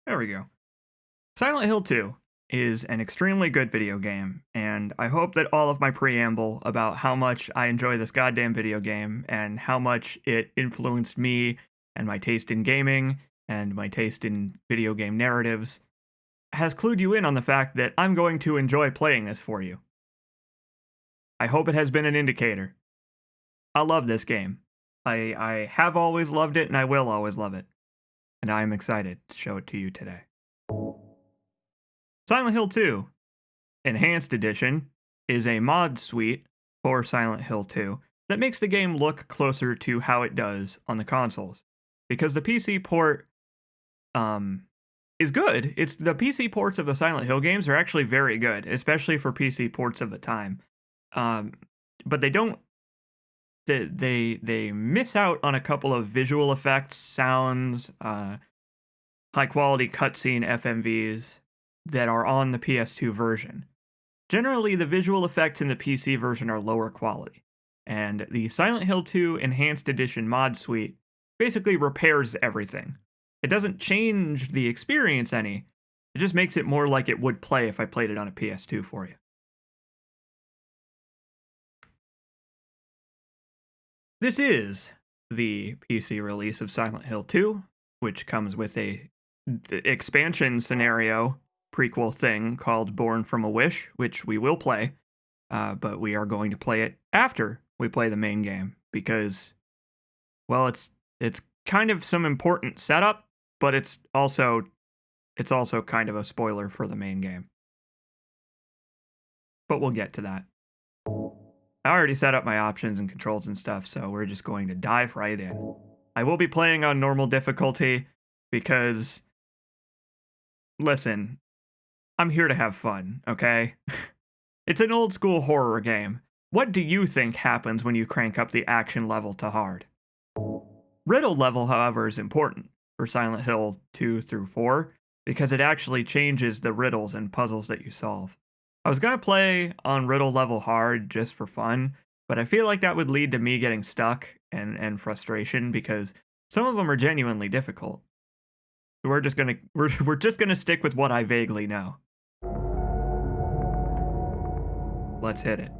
There we go. Silent Hill 2 is an extremely good video game, and I hope that all of my preamble about how much I enjoy this goddamn video game and how much it influenced me and my taste in gaming and my taste in video game narratives has clued you in on the fact that I'm going to enjoy playing this for you. I hope it has been an indicator. I love this game. I have always loved it, and I will always love it. And I am excited to show it to you today. Silent Hill 2 Enhanced Edition is a mod suite for Silent Hill 2 that makes the game look closer to how it does on the consoles. Because the PC port is good. The PC ports of the Silent Hill games are actually very good, especially for PC ports of the time. But they don't. They miss out on a couple of visual effects, sounds, high quality cutscene FMVs that are on the PS2 version. Generally, the visual effects in the PC version are lower quality, and the Silent Hill 2 Enhanced Edition mod suite basically repairs everything. It doesn't change the experience any, it just makes it more like it would play if I played it on a PS2 for you. This is the PC release of Silent Hill 2, which comes with a expansion scenario prequel thing called Born from a Wish, which we will play, but we are going to play it after we play the main game because, well, it's kind of some important setup, but it's also kind of a spoiler for the main game. But we'll get to that. I already set up my options and controls and stuff, so we're just going to dive right in. I will be playing on normal difficulty because, listen, I'm here to have fun, okay? It's an old school horror game. What do you think happens when you crank up the action level to hard? Riddle level, however, is important for Silent Hill 2 through 4 because it actually changes the riddles and puzzles that you solve. I was going to play on riddle level hard just for fun, but I feel like that would lead to me getting stuck and frustration because some of them are genuinely difficult. So we're just gonna stick with what I vaguely know. Let's hit it.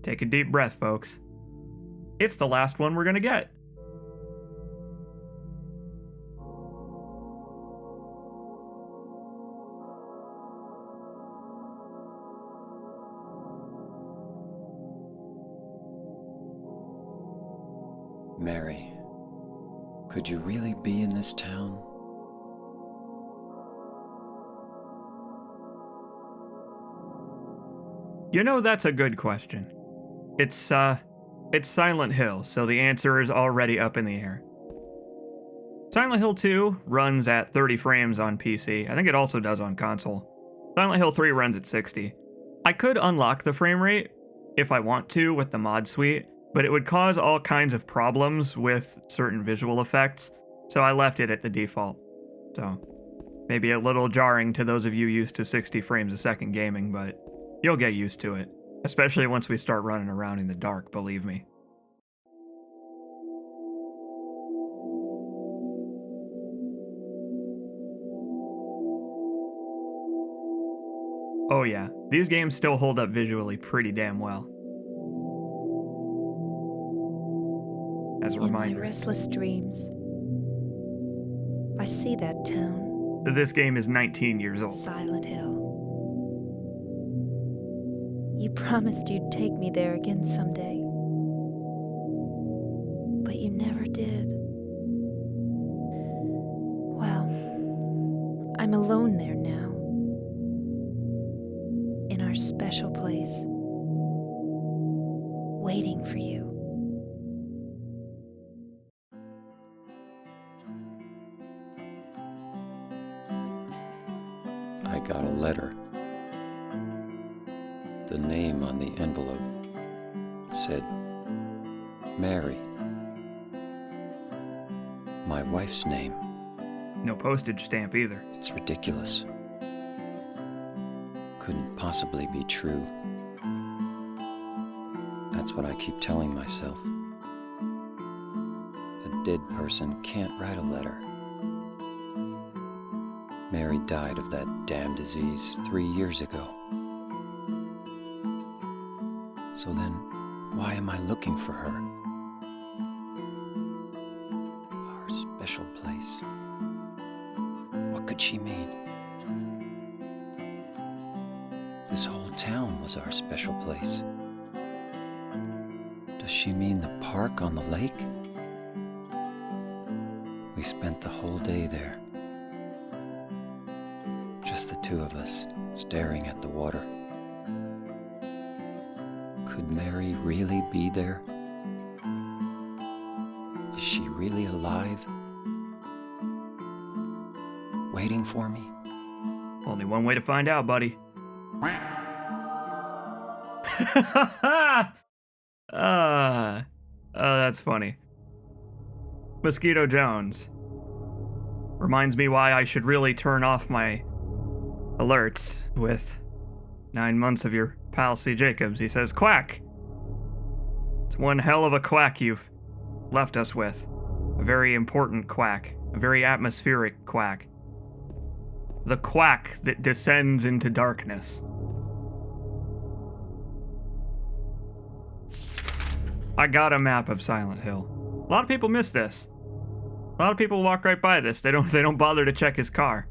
Take a deep breath, folks. It's the last one we're gonna get. Mary, could you really be in this town? You know, that's a good question. It's Silent Hill, so the answer is already up in the air. Silent Hill 2 runs at 30 frames on PC. I think it also does on console. Silent Hill 3 runs at 60. I could unlock the frame rate if I want to with the mod suite, but it would cause all kinds of problems with certain visual effects, so I left it at the default. So, maybe a little jarring to those of you used to 60 frames a second gaming, but you'll get used to it. Especially once we start running around in the dark, believe me. Oh yeah, these games still hold up visually pretty damn well. As a reminder. In my restless dreams, I see that town. This game is 19 years old. Silent Hill. You promised you'd take me there again someday. But you never did. Well, I'm alone there now. In our special place. Waiting for you. I got a letter. The name on the envelope said Mary. my wife's name. No postage stamp either. It's ridiculous. Couldn't possibly be true. That's what I keep telling myself. A dead person can't write a letter. Mary died of that damn disease 3 years ago. So then, why am I looking for her? Our special place. What could she mean? This whole town was our special place. Does she mean the park on the lake? We spent the whole day there. Just the two of us, staring at the water. Could Mary really be there? Is she really alive? Waiting for me? Only one way to find out, buddy. That's funny. Mosquito Jones. Reminds me why I should really turn off my alerts with 9 months of your pal C. Jacobs. He says, quack. It's one hell of a quack you've left us with. A very important quack. A very atmospheric quack. The quack that descends into darkness. I got a map of Silent Hill. A lot of people miss this. A lot of people walk right by this. They don't bother to check his car.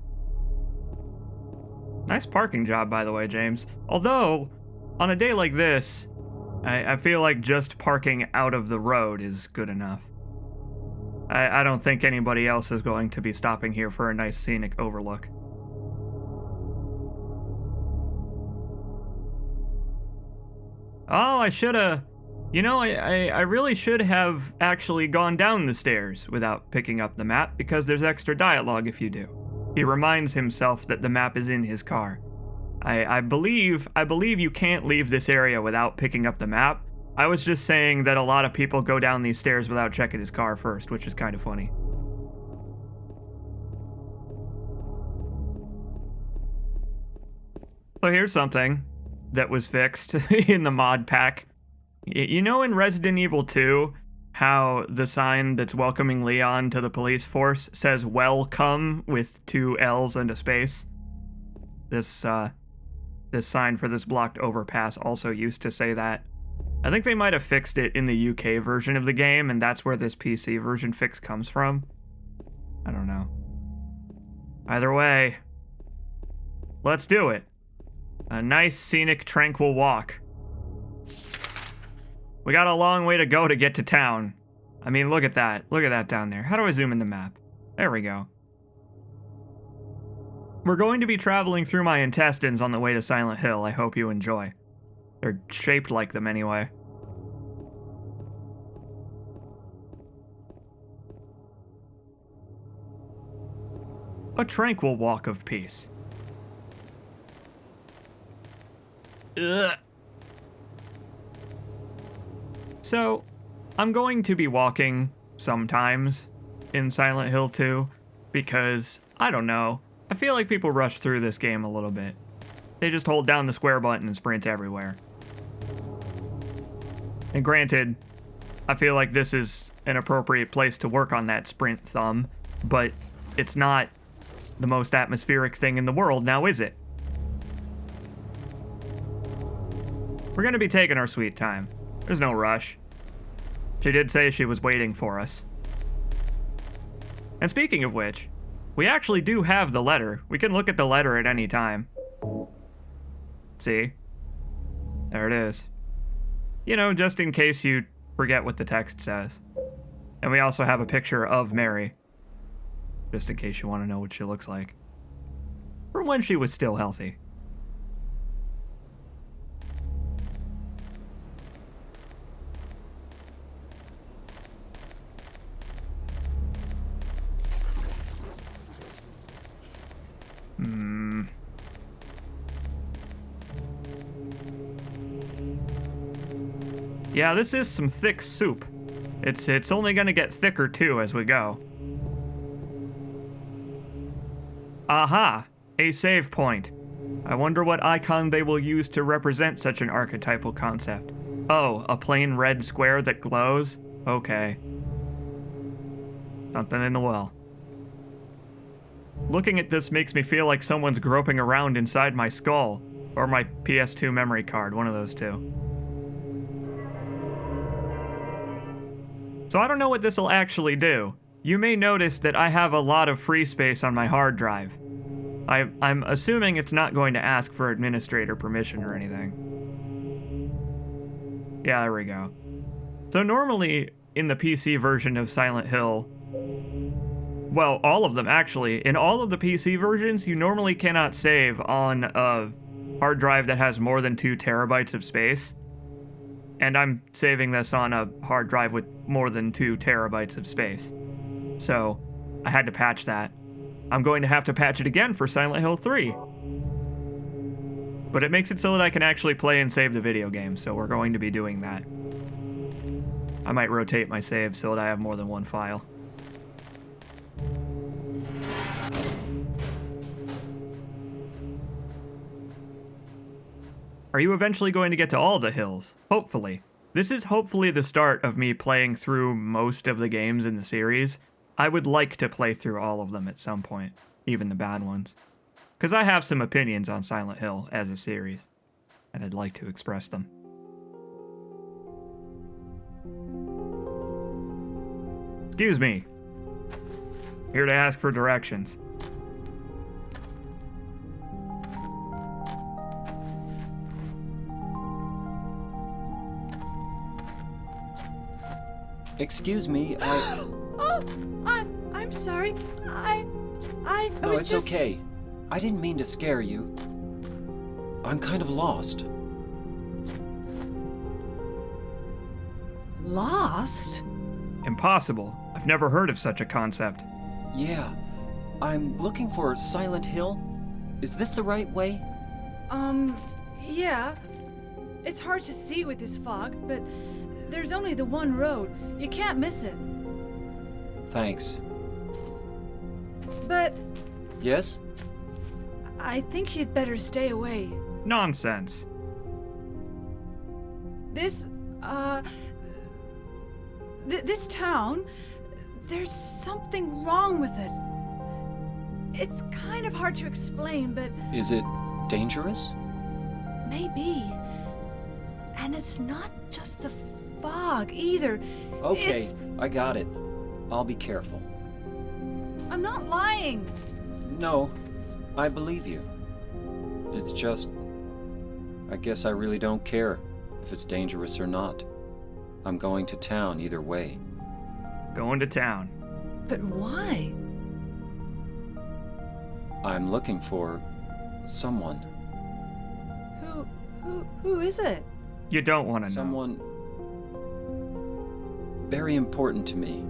Nice parking job, by the way, James. Although, on a day like this, I feel like just parking out of the road is good enough. I don't think anybody else is going to be stopping here for a nice scenic overlook. Oh, I should've... You know, I really should have actually gone down the stairs without picking up the map, because there's extra dialogue if you do. He reminds himself that the map is in his car. I believe you can't leave this area without picking up the map. I was just saying that a lot of people go down these stairs without checking his car first, which is kind of funny. So here's something that was fixed in the mod pack. You know in Resident Evil 2, how the sign that's welcoming Leon to the police force says welcome with 2 L's and a space? This sign for this blocked overpass also used to say that. I think they might have fixed it in the UK version of the game, and that's where this PC version fix comes from. I don't know. Either way, let's do it. A nice, scenic, tranquil walk. We got a long way to go to get to town. I mean, look at that. Look at that down there. How do I zoom in the map? There we go. We're going to be traveling through my intestines on the way to Silent Hill. I hope you enjoy. They're shaped like them anyway. A tranquil walk of peace. Ugh. So, I'm going to be walking sometimes in Silent Hill 2 because, I don't know, I feel like people rush through this game a little bit. They just hold down the square button and sprint everywhere. And granted, I feel like this is an appropriate place to work on that sprint thumb, but it's not the most atmospheric thing in the world, now is it? We're gonna be taking our sweet time. There's no rush. She did say she was waiting for us. And speaking of which, we actually do have the letter. We can look at the letter at any time. See? There it is. You know, just in case you forget what the text says. And we also have a picture of Mary. Just in case you want to know what she looks like. From when she was still healthy. Yeah, this is some thick soup. It's only gonna get thicker too as we go. Aha! A save point. I wonder what icon they will use to represent such an archetypal concept. Oh, a plain red square that glows? Okay. Something in the well. Looking at this makes me feel like someone's groping around inside my skull, or my PS2 memory card, one of those two. So I don't know what this will actually do. You may notice that I have a lot of free space on my hard drive. I'm assuming it's not going to ask for administrator permission or anything. Yeah, there we go. So normally, in the PC version of Silent Hill, well, all of them actually, in all of the PC versions, you normally cannot save on a hard drive that has more than 2 terabytes of space. And I'm saving this on a hard drive with more than 2 terabytes of space. So, I had to patch that. I'm going to have to patch it again for Silent Hill 3. But it makes it so that I can actually play and save the video game, so we're going to be doing that. I might rotate my saves so that I have more than one file. Are you eventually going to get to all the hills? Hopefully. This is hopefully the start of me playing through most of the games in the series. I would like to play through all of them at some point, even the bad ones. Because I have some opinions on Silent Hill as a series, and I'd like to express them. Excuse me. Here to ask for directions. Excuse me, I'm sorry. I No, was it's just... okay. I didn't mean to scare you. I'm kind of lost. Lost? Impossible. I've never heard of such a concept. Yeah, I'm looking for Silent Hill. Is this the right way? Yeah. It's hard to see with this fog, but there's only the one road. You can't miss it. Thanks. But Yes? I think you'd better stay away. Nonsense. This town, there's something wrong with it. It's kind of hard to explain, but Is it dangerous? maybe. And it's not just the fog either. Okay, It's... I got it. I'll be careful. I'm not lying. No, I believe you. It's just... I guess I really don't care if it's dangerous or not. I'm going to town either way. Going to town. But why? I'm looking for... someone. Who is it? You don't want to know. Someone... very important to me.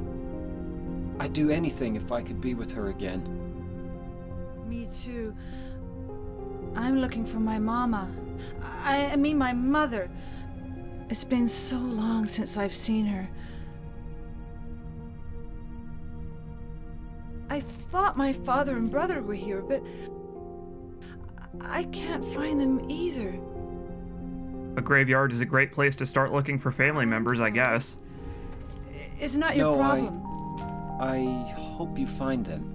I'd do anything if I could be with her again. Me too. I'm looking for my mama. I mean my mother. It's been so long since I've seen her. I thought my father and brother were here, but I can't find them either. A graveyard is a great place to start looking for family members, I guess. It's not your No, problem. I hope you find them.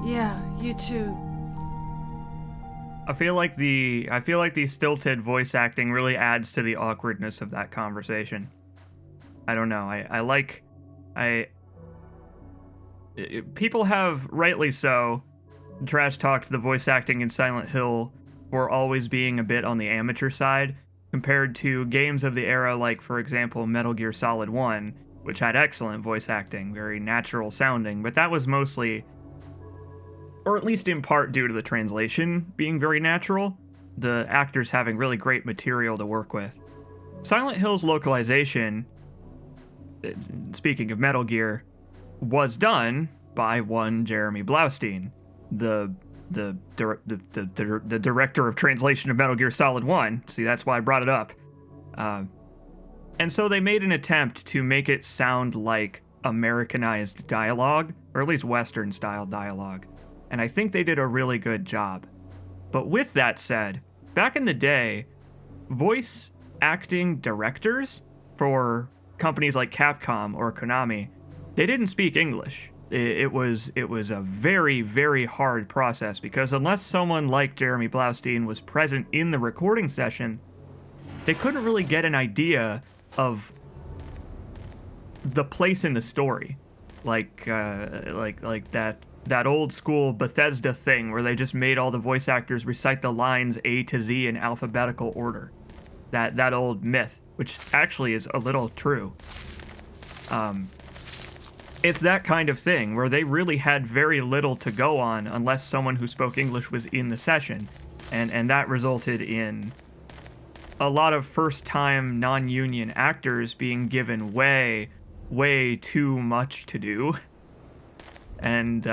Yeah, you too. I feel like the stilted voice acting really adds to the awkwardness of that conversation. I don't know. People have, rightly so, trash talked the voice acting in Silent Hill for always being a bit on the amateur side, compared to games of the era like, for example, Metal Gear Solid 1, which had excellent voice acting, very natural sounding, but that was mostly, or at least in part due to the translation being very natural, the actors having really great material to work with. Silent Hill's localization, speaking of Metal Gear, was done by one Jeremy Blaustein, the director of translation of Metal Gear Solid 1. See, that's why I brought it up. And so they made an attempt to make it sound like Americanized dialogue, or at least Western-style dialogue. and I think they did a really good job. But with that said, back in the day, voice acting directors for companies like Capcom or Konami, they didn't speak English. It was a very, very hard process because unless someone like Jeremy Blaustein was present in the recording session, they couldn't really get an idea of the place in the story, like that old school Bethesda thing where they just made all the voice actors recite the lines A to Z in alphabetical order. That old myth, which actually is a little true. It's that kind of thing where they really had very little to go on unless someone who spoke English was in the session, and that resulted in a lot of first-time non-union actors being given way too much to do. And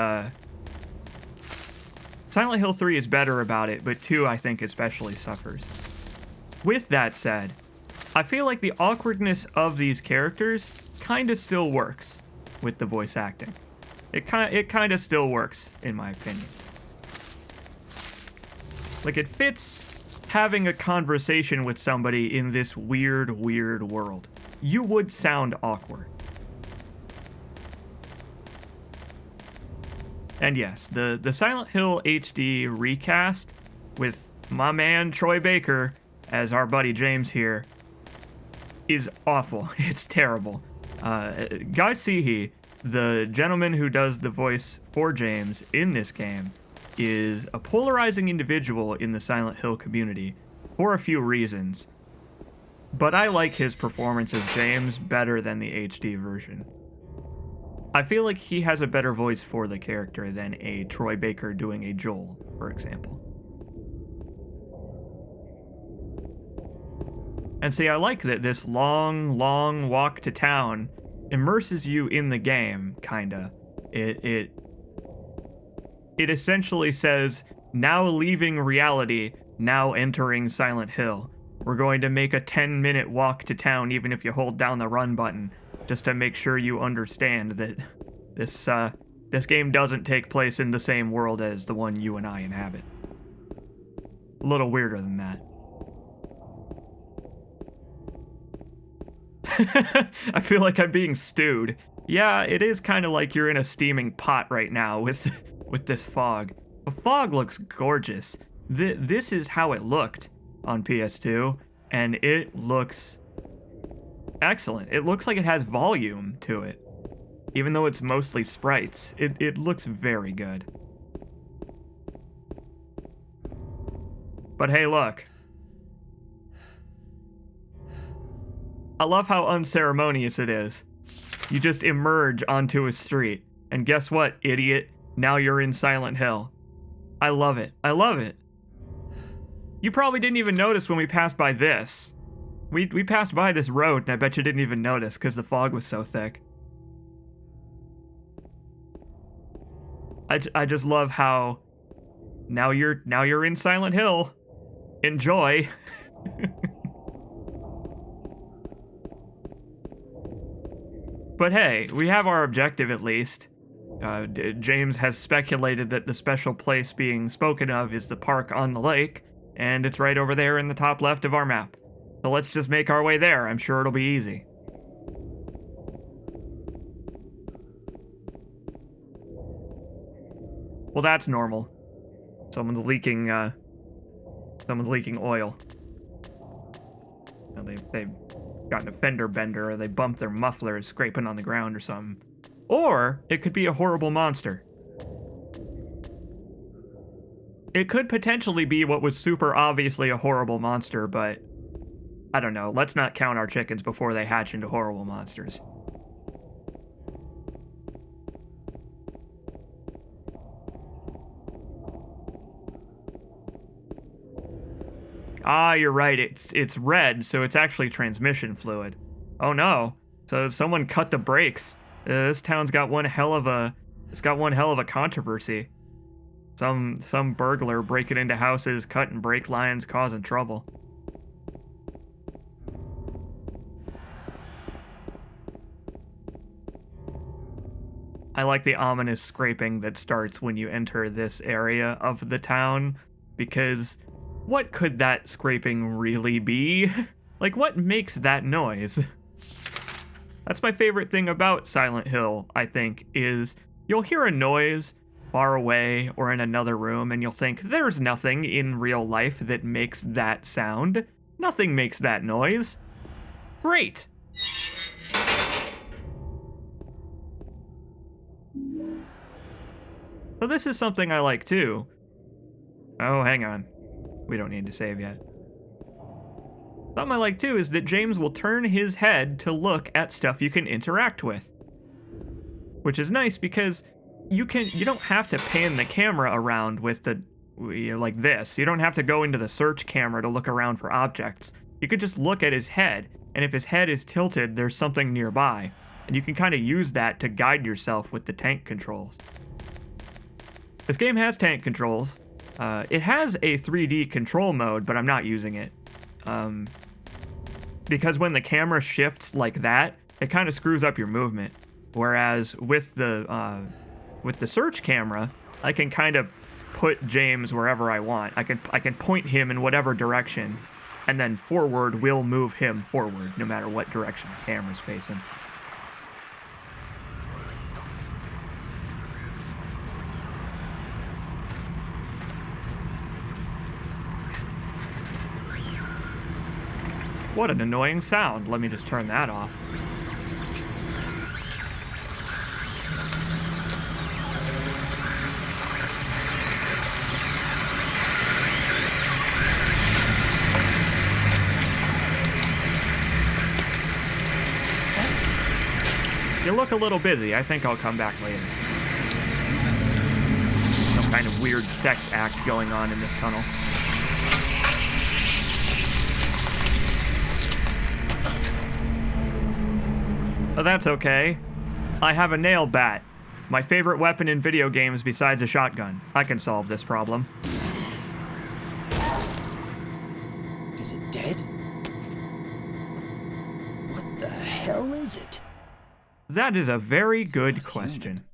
Silent Hill 3 is better about it, but 2 I think especially suffers. With that said, I feel like the awkwardness of these characters kind of still works with the voice acting. It kind of still works, in my opinion. Like, it fits having a conversation with somebody in this weird world. You would sound awkward. And yes, the Silent Hill HD recast with my man Troy Baker as our buddy James here is awful. It's terrible. Guy Seehee, the gentleman who does the voice for James in this game, is a polarizing individual in the Silent Hill community for a few reasons. But I like his performance as James better than the HD version. I feel like he has a better voice for the character than a Troy Baker doing a Joel, for example. And see, I like that this long walk to town immerses you in the game, kinda. It essentially says, now leaving reality, now entering Silent Hill. We're going to make a 10-minute walk to town even if you hold down the run button, just to make sure you understand that this game doesn't take place in the same world as the one you and I inhabit. A little weirder than that. I feel like I'm being stewed. Yeah, it is kind of like you're in a steaming pot right now with this fog. The fog looks gorgeous. This is how it looked on PS2, and it looks excellent. It looks like it has volume to it. Even though it's mostly sprites, it looks very good. But hey, look. I love how unceremonious it is. You just emerge onto a street, and guess what, idiot? Now you're in Silent Hill. I love it. I love it. You probably didn't even notice when we passed by this. We passed by this road, and I bet you didn't even notice because the fog was so thick. I just love how now you're in Silent Hill. Enjoy. But hey, we have our objective at least. James has speculated that the special place being spoken of is the park on the lake, and it's right over there in the top left of our map. So let's just make our way there. I'm sure it'll be easy. Well, that's normal. Someone's leaking oil. They've gotten a fender bender, or they bumped their mufflers scraping on the ground or something. Or it could be a horrible monster. It could potentially be what was super obviously a horrible monster, but I don't know. Let's not count our chickens before they hatch into horrible monsters. Ah, you're right. It's red, so it's actually transmission fluid. Oh no. So someone cut the brakes. This town's got one hell of a controversy. Some burglar breaking into houses, cutting brake lines, causing trouble. I like the ominous scraping that starts when you enter this area of the town, because what could that scraping really be? Like, what makes that noise? That's my favorite thing about Silent Hill, I think, is you'll hear a noise far away or in another room, and you'll think, there's nothing in real life that makes that sound. Nothing makes that noise. Great. So this is something I like too. Oh, hang on. We don't need to save yet. Something I like too is that James will turn his head to look at stuff you can interact with. Which is nice because you don't have to pan the camera around with the, like this. You don't have to go into the search camera to look around for objects. You could just look at his head, and if his head is tilted, there's something nearby. And you can kind of use that to guide yourself with the tank controls. This game has tank controls. It has a 3D control mode, but I'm not using it. Because when the camera shifts like that, it kind of screws up your movement. Whereas with the search camera, I can kind of put James wherever I want. I can point him in whatever direction, and then forward will move him forward, no matter what direction the camera's facing. What an annoying sound. Let me just turn that off. You look a little busy. I think I'll come back later. Some kind of weird sex act going on in this tunnel. But that's okay. I have a nail bat. My favorite weapon in video games besides a shotgun. I can solve this problem. Is it dead? What the hell is it? That is a very good question.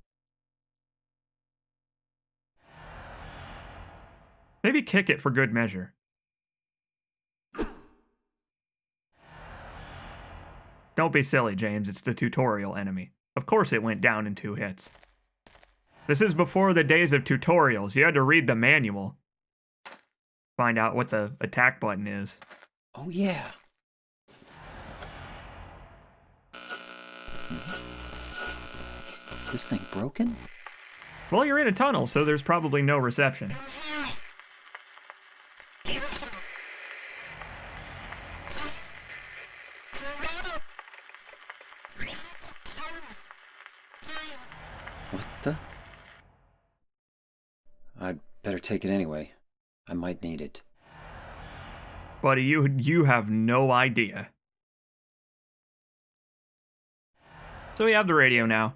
Maybe kick it for good measure. Don't be silly, James. It's the tutorial enemy. Of course it went down in 2 hits. This is before the days of tutorials. You had to read the manual. Find out what the attack button is. Oh, yeah. This thing broken? Well, you're in a tunnel, so there's probably no reception. What the? I'd better take it anyway. I might need it. Buddy, you have no idea. So we have the radio now.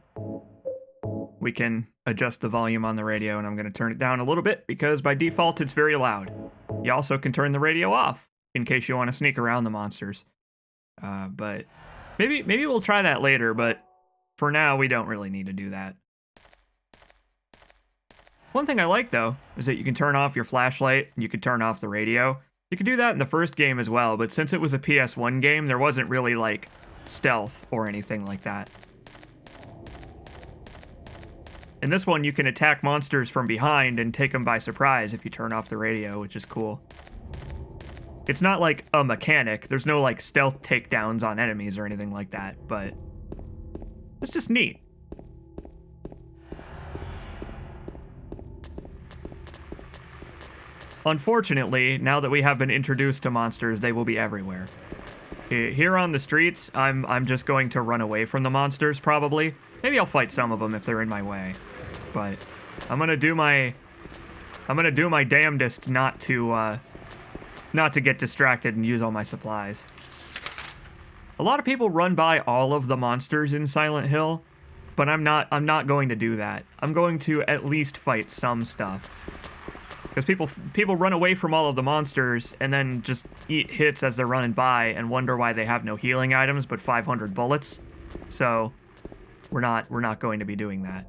We can adjust the volume on the radio, and I'm going to turn it down a little bit because by default it's very loud. You also can turn the radio off in case you want to sneak around the monsters. But maybe we'll try that later, but for now we don't really need to do that. One thing I like, though, is that you can turn off your flashlight, and you can turn off the radio. You could do that in the first game as well, but since it was a PS1 game, there wasn't really, like, stealth or anything like that. In this one, you can attack monsters from behind and take them by surprise if you turn off the radio, which is cool. It's not like a mechanic. There's no, like, stealth takedowns on enemies or anything like that, but it's just neat. Unfortunately, now that we have been introduced to monsters, they will be everywhere. Here on the streets, I'm just going to run away from the monsters, probably. Maybe I'll fight some of them if they're in my way. But I'm gonna do my damnedest not to get distracted and use all my supplies. A lot of people run by all of the monsters in Silent Hill, but I'm not going to do that. I'm going to at least fight some stuff. Because people run away from all of the monsters and then just eat hits as they're running by and wonder why they have no healing items but 500 bullets. So we're not going to be doing that.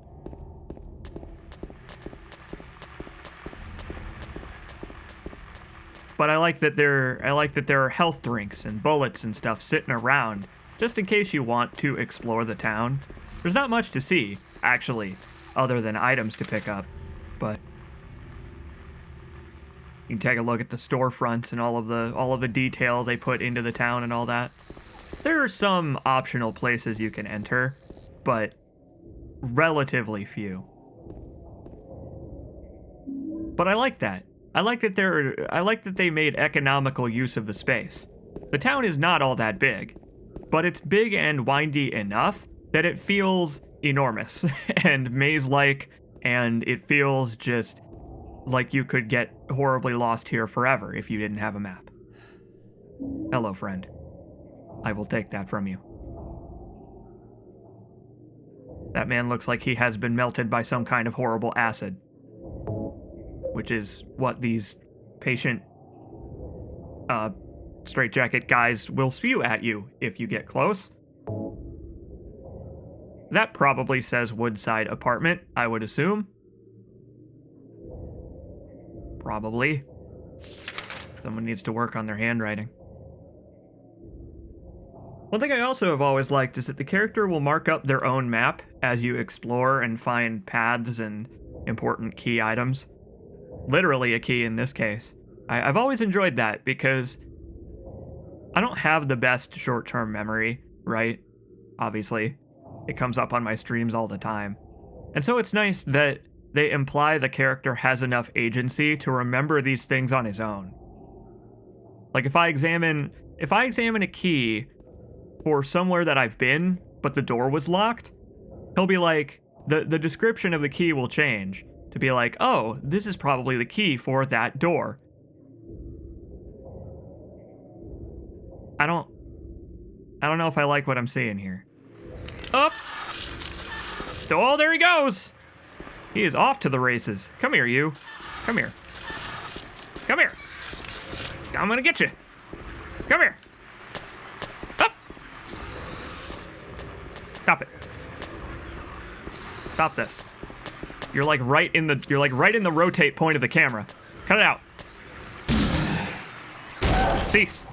But I like that there are health drinks and bullets and stuff sitting around, just in case you want to explore the town. There's not much to see, actually, other than items to pick up, but you can take a look at the storefronts and all of the detail they put into the town and all that. There are some optional places you can enter, but relatively few. But I like that. I like that they made economical use of the space. The town is not all that big, but it's big and windy enough that it feels enormous and maze-like, and it feels just like you could get horribly lost here forever if you didn't have a map. Hello, friend. I will take that from you. That man looks like he has been melted by some kind of horrible acid, which is what these patient straitjacket guys will spew at you if you get close. That probably says Woodside Apartment, I would assume. Probably. Someone needs to work on their handwriting. One thing I also have always liked is that the character will mark up their own map as you explore and find paths and important key items. Literally a key in this case. I've always enjoyed that because I don't have the best short-term memory, right? Obviously. It comes up on my streams all the time. And so it's nice that they imply the character has enough agency to remember these things on his own. Like if I examine a key for somewhere that I've been, but the door was locked, he'll be like, the description of the key will change to be like, oh, this is probably the key for that door. I don't know if I like what I'm seeing here. Up! Oh, there he goes! He is off to the races. Come here, you. Come here. Come here. I'm gonna get you. Come here. Up! Stop it. Stop this. You're like right in the rotate point of the camera. Cut it out. Cease.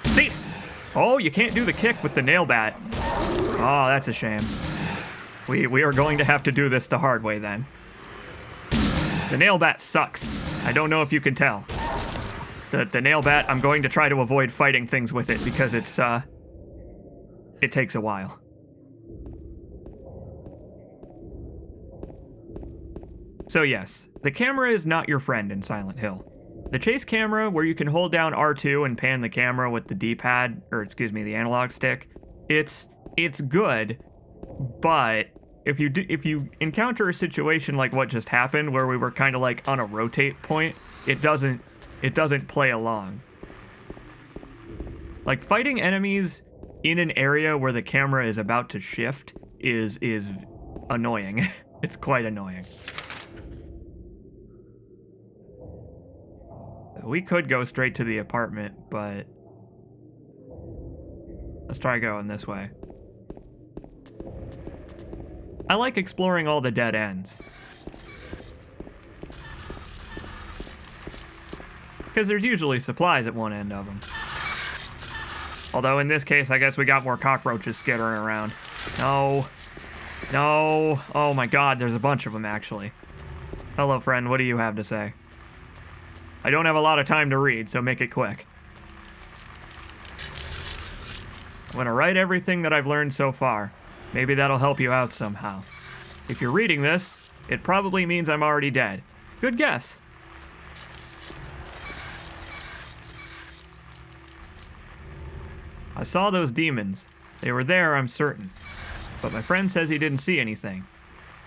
Cease. Oh, you can't do the kick with the nail bat. Oh, that's a shame. We are going to have to do this the hard way then. The nail bat sucks. I don't know if you can tell. The nail bat, I'm going to try to avoid fighting things with it because it takes a while. So yes, the camera is not your friend in Silent Hill. The chase camera, where you can hold down R2 and pan the camera with the D-pad, or excuse me, the analog stick, it's good, but if you encounter a situation like what just happened, where we were kind of like on a rotate point, it doesn't play along. Like fighting enemies in an area where the camera is about to shift is annoying. It's quite annoying. We could go straight to the apartment, but let's try going this way. I like exploring all the dead ends, because there's usually supplies at one end of them. Although in this case, I guess we got more cockroaches skittering around. No. No. Oh my god, there's a bunch of them actually. Hello friend, what do you have to say? I don't have a lot of time to read, so make it quick. I'm gonna write everything that I've learned so far. Maybe that'll help you out somehow. If you're reading this, it probably means I'm already dead. Good guess. I saw those demons. They were there, I'm certain. But my friend says he didn't see anything.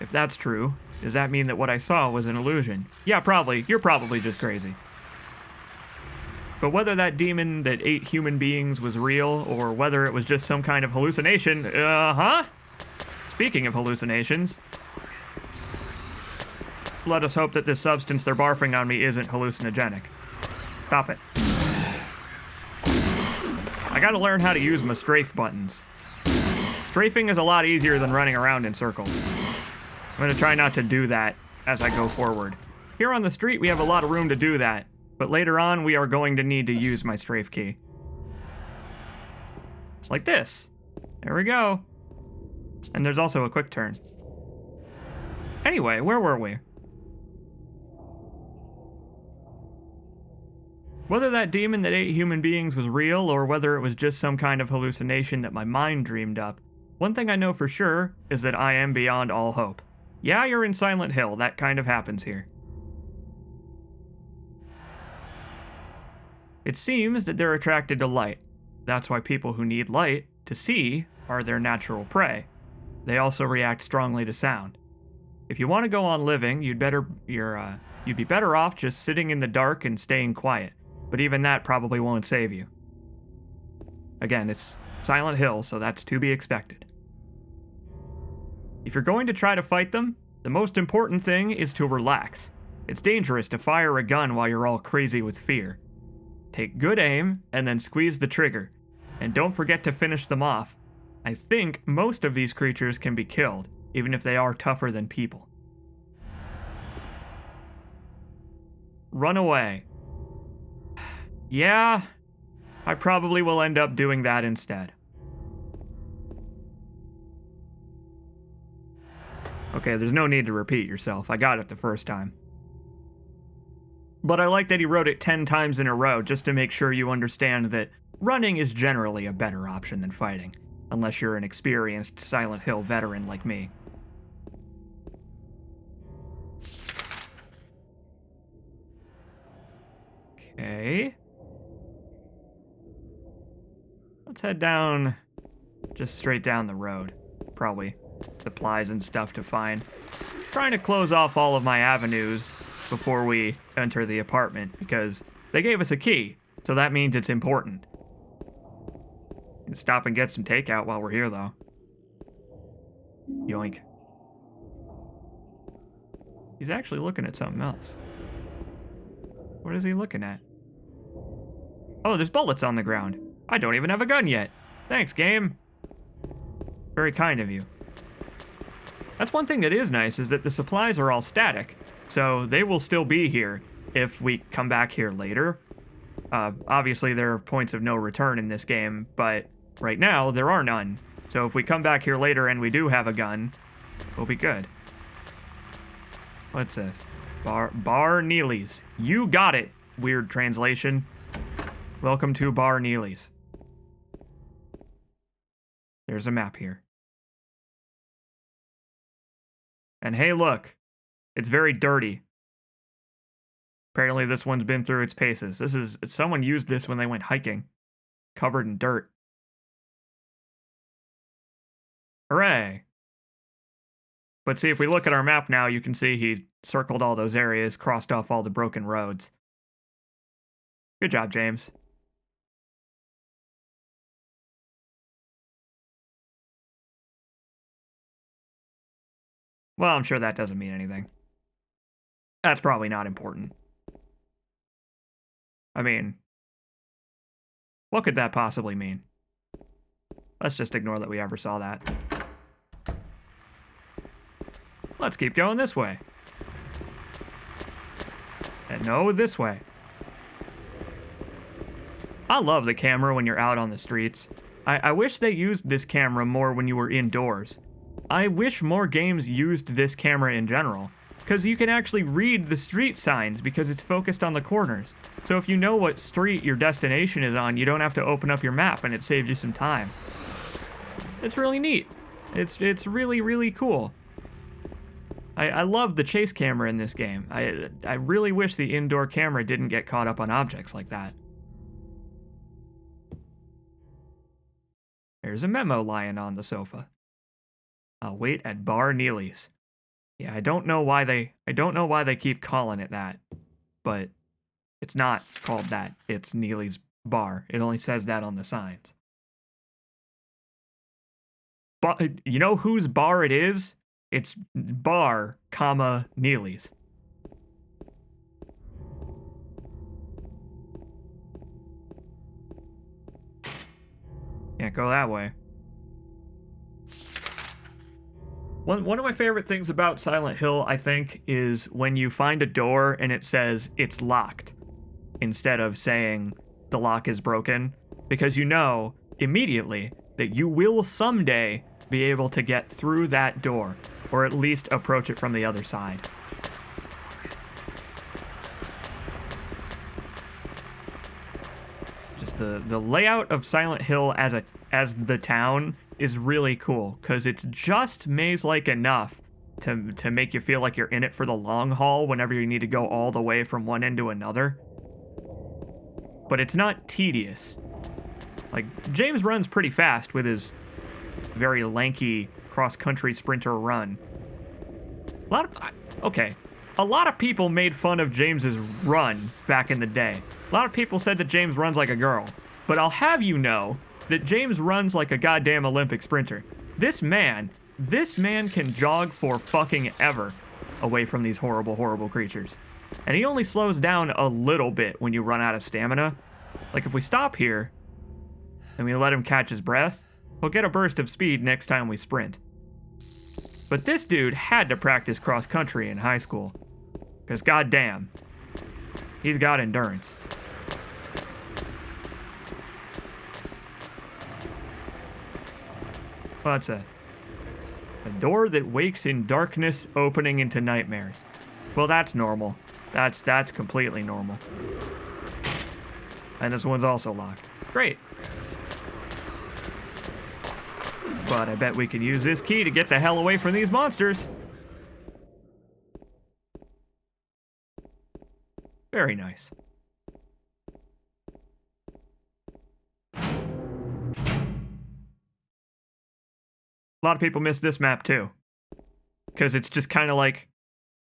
If that's true, does that mean that what I saw was an illusion? Yeah, probably. You're probably just crazy. But whether that demon that ate human beings was real, or whether it was just some kind of hallucination, Speaking of hallucinations, let us hope that this substance they're barfing on me isn't hallucinogenic. Stop it. I gotta learn how to use my strafe buttons. Strafing is a lot easier than running around in circles. I'm gonna try not to do that as I go forward. Here on the street, we have a lot of room to do that, but later on, we are going to need to use my strafe key. Like this. There we go. And there's also a quick turn. Anyway, where were we? Whether that demon that ate human beings was real, or whether it was just some kind of hallucination that my mind dreamed up, one thing I know for sure is that I am beyond all hope. Yeah, you're in Silent Hill, that kind of happens here. It seems that they're attracted to light. That's why people who need light to see are their natural prey. They also react strongly to sound. If you want to go on living, you'd be better off just sitting in the dark and staying quiet. But even that probably won't save you. Again, it's Silent Hill, so that's to be expected. If you're going to try to fight them, the most important thing is to relax. It's dangerous to fire a gun while you're all crazy with fear. Take good aim, and then squeeze the trigger. And don't forget to finish them off. I think most of these creatures can be killed, even if they are tougher than people. Run away. Yeah, I probably will end up doing that instead. Okay, there's no need to repeat yourself. I got it the first time. But I like that he wrote it 10 times in a row just to make sure you understand that running is generally a better option than fighting, unless you're an experienced Silent Hill veteran like me. Okay. Let's head down, just straight down the road. Probably supplies and stuff to find. Trying to close off all of my avenues before we enter the apartment, because they gave us a key, so that means it's important. We can stop and get some takeout while we're here, though. Yoink. He's actually looking at something else. What is he looking at? Oh, there's bullets on the ground. I don't even have a gun yet. Thanks, game. Very kind of you. That's one thing that is nice, is that the supplies are all static, so they will still be here if we come back here later. Obviously, there are points of no return in this game, but right now, there are none. So if we come back here later and we do have a gun, we'll be good. What's this? Bar Neely's. You got it, weird translation. Welcome to Bar Neely's. There's a map here. And hey, look. It's very dirty. Apparently this one's been through its paces. Someone used this when they went hiking. Covered in dirt. Hooray. But see, if we look at our map now, you can see he circled all those areas, crossed off all the broken roads. Good job, James. Well, I'm sure that doesn't mean anything. That's probably not important. I mean, what could that possibly mean? Let's just ignore that we ever saw that. Let's keep going this way. And no, this way. I love the camera when you're out on the streets. I wish they used this camera more when you were indoors. I wish more games used this camera in general, because you can actually read the street signs because it's focused on the corners. So if you know what street your destination is on, you don't have to open up your map, and it saves you some time. It's really neat. It's really, really cool. I love the chase camera in this game. I really wish the indoor camera didn't get caught up on objects like that. There's a memo lying on the sofa. I'll wait at Bar Neely's. Yeah, I don't know why they keep calling it that, but it's not called that. It's Neely's Bar. It only says that on the signs. But you know whose bar it is? It's Bar, comma, Neely's. Can't go that way. One of my favorite things about Silent Hill, I think, is when you find a door and it says it's locked instead of saying the lock is broken, because you know immediately that you will someday be able to get through that door, or at least approach it from the other side. Just the layout of Silent Hill as the town is really cool, because it's just maze-like enough to make you feel like you're in it for the long haul whenever you need to go all the way from one end to another. But it's not tedious. Like, James runs pretty fast with his very lanky cross-country sprinter run. A lot of people made fun of James's run back in the day. A lot of people said that James runs like a girl. But I'll have you know that James runs like a goddamn Olympic sprinter. This man can jog for fucking ever away from these horrible, horrible creatures. And he only slows down a little bit when you run out of stamina. Like, if we stop here and we let him catch his breath, he'll get a burst of speed next time we sprint. But this dude had to practice cross-country in high school. Because goddamn, he's got endurance. What's that? A door that wakes in darkness, opening into nightmares. Well, that's normal. That's completely normal. And this one's also locked. Great. But I bet we can use this key to get the hell away from these monsters. Very nice. A lot of people miss this map too, because it's just kind of like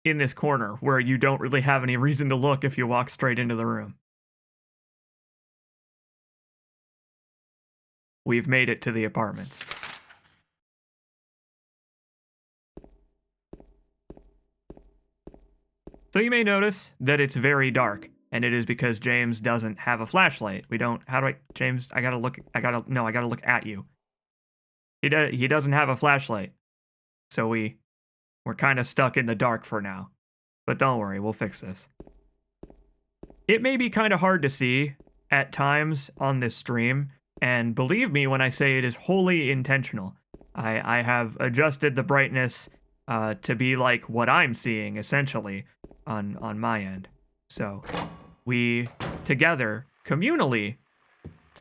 in this corner where you don't really have any reason to look if you walk straight into the room. We've made it to the apartments. So you may notice that it's very dark, and it is because James doesn't have a flashlight. James, I gotta look at you. He doesn't have a flashlight. So we're kind of stuck in the dark for now. But don't worry, we'll fix this. It may be kind of hard to see at times on this stream, and believe me when I say it is wholly intentional. I have adjusted the brightness to be like what I'm seeing, essentially, on my end. So we, together, communally,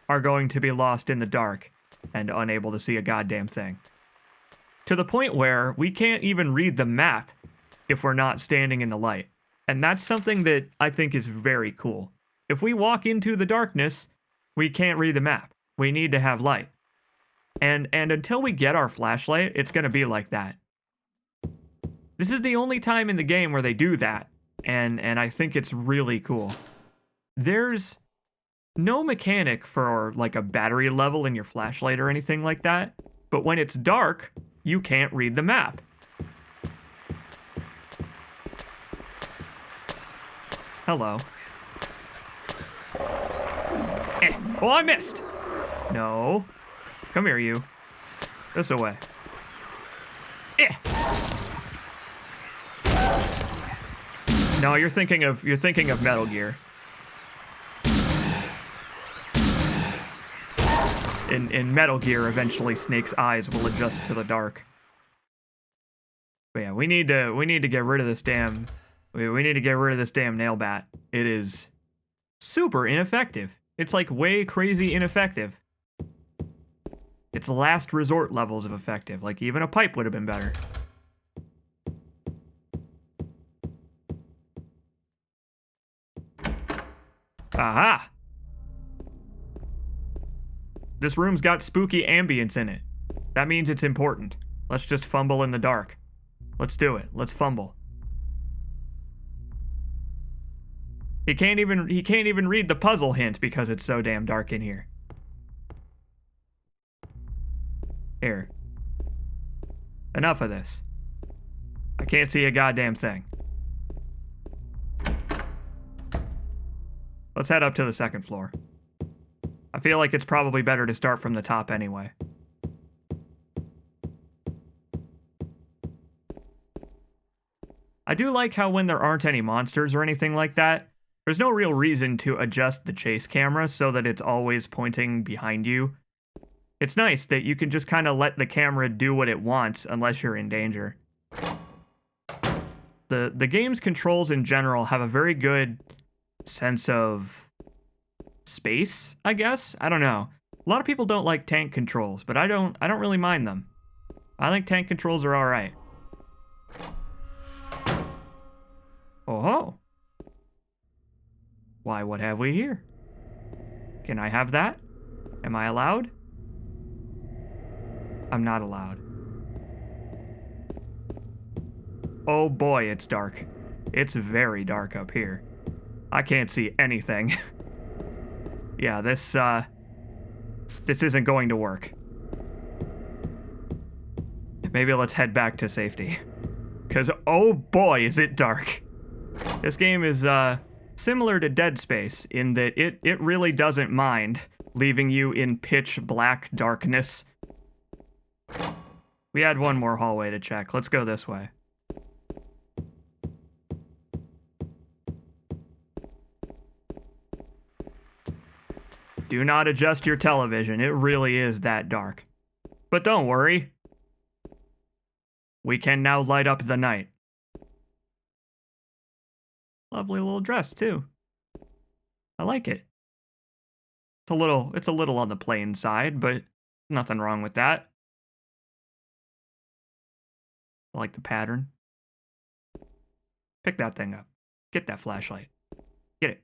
are going to be lost in the dark and unable to see a goddamn thing. To the point where we can't even read the map if we're not standing in the light. And that's something that I think is very cool. If we walk into the darkness, we can't read the map. We need to have light. And until we get our flashlight, it's going to be like that. This is the only time in the game where they do that, and I think it's really cool. There's no mechanic for like a battery level in your flashlight or anything like that, but when it's dark, you can't read the map. Hello. Oh, I missed! No. Come here, you. This away. No, you're thinking of Metal Gear. In Metal Gear, eventually Snake's eyes will adjust to the dark. But yeah, we need to get rid of this damn. We need to get rid of this damn nail bat. It is super ineffective. It's like way crazy ineffective. It's last resort levels of effective. Like even a pipe would have been better. Aha! This room's got spooky ambience in it. That means it's important. Let's just fumble in the dark. Let's do it. Let's fumble. He can't even read the puzzle hint because it's so damn dark in here. Here. Enough of this. I can't see a goddamn thing. Let's head up to the second floor. I feel like it's probably better to start from the top anyway. I do like how when there aren't any monsters or anything like that, there's no real reason to adjust the chase camera so that it's always pointing behind you. It's nice that you can just kind of let the camera do what it wants unless you're in danger. The game's controls in general have a very good sense of space, I guess? I don't know. A lot of people don't like tank controls, but I don't really mind them. I think tank controls are alright. Oh ho! Why, what have we here? Can I have that? Am I allowed? I'm not allowed. Oh boy, it's dark. It's very dark up here. I can't see anything. Yeah, this isn't going to work. Maybe let's head back to safety. 'Cause oh boy, is it dark. This game is similar to Dead Space in that it really doesn't mind leaving you in pitch black darkness. We had one more hallway to check. Let's go this way. Do not adjust your television. It really is that dark. But don't worry. We can now light up the night. Lovely little dress, too. I like it. It's a little on the plain side, but nothing wrong with that. I like the pattern. Pick that thing up. Get that flashlight. Get it.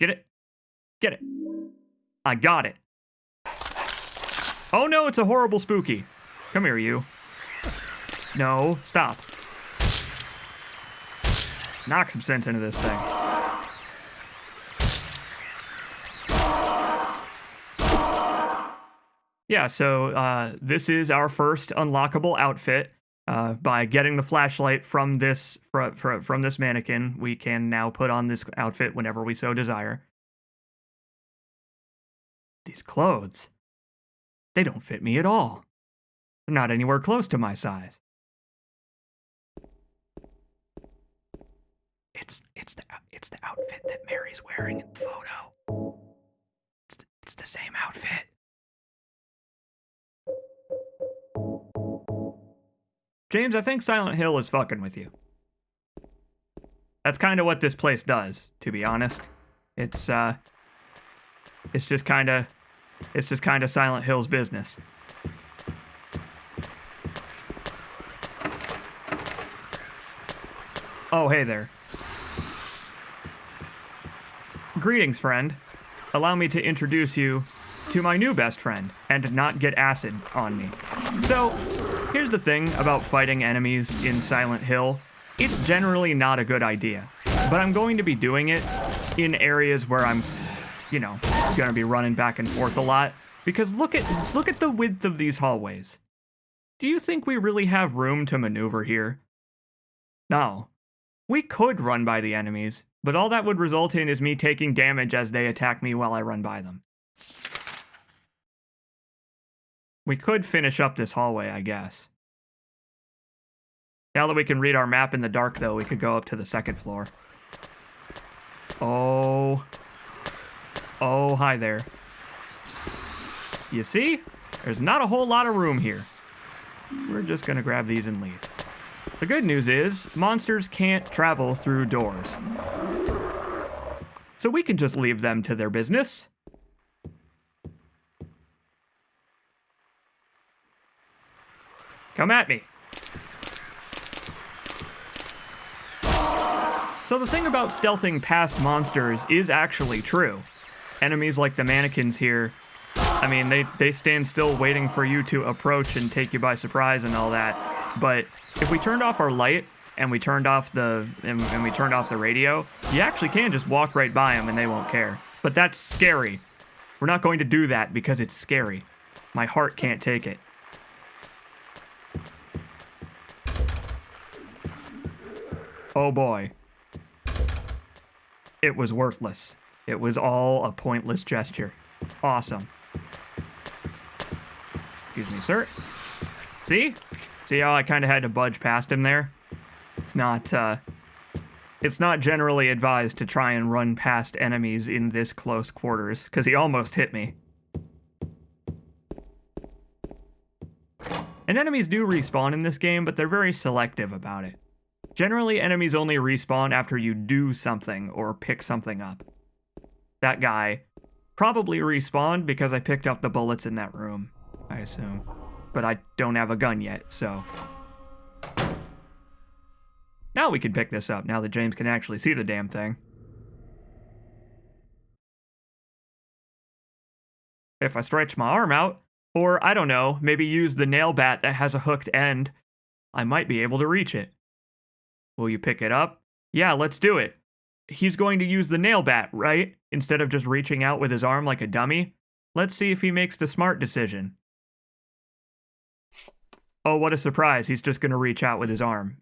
Get it. Get it. I got it. Oh no, it's a horrible spooky. Come here, you. No, stop. Knock some sense into this thing. Yeah, so this is our first unlockable outfit. By getting the flashlight from this from this mannequin, we can now put on this outfit whenever we so desire. These clothes, they don't fit me at all. They're not anywhere close to my size. It's the outfit that Mary's wearing in the photo. It's the same outfit. James, I think Silent Hill is fucking with you. That's kind of what this place does, to be honest. It's just kind of Silent Hill's business. Oh, hey there. Greetings, friend. Allow me to introduce you to my new best friend and not get acid on me. So, here's the thing about fighting enemies in Silent Hill. It's generally not a good idea, but I'm going to be doing it in areas where I'm, gonna be running back and forth a lot, because look at the width of these hallways. Do you think we really have room to maneuver here? No. We could run by the enemies, but all that would result in is me taking damage as they attack me while I run by them. We could finish up this hallway, I guess. Now that we can read our map in the dark, though, we could go up to the second floor. Oh, hi there. You see? There's not a whole lot of room here. We're just gonna grab these and leave. The good news is, monsters can't travel through doors. So we can just leave them to their business. Come at me. So the thing about stealthing past monsters is actually true. Enemies like the mannequins here, I mean, they stand still waiting for you to approach and take you by surprise and all that. But if we turned off our light and we turned off the radio, you actually can just walk right by them and they won't care. But that's scary. We're not going to do that because it's scary. My heart can't take it. Oh boy. It was worthless. It was all a pointless gesture. Awesome. Excuse me, sir. See? See how I kind of had to budge past him there? It's not It's not generally advised to try and run past enemies in this close quarters, because he almost hit me. And enemies do respawn in this game, but they're very selective about it. Generally, enemies only respawn after you do something or pick something up. That guy probably respawned because I picked up the bullets in that room, I assume. But I don't have a gun yet, so... Now we can pick this up, now that James can actually see the damn thing. If I stretch my arm out, or, I don't know, maybe use the nail bat that has a hooked end, I might be able to reach it. Will you pick it up? Yeah, let's do it. He's going to use the nail bat, right? Instead of just reaching out with his arm like a dummy? Let's see if he makes the smart decision. Oh, what a surprise, he's just gonna reach out with his arm.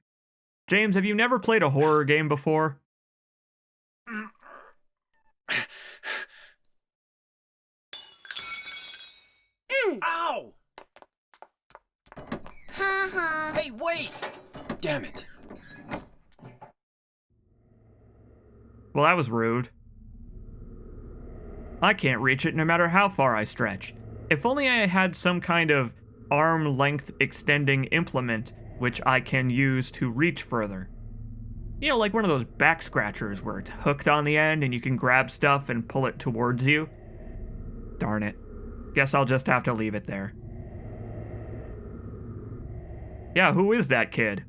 James, have you never played a horror game before? Ow! Hey, wait! Damn it. Well, that was rude. I can't reach it no matter how far I stretch. If only I had some kind of arm-length extending implement which I can use to reach further. You know, like one of those back scratchers where it's hooked on the end and you can grab stuff and pull it towards you. Darn it. Guess I'll just have to leave it there. Yeah, who is that kid?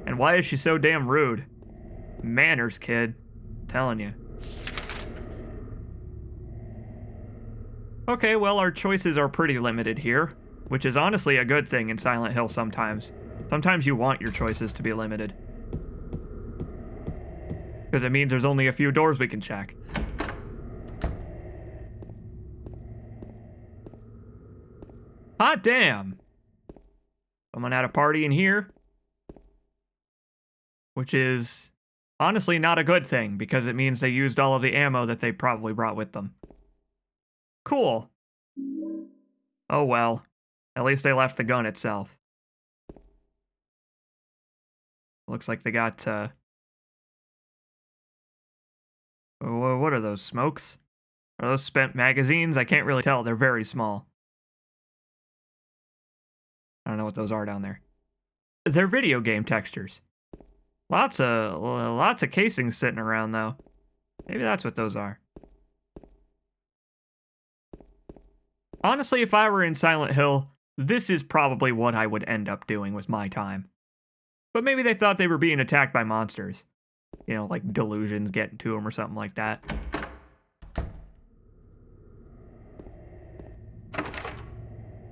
And why is she so damn rude? Manners, kid. Telling you. Okay, well, our choices are pretty limited here, which is honestly a good thing in Silent Hill sometimes. Sometimes you want your choices to be limited. Because it means there's only a few doors we can check. Hot damn! Someone had a party in here. Which is honestly not a good thing, because it means they used all of the ammo that they probably brought with them. Cool. Oh well. At least they left the gun itself. Looks like they got, what are those, smokes? Are those spent magazines? I can't really tell, they're very small. I don't know what those are down there. They're video game textures. Lots of casings sitting around, though. Maybe that's what those are. Honestly, if I were in Silent Hill, this is probably what I would end up doing with my time. But maybe they thought they were being attacked by monsters. You know, like delusions getting to them or something like that.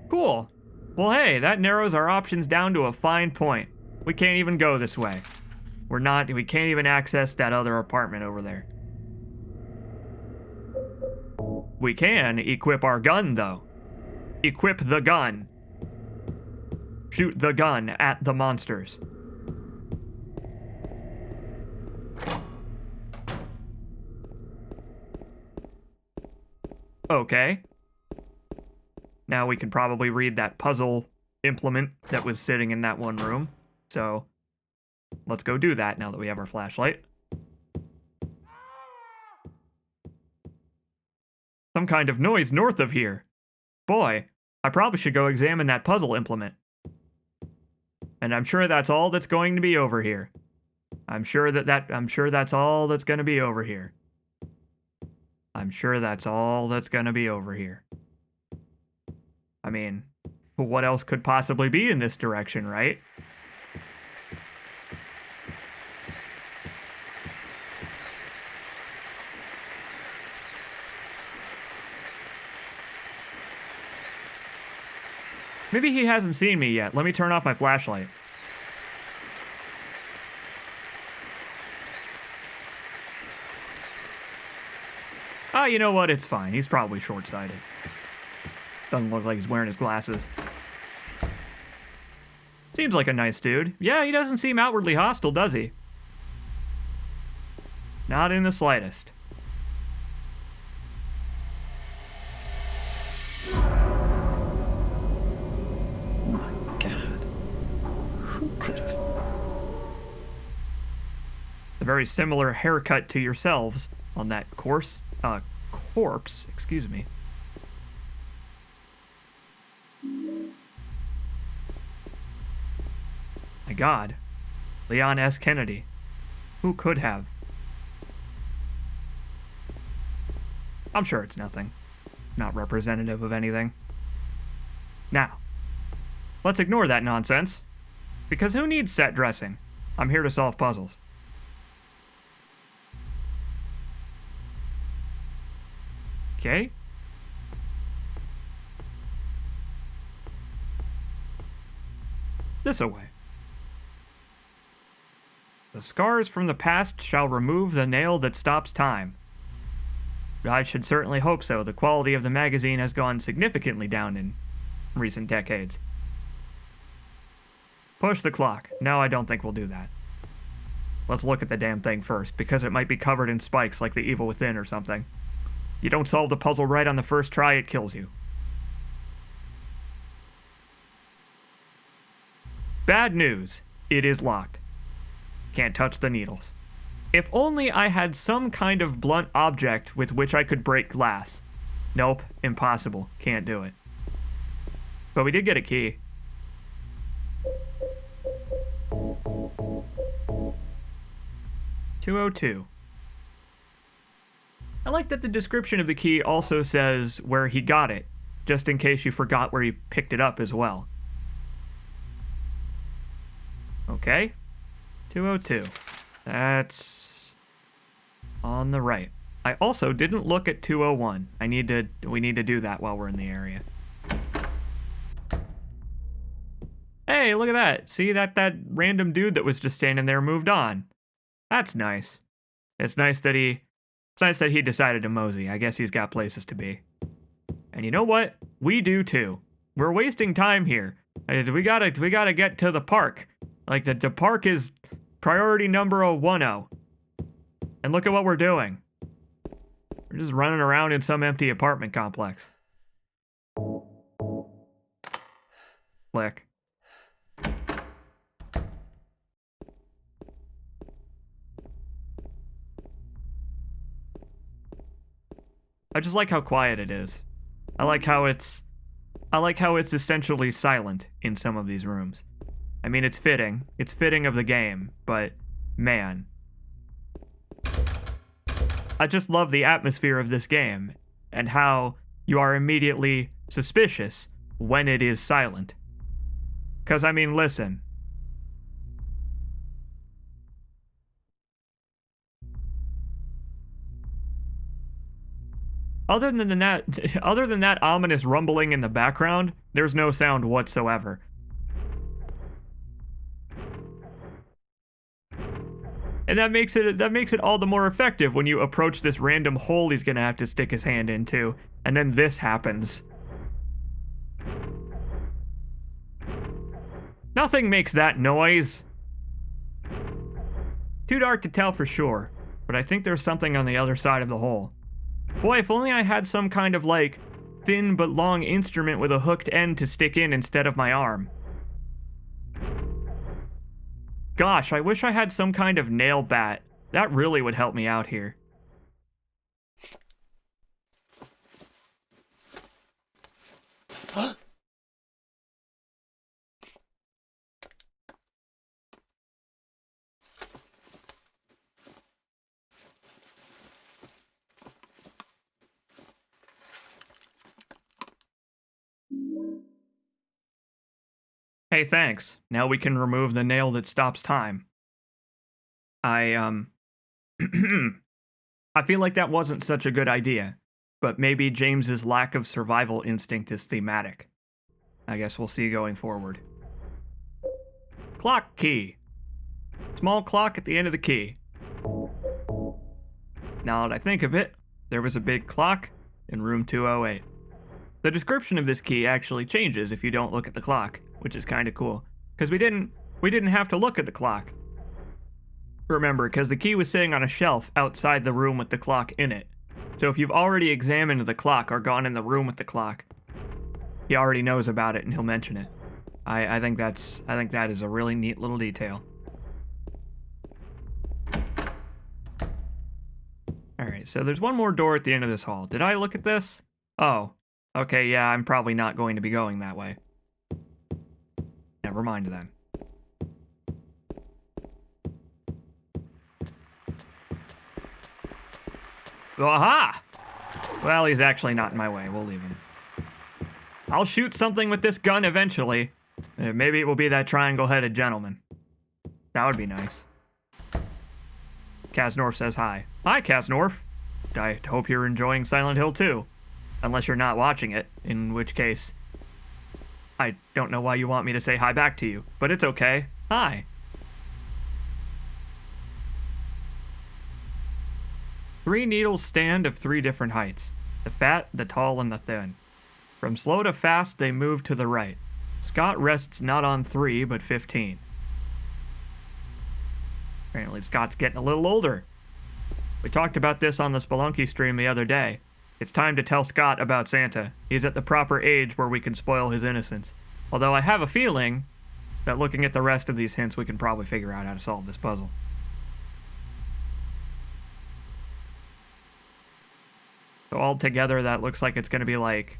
Cool. Well, hey, that narrows our options down to a fine point. We can't even go this way. We can't even access that other apartment over there. We can equip our gun, though. Equip the gun. Shoot the gun at the monsters. Okay. Now we can probably read that puzzle implement that was sitting in that one room. So, let's go do that now that we have our flashlight. Some kind of noise north of here. Boy, I probably should go examine that puzzle implement. And I'm sure that's all that's going to be over here. I'm sure that's all that's going to be over here. I'm sure that's all that's going to be over here. I mean, what else could possibly be in this direction, right? Maybe he hasn't seen me yet. Let me turn off my flashlight. Ah, you know what? It's fine. He's probably short-sighted. Doesn't look like he's wearing his glasses. Seems like a nice dude. Yeah, he doesn't seem outwardly hostile, does he? Not in the slightest. Oh my God. Who could have? very similar haircut to yourselves on that corpse, excuse me. My God. Leon S. Kennedy. Who could have? I'm sure it's nothing. Not representative of anything. Now, let's ignore that nonsense. Because who needs set dressing? I'm here to solve puzzles. Okay. This-a-way. The scars from the past shall remove the nail that stops time. I should certainly hope so. The quality of the magazine has gone significantly down in recent decades. Push the clock. No, I don't think we'll do that. Let's look at the damn thing first, because it might be covered in spikes like the Evil Within or something. You don't solve the puzzle right on the first try, it kills you. Bad news. It is locked. Can't touch the needles. If only I had some kind of blunt object with which I could break glass. Nope, impossible. Can't do it. But we did get a key. "202. I like that the description of the key also says where he got it, just in case you forgot where he picked it up as well. Okay. 202. That's on the right. I also didn't look at 201. We need to do that while we're in the area. Hey, look at that. See that random dude that was just standing there moved on. That's nice. It's nice that he decided to mosey. I guess he's got places to be. And you know what? We do too. We're wasting time here. We gotta get to the park. Like the park is priority number 10. And look at what we're doing. We're just running around in some empty apartment complex. Click. I just like how quiet it is. I like how it's essentially silent in some of these rooms. I mean, it's fitting. It's fitting of the game, but man. I just love the atmosphere of this game and how you are immediately suspicious when it is silent. 'Cause I mean, listen. Other than that ominous rumbling in the background, there's no sound whatsoever. And that makes it all the more effective when you approach this random hole he's gonna have to stick his hand into, and then this happens. Nothing makes that noise. Too dark to tell for sure, but I think there's something on the other side of the hole. Boy, if only I had some kind of, like, thin but long instrument with a hooked end to stick in instead of my arm. Gosh, I wish I had some kind of nail bat. That really would help me out here. Hey, thanks. Now we can remove the nail that stops time. I feel like that wasn't such a good idea, but maybe James's lack of survival instinct is thematic. I guess we'll see going forward. Clock key. Small clock at the end of the key. Now that I think of it, there was a big clock in room 208. The description of this key actually changes if you don't look at the clock, which is kind of cool, because we didn't have to look at the clock. Remember, because the key was sitting on a shelf outside the room with the clock in it. So if you've already examined the clock or gone in the room with the clock, he already knows about it and he'll mention it. I think that is a really neat little detail. so there's one more door at the end of this hall. Did I look at this? Oh. Okay, yeah, I'm probably not going to be going that way. Never mind then. Aha! Well, he's actually not in my way. We'll leave him. I'll shoot something with this gun eventually. Maybe it will be that triangle-headed gentleman. That would be nice. Casnorf says hi. Hi, Casnorf. I hope you're enjoying Silent Hill 2. Unless you're not watching it, in which case... I don't know why you want me to say hi back to you, but it's okay. Hi. Three needles stand of three different heights. The fat, the tall, and the thin. From slow to fast, they move to the right. Scott rests not on 3, but 15. Apparently Scott's getting a little older. We talked about this on the Spelunky stream the other day. It's time to tell Scott about Santa. He's at the proper age where we can spoil his innocence. Although I have a feeling that looking at the rest of these hints, we can probably figure out how to solve this puzzle. So all together, that looks like it's going to be like...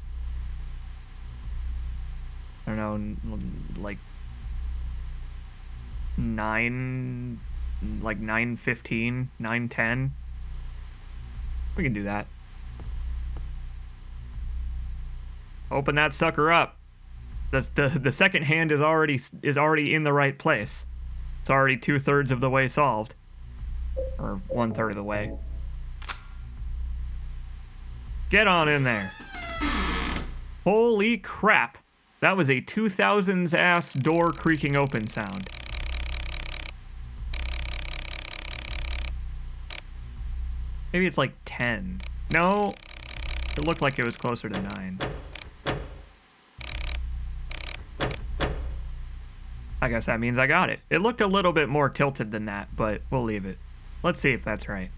I don't know, like... 9... Like 9:15, 9:10. We can do that. Open that sucker up. The second hand is already in the right place. It's already 2/3 of the way solved, or 1/3 of the way. Get on in there. Holy crap! That was a 2000s ass door creaking open sound. Maybe it's like 10. No, it looked like it was closer to 9. I guess that means I got it. It looked a little bit more tilted than that, but we'll leave it. Let's see if that's right.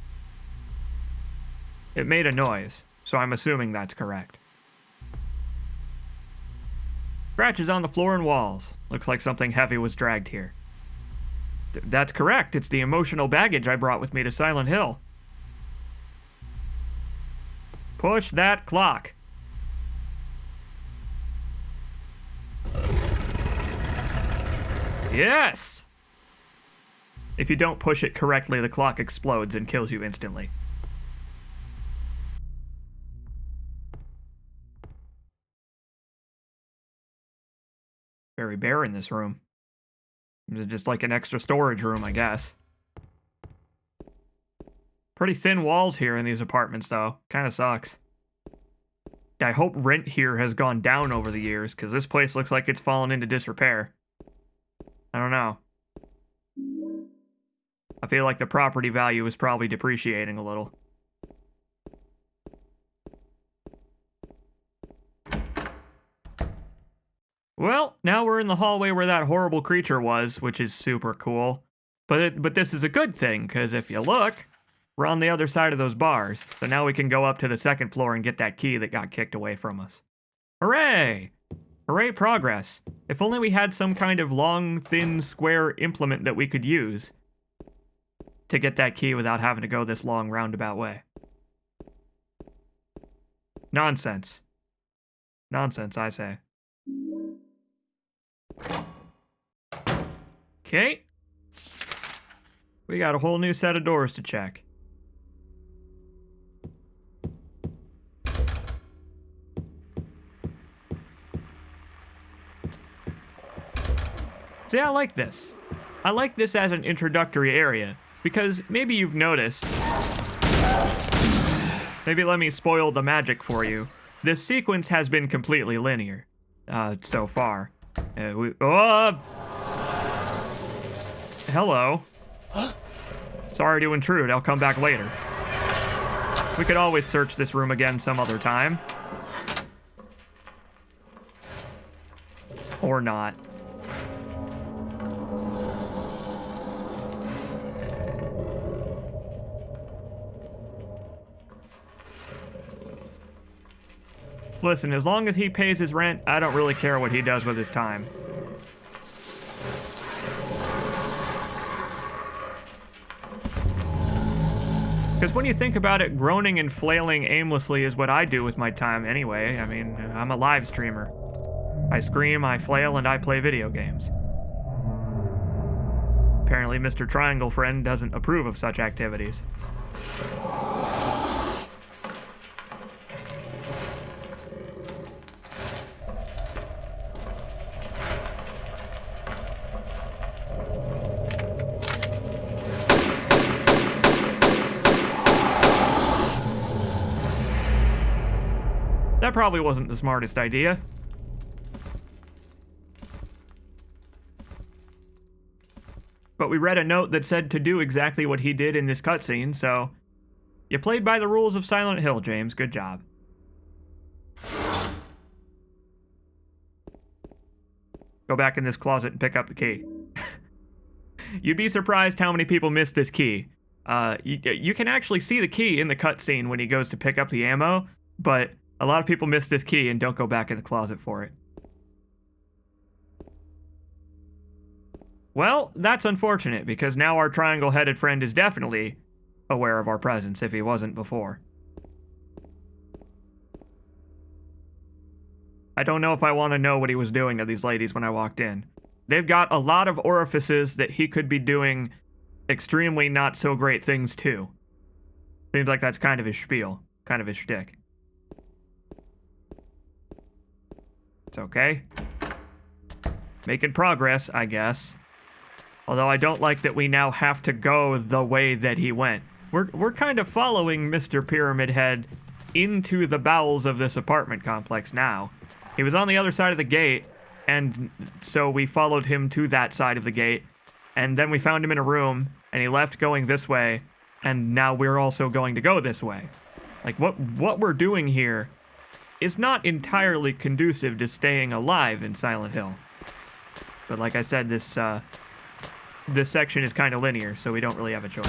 It made a noise, so I'm assuming that's correct. Scratches on the floor and walls. Looks like something heavy was dragged here. That's correct. It's the emotional baggage I brought with me to Silent Hill. Push that clock. Yes! If you don't push it correctly, the clock explodes and kills you instantly. Very bare in this room. It's just like an extra storage room, I guess. Pretty thin walls here in these apartments, though. Kinda sucks. I hope rent here has gone down over the years, because this place looks like it's fallen into disrepair. I don't know. I feel like the property value is probably depreciating a little. Well, now we're in the hallway where that horrible creature was, which is super cool. But this is a good thing, because if you look... We're on the other side of those bars, so now we can go up to the second floor and get that key that got kicked away from us. Hooray! Hooray progress. If only we had some kind of long, thin, square implement that we could use to get that key without having to go this long roundabout way. Nonsense. Nonsense, I say. Okay. We got a whole new set of doors to check. See, I like this. I like this as an introductory area, because maybe you've noticed... Maybe let me spoil the magic for you. This sequence has been completely linear, so far. Hello. Sorry to intrude, I'll come back later. We could always search this room again some other time. Or not. Listen, as long as he pays his rent, I don't really care what he does with his time. Because when you think about it, groaning and flailing aimlessly is what I do with my time anyway. I mean, I'm a live streamer. I scream, I flail, and I play video games. Apparently, Mr. Triangle Friend doesn't approve of such activities. That probably wasn't the smartest idea. But we read a note that said to do exactly what he did in this cutscene, so... You played by the rules of Silent Hill, James. Good job. Go back in this closet and pick up the key. You'd be surprised how many people missed this key. You can actually see the key in the cutscene when he goes to pick up the ammo, but a lot of people miss this key and don't go back in the closet for it. Well, that's unfortunate, because now our triangle-headed friend is definitely aware of our presence if he wasn't before. I don't know if I want to know what he was doing to these ladies when I walked in. They've got a lot of orifices that he could be doing extremely not so great things to. Seems like that's kind of his spiel, kind of his shtick. It's okay. Making progress, I guess. Although I don't like that we now have to go the way that he went. We're kind of following Mr. Pyramid Head into the bowels of this apartment complex now. He was on the other side of the gate, and so we followed him to that side of the gate, and then we found him in a room, and he left going this way, and now we're also going to go this way. Like, what we're doing here is not entirely conducive to staying alive in Silent Hill. But like I said, this section is kind of linear, so we don't really have a choice.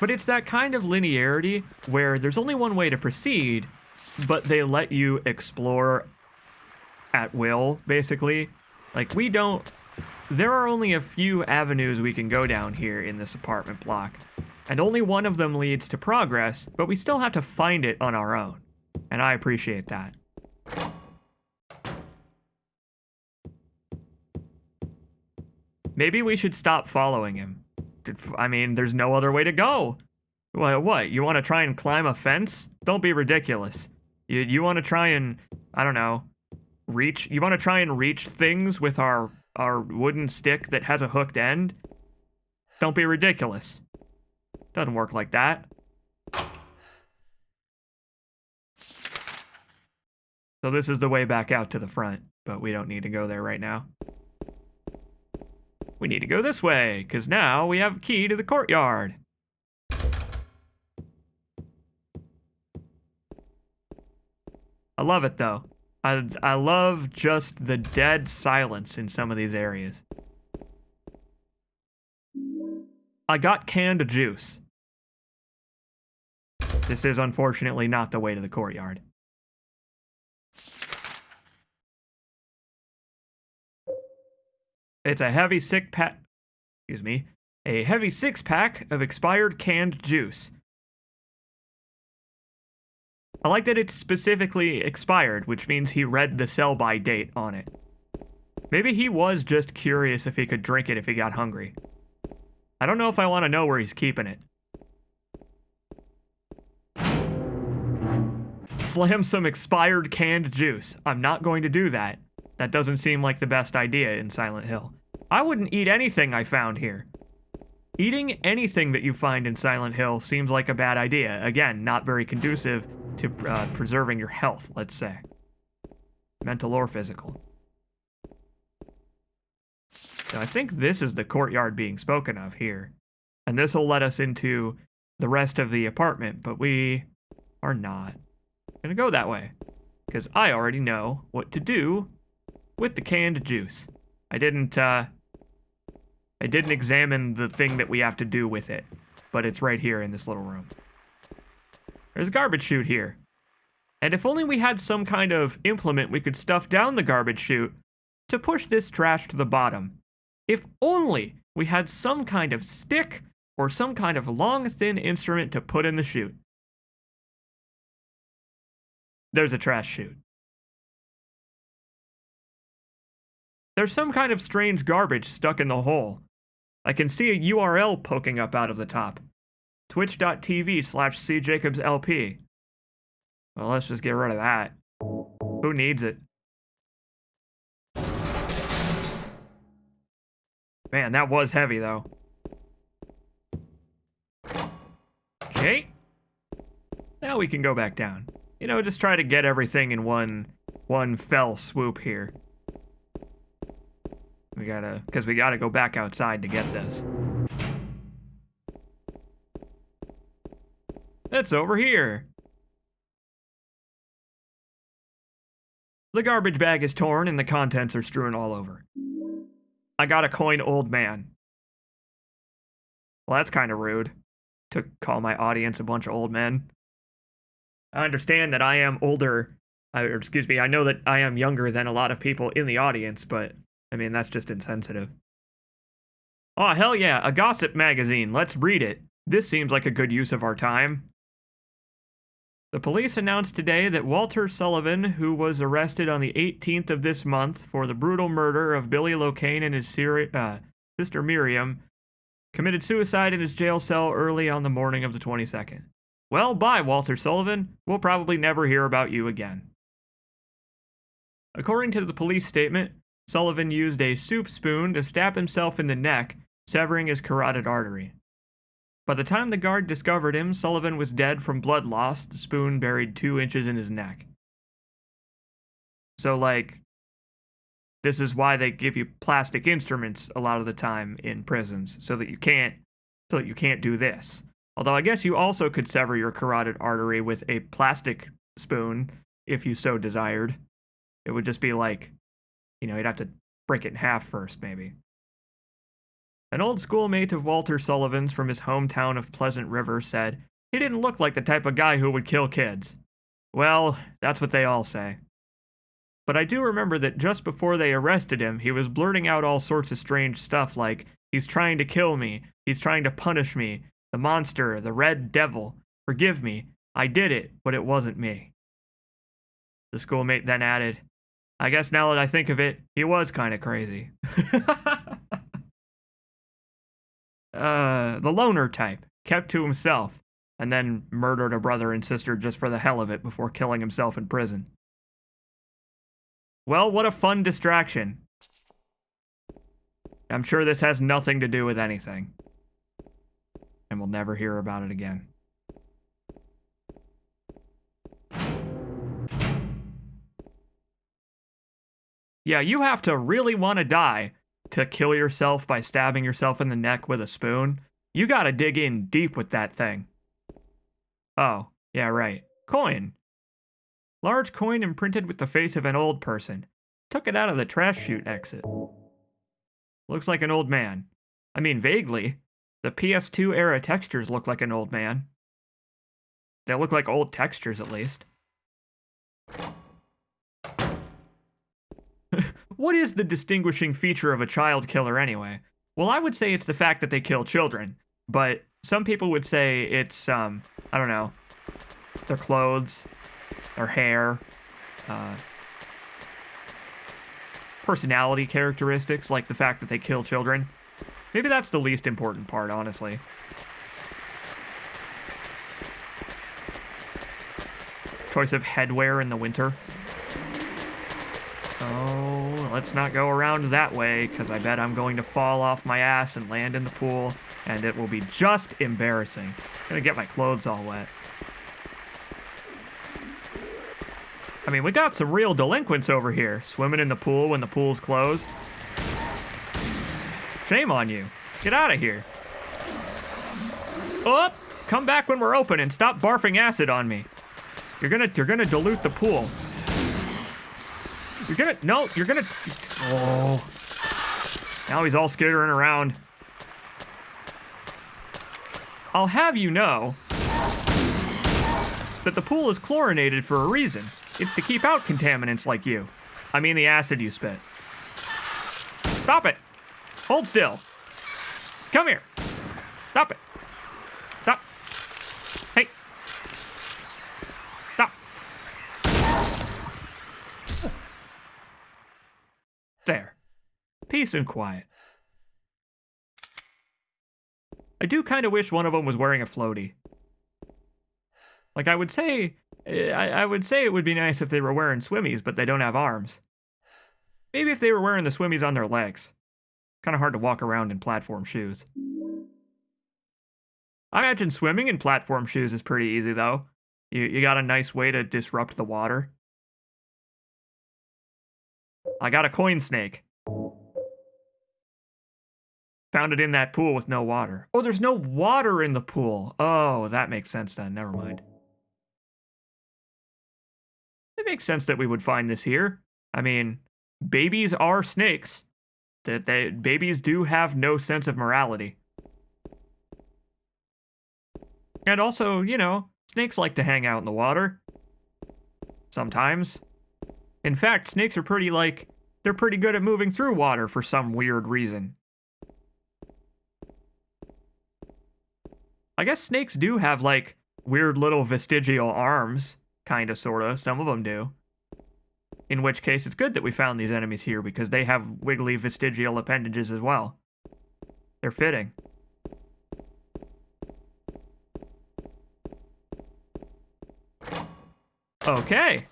But it's that kind of linearity where there's only one way to proceed, but they let you explore at will, basically. Like, there are only a few avenues we can go down here in this apartment block, and only one of them leads to progress, but we still have to find it on our own, and I appreciate that. Maybe we should stop following him. I mean, there's no other way to go. What? You want to try and climb a fence? Don't be ridiculous. You want to try and, I don't know, you want to try and reach things with our wooden stick that has a hooked end? Don't be ridiculous. Doesn't work like that. So this is the way back out to the front, but we don't need to go there right now. We need to go this way, because now we have a key to the courtyard. I love it, though. I love just the dead silence in some of these areas. I got canned juice. This is unfortunately not the way to the courtyard. It's a heavy six-pack of expired canned juice. I like that it's specifically expired, which means he read the sell-by date on it. Maybe he was just curious if he could drink it if he got hungry. I don't know if I want to know where he's keeping it. Slam some expired canned juice. I'm not going to do that. That doesn't seem like the best idea in Silent Hill. I wouldn't eat anything I found here. Eating anything that you find in Silent Hill seems like a bad idea. Again, not very conducive to preserving your health, let's say. Mental or physical. Now, I think this is the courtyard being spoken of here. And this will let us into the rest of the apartment, but we are not gonna go that way. Because I already know what to do with the canned juice. I didn't examine the thing that we have to do with it, but it's right here in this little room. There's a garbage chute here. And if only we had some kind of implement we could stuff down the garbage chute to push this trash to the bottom. If only we had some kind of stick or some kind of long, thin instrument to put in the chute. There's a trash chute. There's some kind of strange garbage stuck in the hole. I can see a URL poking up out of the top. Twitch.tv/CJacobsLP. Well, let's just get rid of that. Who needs it? Man, that was heavy, though. Okay. Now we can go back down. You know, just try to get everything in one fell swoop here. Because we gotta go back outside to get this. It's over here. The garbage bag is torn and the contents are strewn all over. I got a coin old man. Well, that's kind of rude to call my audience a bunch of old men. I understand that I am older, I know that I am younger than a lot of people in the audience, but I mean, that's just insensitive. Oh, hell yeah, a gossip magazine. Let's read it. This seems like a good use of our time. The police announced today that Walter Sullivan, who was arrested on the 18th of this month for the brutal murder of Billy Locane and his sister Miriam, committed suicide in his jail cell early on the morning of the 22nd. Well, bye, Walter Sullivan. We'll probably never hear about you again. According to the police statement, Sullivan used a soup spoon to stab himself in the neck, severing his carotid artery. By the time the guard discovered him, Sullivan was dead from blood loss, the spoon buried 2 inches in his neck. So, like, this is why they give you plastic instruments a lot of the time in prisons, so that you can't do this. Although I guess you also could sever your carotid artery with a plastic spoon, if you so desired. It would just be like, you know, you'd have to break it in half first, maybe. An old schoolmate of Walter Sullivan's from his hometown of Pleasant River said, he didn't look like the type of guy who would kill kids. Well, that's what they all say. But I do remember that just before they arrested him, he was blurting out all sorts of strange stuff like, he's trying to kill me, he's trying to punish me, the monster, the red devil, forgive me, I did it, but it wasn't me. The schoolmate then added, I guess now that I think of it, he was kind of crazy. The loner type, kept to himself, and then murdered a brother and sister just for the hell of it before killing himself in prison. Well, what a fun distraction. I'm sure this has nothing to do with anything. And we'll never hear about it again. Yeah, you have to really want to die to kill yourself by stabbing yourself in the neck with a spoon. You gotta dig in deep with that thing. Oh, yeah, right. Coin. Large coin imprinted with the face of an old person. Took it out of the trash chute exit. Looks like an old man. I mean, vaguely. The PS2 era textures look like an old man. They look like old textures, at least. What is the distinguishing feature of a child killer anyway? Well, I would say it's the fact that they kill children, but some people would say it's, I don't know, their clothes, their hair, personality characteristics, like the fact that they kill children. Maybe that's the least important part, honestly. Choice of headwear in the winter. Oh, let's not go around that way, because I bet I'm going to fall off my ass and land in the pool, and it will be just embarrassing. I'm gonna get my clothes all wet. I mean, we got some real delinquents over here, swimming in the pool when the pool's closed. Shame on you. Get out of here. Oh, come back when we're open and stop barfing acid on me. You're gonna dilute the pool. Oh. Now he's all skittering around. I'll have you know that the pool is chlorinated for a reason. It's to keep out contaminants like you. I mean the acid you spit. Stop it. Hold still. Come here. Stop it. Stop. Hey. Stop. There. Peace and quiet. I do kind of wish one of them was wearing a floaty. Like, I would say it would be nice if they were wearing swimmies, but they don't have arms. Maybe if they were wearing the swimmies on their legs. Kind of hard to walk around in platform shoes. I imagine swimming in platform shoes is pretty easy, though. You got a nice way to disrupt the water. I got a coin snake. Found it in that pool with no water. Oh, there's no water in the pool. Oh, that makes sense then. Never mind. It makes sense that we would find this here. I mean, babies are snakes. Babies do have no sense of morality. And also, you know, snakes like to hang out in the water. Sometimes. In fact, snakes are they're pretty good at moving through water for some weird reason. I guess snakes do have, like, weird little vestigial arms. Kinda, sorta. Some of them do. In which case, it's good that we found these enemies here, because they have wiggly vestigial appendages as well. They're fitting. Okay.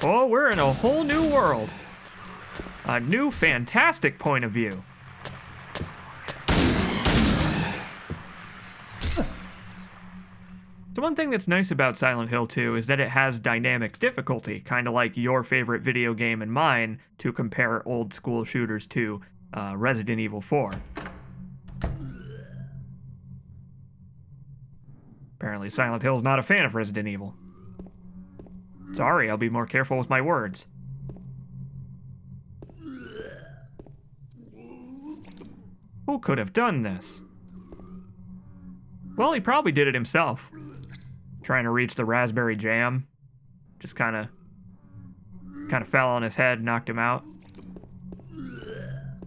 Oh, we're in a whole new world. A new fantastic point of view. So one thing that's nice about Silent Hill 2 is that it has dynamic difficulty, kind of like your favorite video game and mine, to compare old school shooters to Resident Evil 4. Apparently Silent Hill's not a fan of Resident Evil. Sorry, I'll be more careful with my words. Who could have done this? Well, he probably did it himself. Trying to reach the raspberry jam. Just kind of fell on his head, knocked him out.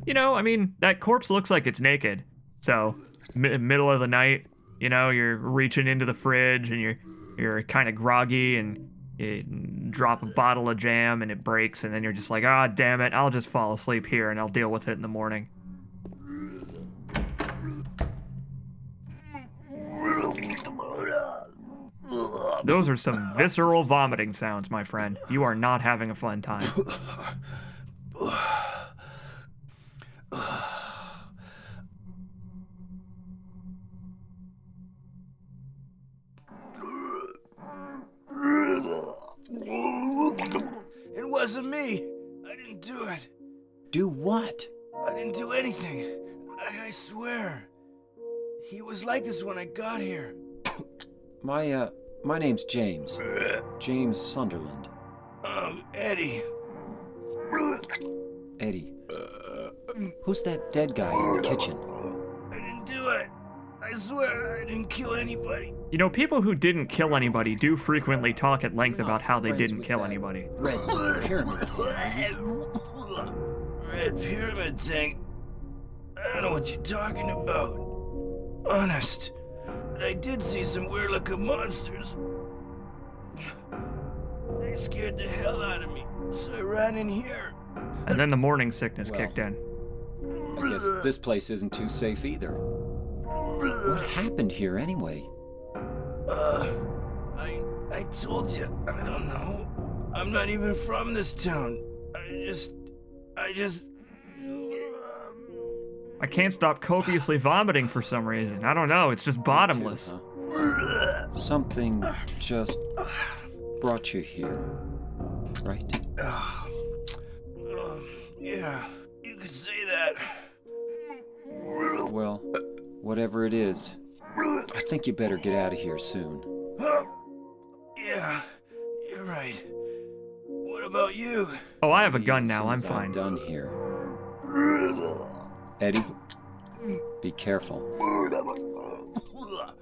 You know, I mean, that corpse looks like it's naked. So, middle of the night, you know, you're reaching into the fridge and you're kind of groggy and you drop a bottle of jam and it breaks and then you're just like, ah, damn it, I'll just fall asleep here and I'll deal with it in the morning. Those are some visceral vomiting sounds, my friend. You are not having a fun time. It wasn't me. I didn't do it. Do what? I didn't do anything. I swear. He was like this when I got here. My name's James. James Sunderland. Eddie. Eddie. Who's that dead guy in the kitchen? I didn't do it. I swear I didn't kill anybody. You know, people who didn't kill anybody do frequently talk at length about how they didn't kill anybody. Red pyramid thing, are you? Red pyramid thing? I don't know what you're talking about. Honest. But I did see some weird looking monsters. They scared the hell out of me, so I ran in here. And then the morning sickness kicked in. I guess this place isn't too safe either. What happened here anyway? I told you, I don't know. I'm not even from this town. I just... I can't stop copiously vomiting for some reason. I don't know, it's just bottomless. Something just brought you here, right? Yeah, you could say that. Well, whatever it is, I think you better get out of here soon. Yeah, you're right. What about you? Oh, I have a gun now, I'm Since I'm fine. done here. Eddie, be careful.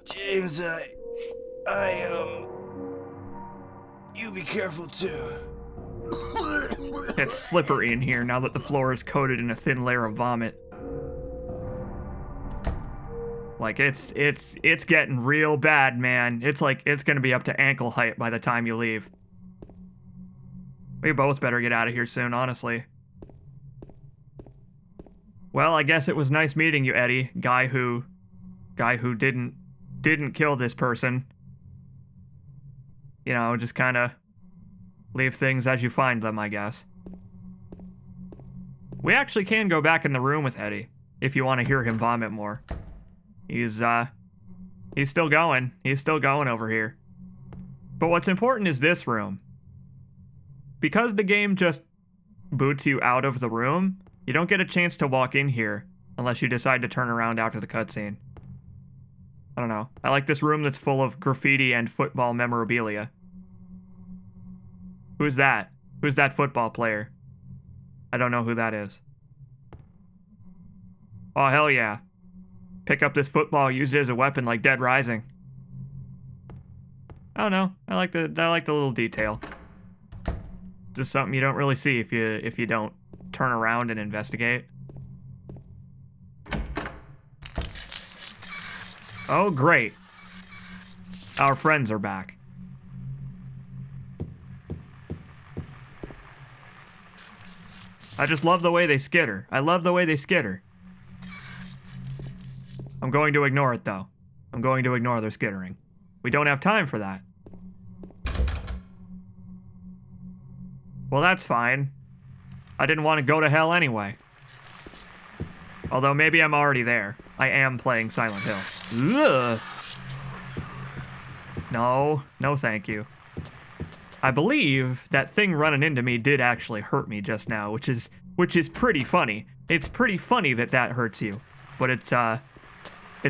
James, you be careful too. It's slippery in here now that the floor is coated in a thin layer of vomit. Like, it's getting real bad, man. It's like, it's gonna be up to ankle height by the time you leave. We both better get out of here soon, honestly. Well, I guess it was nice meeting you, Eddie. Guy who didn't kill this person. You know, just kind of leave things as you find them, I guess. We actually can go back in the room with Eddie if you want to hear him vomit more. He's still going. He's still going over here. But what's important is this room. Because the game just boots you out of the room, you don't get a chance to walk in here unless you decide to turn around after the cutscene. I don't know. I like this room that's full of graffiti and football memorabilia. Who's that? Who's that football player? I don't know who that is. Oh, hell yeah. Pick up this football, use it as a weapon like Dead Rising. I don't know. I like the little detail. Just something you don't really see if you don't turn around and investigate. Oh, great. Our friends are back. I just love the way they skitter. I love the way they skitter. I'm going to ignore it, though. I'm going to ignore their skittering. We don't have time for that. Well, that's fine. I didn't want to go to hell anyway. Although maybe I'm already there. I am playing Silent Hill. Ugh. No, no thank you. I believe that thing running into me did actually hurt me just now, which is pretty funny. It's pretty funny that that hurts you, but it's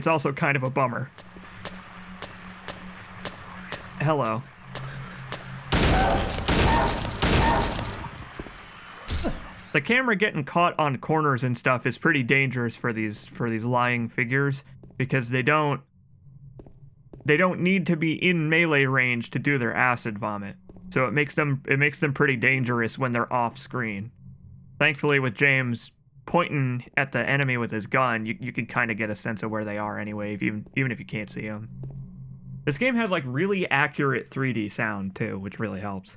also kind of a bummer. Hello. The camera getting caught on corners and stuff is pretty dangerous for these lying figures because they don't need to be in melee range to do their acid vomit. So it makes them pretty dangerous when they're off screen. Thankfully, with James pointing at the enemy with his gun, you can kind of get a sense of where they are anyway, even if you can't see them. This game has like really accurate 3D sound too, which really helps.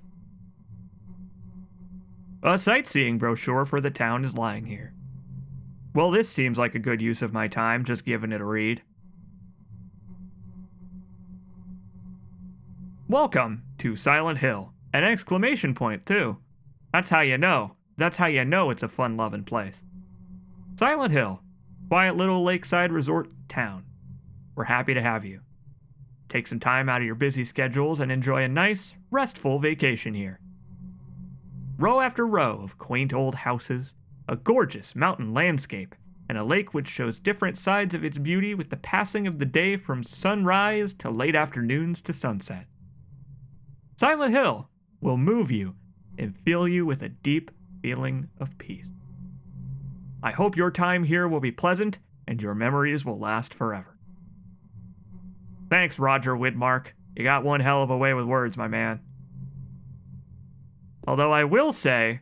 A sightseeing brochure for the town is lying here. Well, this seems like a good use of my time, just giving it a read. Welcome to Silent Hill. An exclamation point, too. That's how you know. That's how you know it's a fun-loving place. Silent Hill, quiet little lakeside resort town. We're happy to have you. Take some time out of your busy schedules and enjoy a nice, restful vacation here. Row after row of quaint old houses, a gorgeous mountain landscape, and a lake which shows different sides of its beauty with the passing of the day from sunrise to late afternoons to sunset. Silent Hill will move you and fill you with a deep feeling of peace. I hope your time here will be pleasant and your memories will last forever. Thanks, Roger Widmark. You got one hell of a way with words, my man. Although I will say,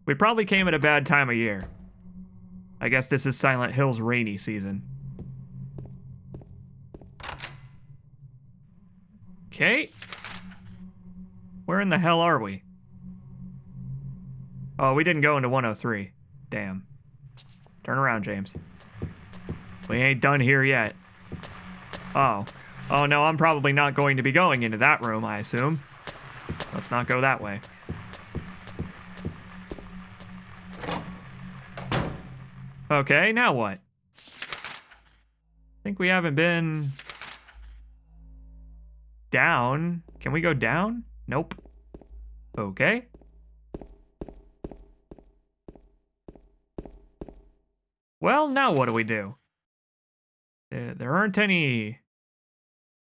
we probably came at a bad time of year. I guess this is Silent Hill's rainy season. Okay. Where in the hell are we? Oh, we didn't go into 103. Damn. Turn around, James. We ain't done here yet. Oh. Oh no, I'm probably not going to be going into that room, I assume. Let's not go that way. Okay, now what? I think we haven't been down. Can we go down? Nope. Okay. Well, now what do we do? There aren't any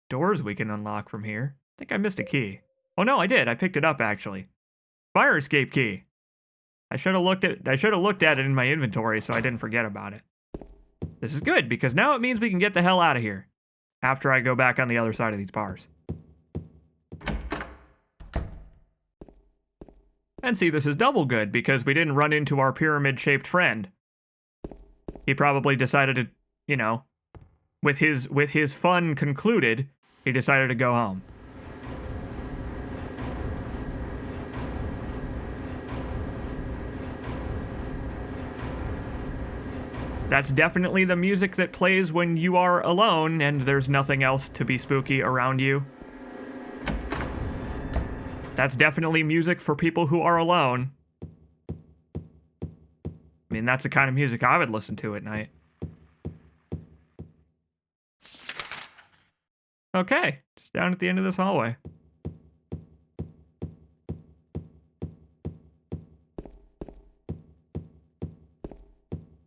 doors we can unlock from here. I think I missed a key. Oh no, I did. I picked it up actually. Fire escape key. I should have looked at it in my inventory so I didn't forget about it. This is good because now it means we can get the hell out of here after I go back on the other side of these bars. And see, this is double good because we didn't run into our pyramid-shaped friend. He probably decided to, you know, with his fun concluded, he decided to go home. That's definitely the music that plays when you are alone and there's nothing else to be spooky around you. That's definitely music for people who are alone. I mean, that's the kind of music I would listen to at night. Okay, just down at the end of this hallway.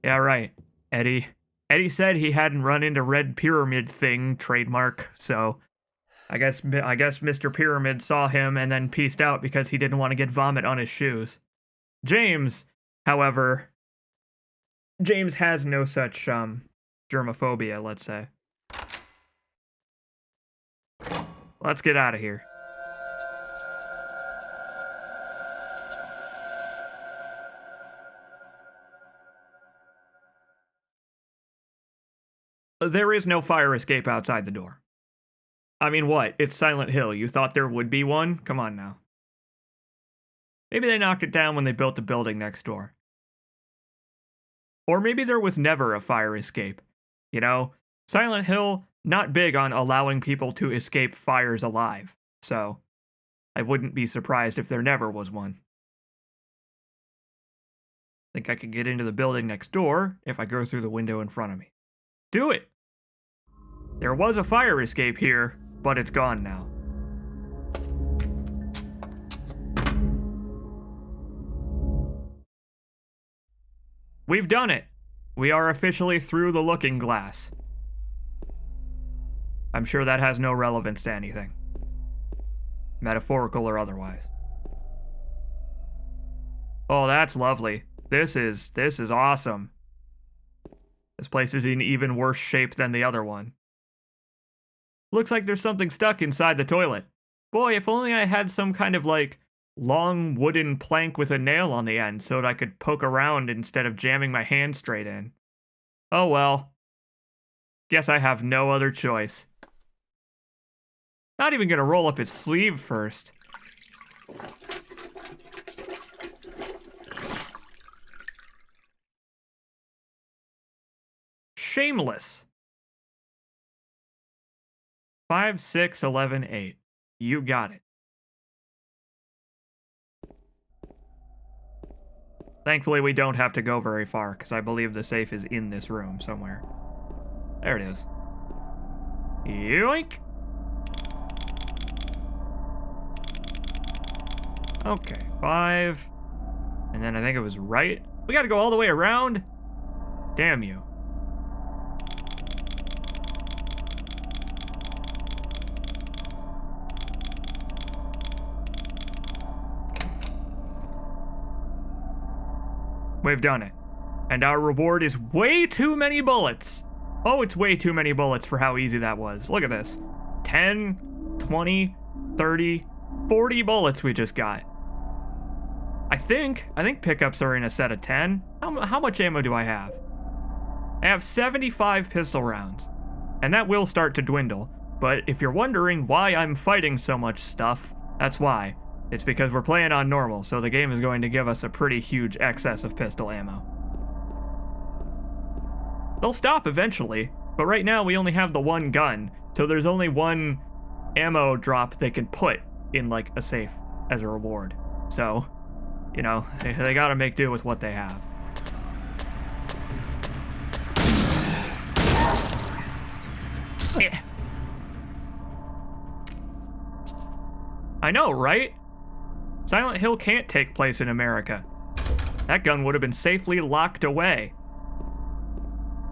Yeah, right. Eddie said he hadn't run into Red Pyramid thing trademark, so I guess Mr. Pyramid saw him and then peaced out because he didn't want to get vomit on his shoes. James, however, James has no such germophobia, let's say. Let's get out of here. There is no fire escape outside the door. I mean, what? It's Silent Hill. You thought there would be one? Come on now. Maybe they knocked it down when they built the building next door. Or maybe there was never a fire escape. You know, Silent Hill, not big on allowing people to escape fires alive. So, I wouldn't be surprised if there never was one. Think I could get into the building next door if I go through the window in front of me. Do it! There was a fire escape here, but it's gone now. We've done it! We are officially through the looking glass. I'm sure that has no relevance to anything. Metaphorical or otherwise. Oh, that's lovely. This is awesome. This place is in even worse shape than the other one. Looks like there's something stuck inside the toilet. Boy, if only I had some kind of, like, long wooden plank with a nail on the end so that I could poke around instead of jamming my hand straight in. Oh well. Guess I have no other choice. Not even gonna roll up his sleeve first. Shameless. 5, 6, 11, 8. You got it. Thankfully, we don't have to go very far, because I believe the safe is in this room somewhere. There it is. Yoink! Okay, 5. And then I think it was right. We gotta go all the way around? Damn you. We've done it. And our reward is way too many bullets. Oh, it's way too many bullets for how easy that was. Look at this. 10, 20, 30, 40 bullets we just got. I think pickups are in a set of 10. How much ammo do I have? I have 75 pistol rounds. And that will start to dwindle. But if you're wondering why I'm fighting so much stuff, that's why. It's because we're playing on normal, so the game is going to give us a pretty huge excess of pistol ammo. They'll stop eventually, but right now we only have the one gun, so there's only one ammo drop they can put in, like, a safe as a reward. So, you know, they gotta make do with what they have. Yeah. I know, right? Silent Hill can't take place in America. That gun would have been safely locked away.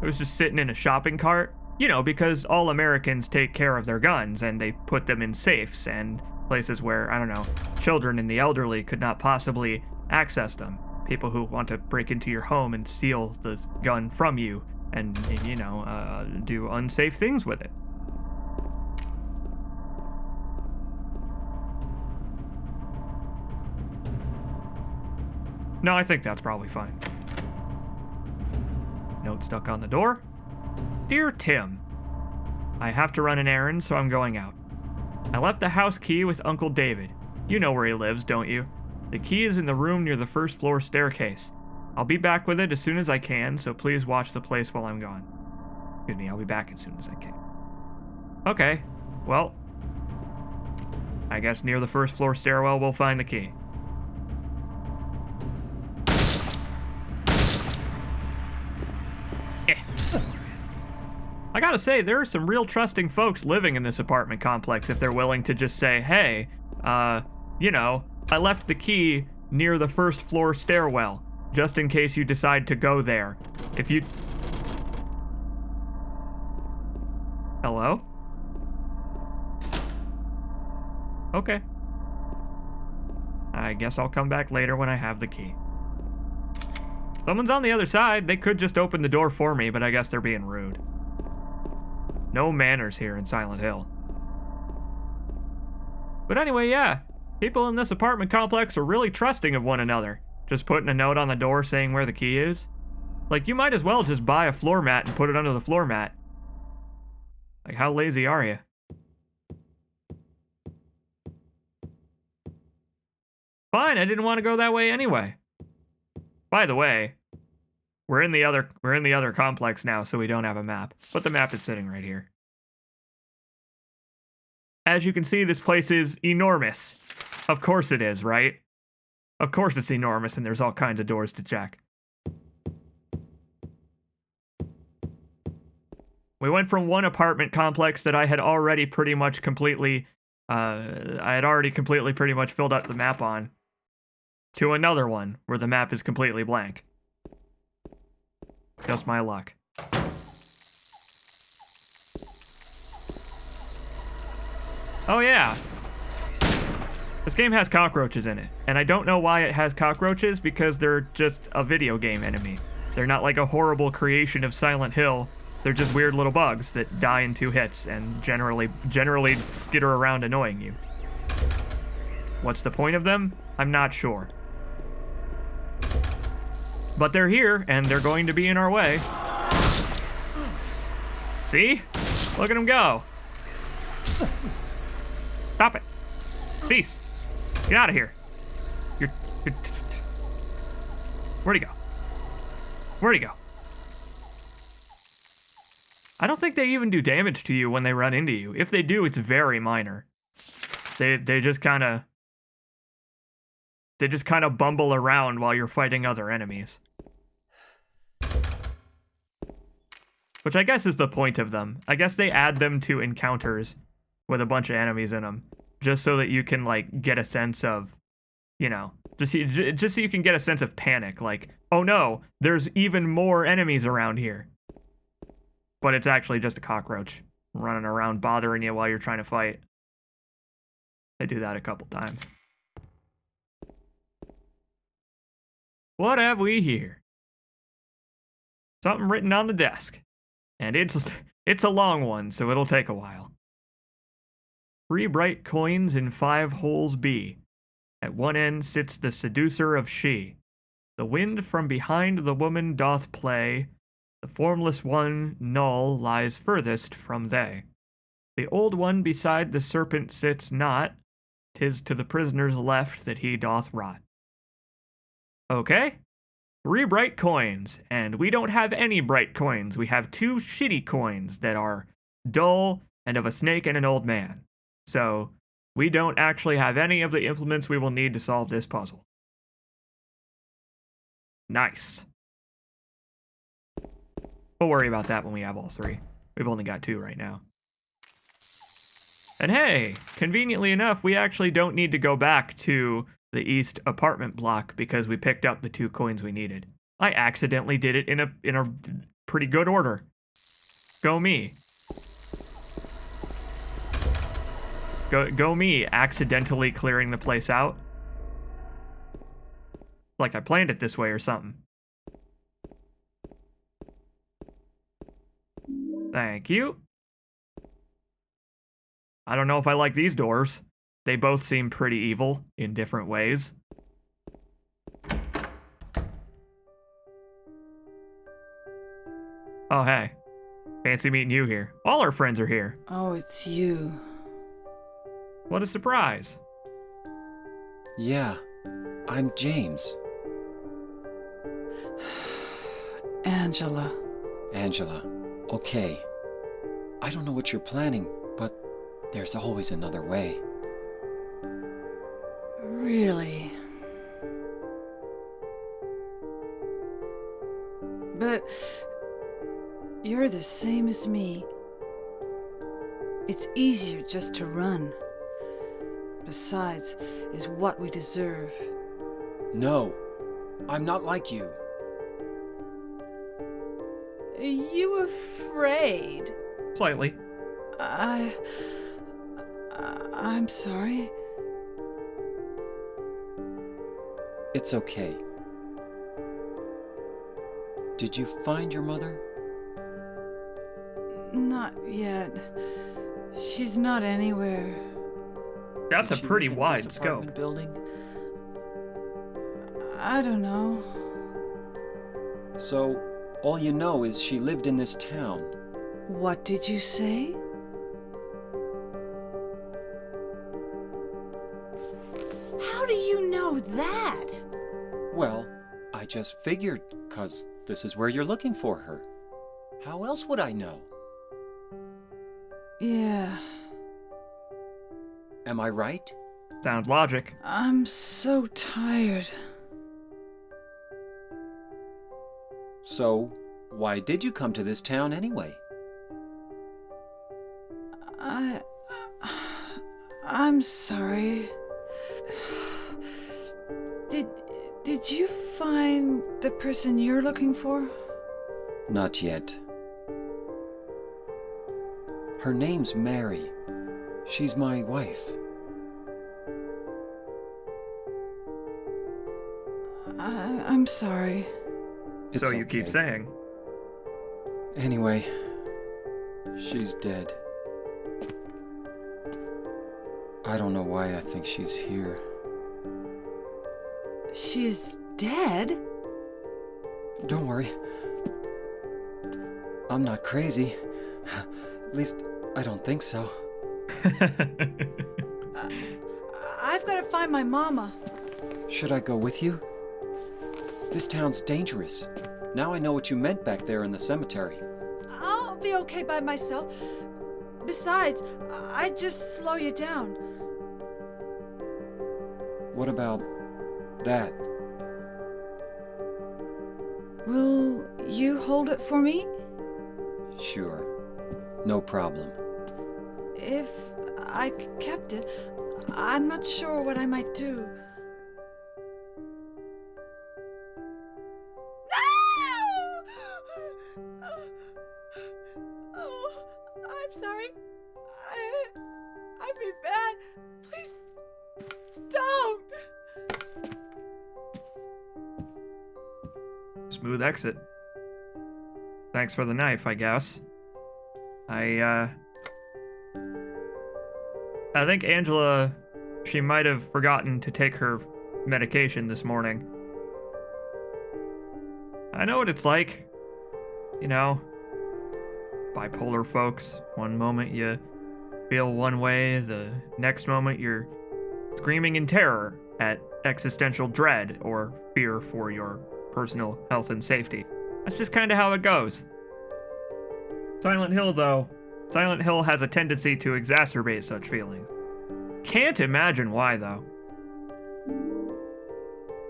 It was just sitting in a shopping cart. You know, because all Americans take care of their guns and they put them in safes and places where, I don't know, children and the elderly could not possibly access them. People who want to break into your home and steal the gun from you and, you know, do unsafe things with it. No, I think that's probably fine. Note stuck on the door. Dear Tim, I have to run an errand, so I'm going out. I left the house key with Uncle David. You know where he lives, don't you? The key is in the room near the first floor staircase. I'll be back with it as soon as I can, so please watch the place while I'm gone. Excuse me, I'll be back as soon as I can. Okay, well, I guess near the first floor stairwell we'll find the key. I gotta say, there are some real trusting folks living in this apartment complex if they're willing to just say, hey, you know, I left the key near the first floor stairwell, just in case you decide to go there. If you... Hello? Okay. I guess I'll come back later when I have the key. Someone's on the other side. They could just open the door for me, but I guess they're being rude. No manners here in Silent Hill. But anyway, yeah. People in this apartment complex are really trusting of one another. Just putting a note on the door saying where the key is. Like, you might as well just buy a floor mat and put it under the floor mat. Like, how lazy are you? Fine, I didn't want to go that way anyway. By the way, we're in the other complex now, so we don't have a map. But the map is sitting right here. As you can see, this place is enormous. Of course it is, right? Of course it's enormous and there's all kinds of doors to check. We went from one apartment complex that I had already pretty much completely pretty much filled up the map on, to another one where the map is completely blank. Just my luck. Oh yeah. This game has cockroaches in it, and I don't know why it has cockroaches, because they're just a video game enemy. They're not like a horrible creation of Silent Hill. They're just weird little bugs that die in 2 hits and generally skitter around annoying you. What's the point of them? I'm not sure. But they're here, and they're going to be in our way. See? Look at them go. Stop it. Cease. Get out of here. Where'd he go? Where'd he go? I don't think they even do damage to you when they run into you. If they do, it's very minor. They just kind of... They just kind of bumble around while you're fighting other enemies. Which I guess is the point of them. I guess they add them to encounters with a bunch of enemies in them, just so that you can, like, get a sense of, you know, just so you can get a sense of panic, like, oh no, there's even more enemies around here. But it's actually just a cockroach running around bothering you while you're trying to fight. They do that a couple times. What have we here? Something written on the desk. And it's a long one, so it'll take a while. 3 bright coins in 5 holes be. At one end sits the seducer of she. The wind from behind the woman doth play. The formless one, null, lies furthest from they. The old one beside the serpent sits not. 'Tis to the prisoner's left that he doth rot. Okay. 3 bright coins, and we don't have any bright coins. We have 2 shitty coins that are dull and of a snake and an old man. So, we don't actually have any of the implements we will need to solve this puzzle. Nice. We'll worry about that when we have all 3. We've only got 2 right now. And hey, conveniently enough, we actually don't need to go back to the east apartment block because we picked up the 2 coins we needed. I accidentally did it in a pretty good order. Go me. Go me, accidentally clearing the place out. Like I planned it this way or something. Thank you. I don't know if I like these doors. They both seem pretty evil in different ways. Oh, hey. Fancy meeting you here. All our friends are here. Oh, it's you. What a surprise. Yeah, I'm James. Angela. Angela. Okay. I don't know what you're planning, but there's always another way. Really? But you're the same as me. It's easier just to run. Besides, is what we deserve. No, I'm not like you. Are you afraid? Slightly. I'm sorry. It's okay. Did you find your mother? Not yet. She's not anywhere. That's a Did she pretty live in wide this scope. apartment building? I don't know. So, all you know is she lived in this town. What did you say? How do you know that? Well, I just figured, 'cause this is where you're looking for her. How else would I know? Yeah, Am I right? Sounds logic. I'm so tired. So, why did you come to this town anyway? I'm sorry. Did you find the person you're looking for? Not yet. Her name's Mary. She's my wife. I'm sorry. It's So you keep okay. saying. Anyway, she's dead. I don't know why I think she's here. She's dead? Don't worry. I'm not crazy. At least, I don't think so. I've got to find my mama. Should I go with you? This town's dangerous. Now I know what you meant back there in the cemetery. I'll be okay by myself. Besides, I'd just slow you down. What about that? Will you hold it for me? Sure. No problem. If I kept it, I'm not sure what I might do. No! Oh, I'm sorry. I've been bad. Please don't. Smooth exit. Thanks for the knife, I guess. I think Angela, she might have forgotten to take her medication this morning. I know what it's like. You know, bipolar folks. One moment you feel one way, the next moment you're screaming in terror at existential dread or fear for your personal health and safety. That's just kind of how it goes. Silent Hill, though. Silent Hill has a tendency to exacerbate such feelings. Can't imagine why, though.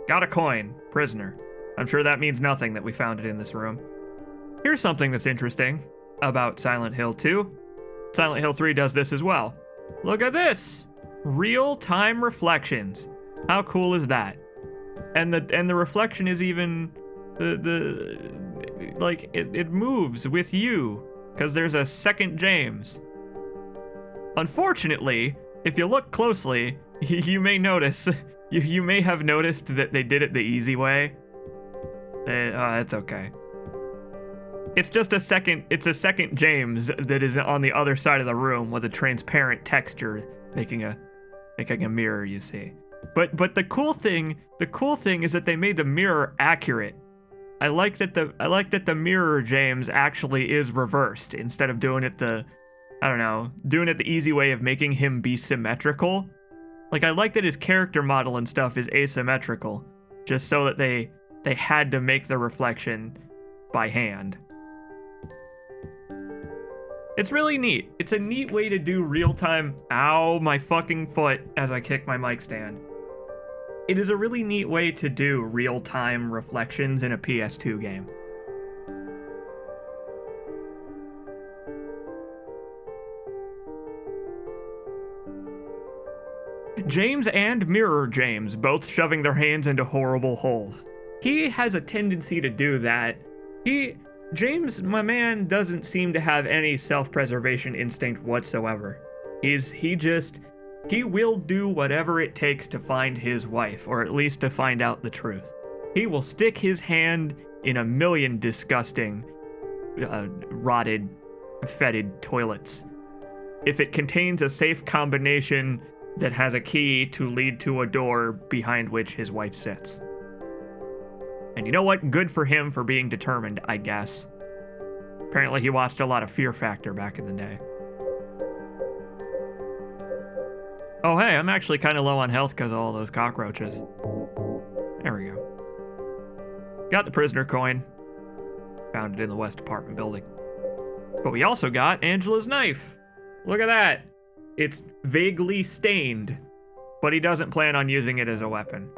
Got a coin. Prisoner. I'm sure that means nothing that we found it in this room. Here's something that's interesting about Silent Hill 2. Silent Hill 3 does this as well. Look at this! Real-time reflections. How cool is that? And the reflection is even it moves with you because there's a second James. Unfortunately, if you look closely, you may notice you may have noticed that they did it the easy way. It's okay. It's just a second. It's a second James that is on the other side of the room with a transparent texture, making a mirror. You see. But the cool thing is that they made the mirror accurate. I like that the mirror James actually is reversed instead of doing it the easy way of making him be symmetrical. Like, I like that his character model and stuff is asymmetrical, just so that they had to make the reflection by hand. It's really neat. It's a neat way to do real-time, ow, my fucking foot, as I kick my mic stand. It is a really neat way to do real-time reflections in a PS2 game. James and Mirror James both shoving their hands into horrible holes. He has a tendency to do that. James, my man, doesn't seem to have any self-preservation instinct whatsoever. He will do whatever it takes to find his wife, or at least to find out the truth. He will stick his hand in a million disgusting, rotted, fetid toilets if it contains a safe combination that has a key to lead to a door behind which his wife sits. And you know what? Good for him for being determined, I guess. Apparently he watched a lot of Fear Factor back in the day. Oh hey, I'm actually kind of low on health because of all those cockroaches. There we go. Got the prisoner coin. Found it in the West Apartment building. But we also got Angela's knife. Look at that. It's vaguely stained, but he doesn't plan on using it as a weapon.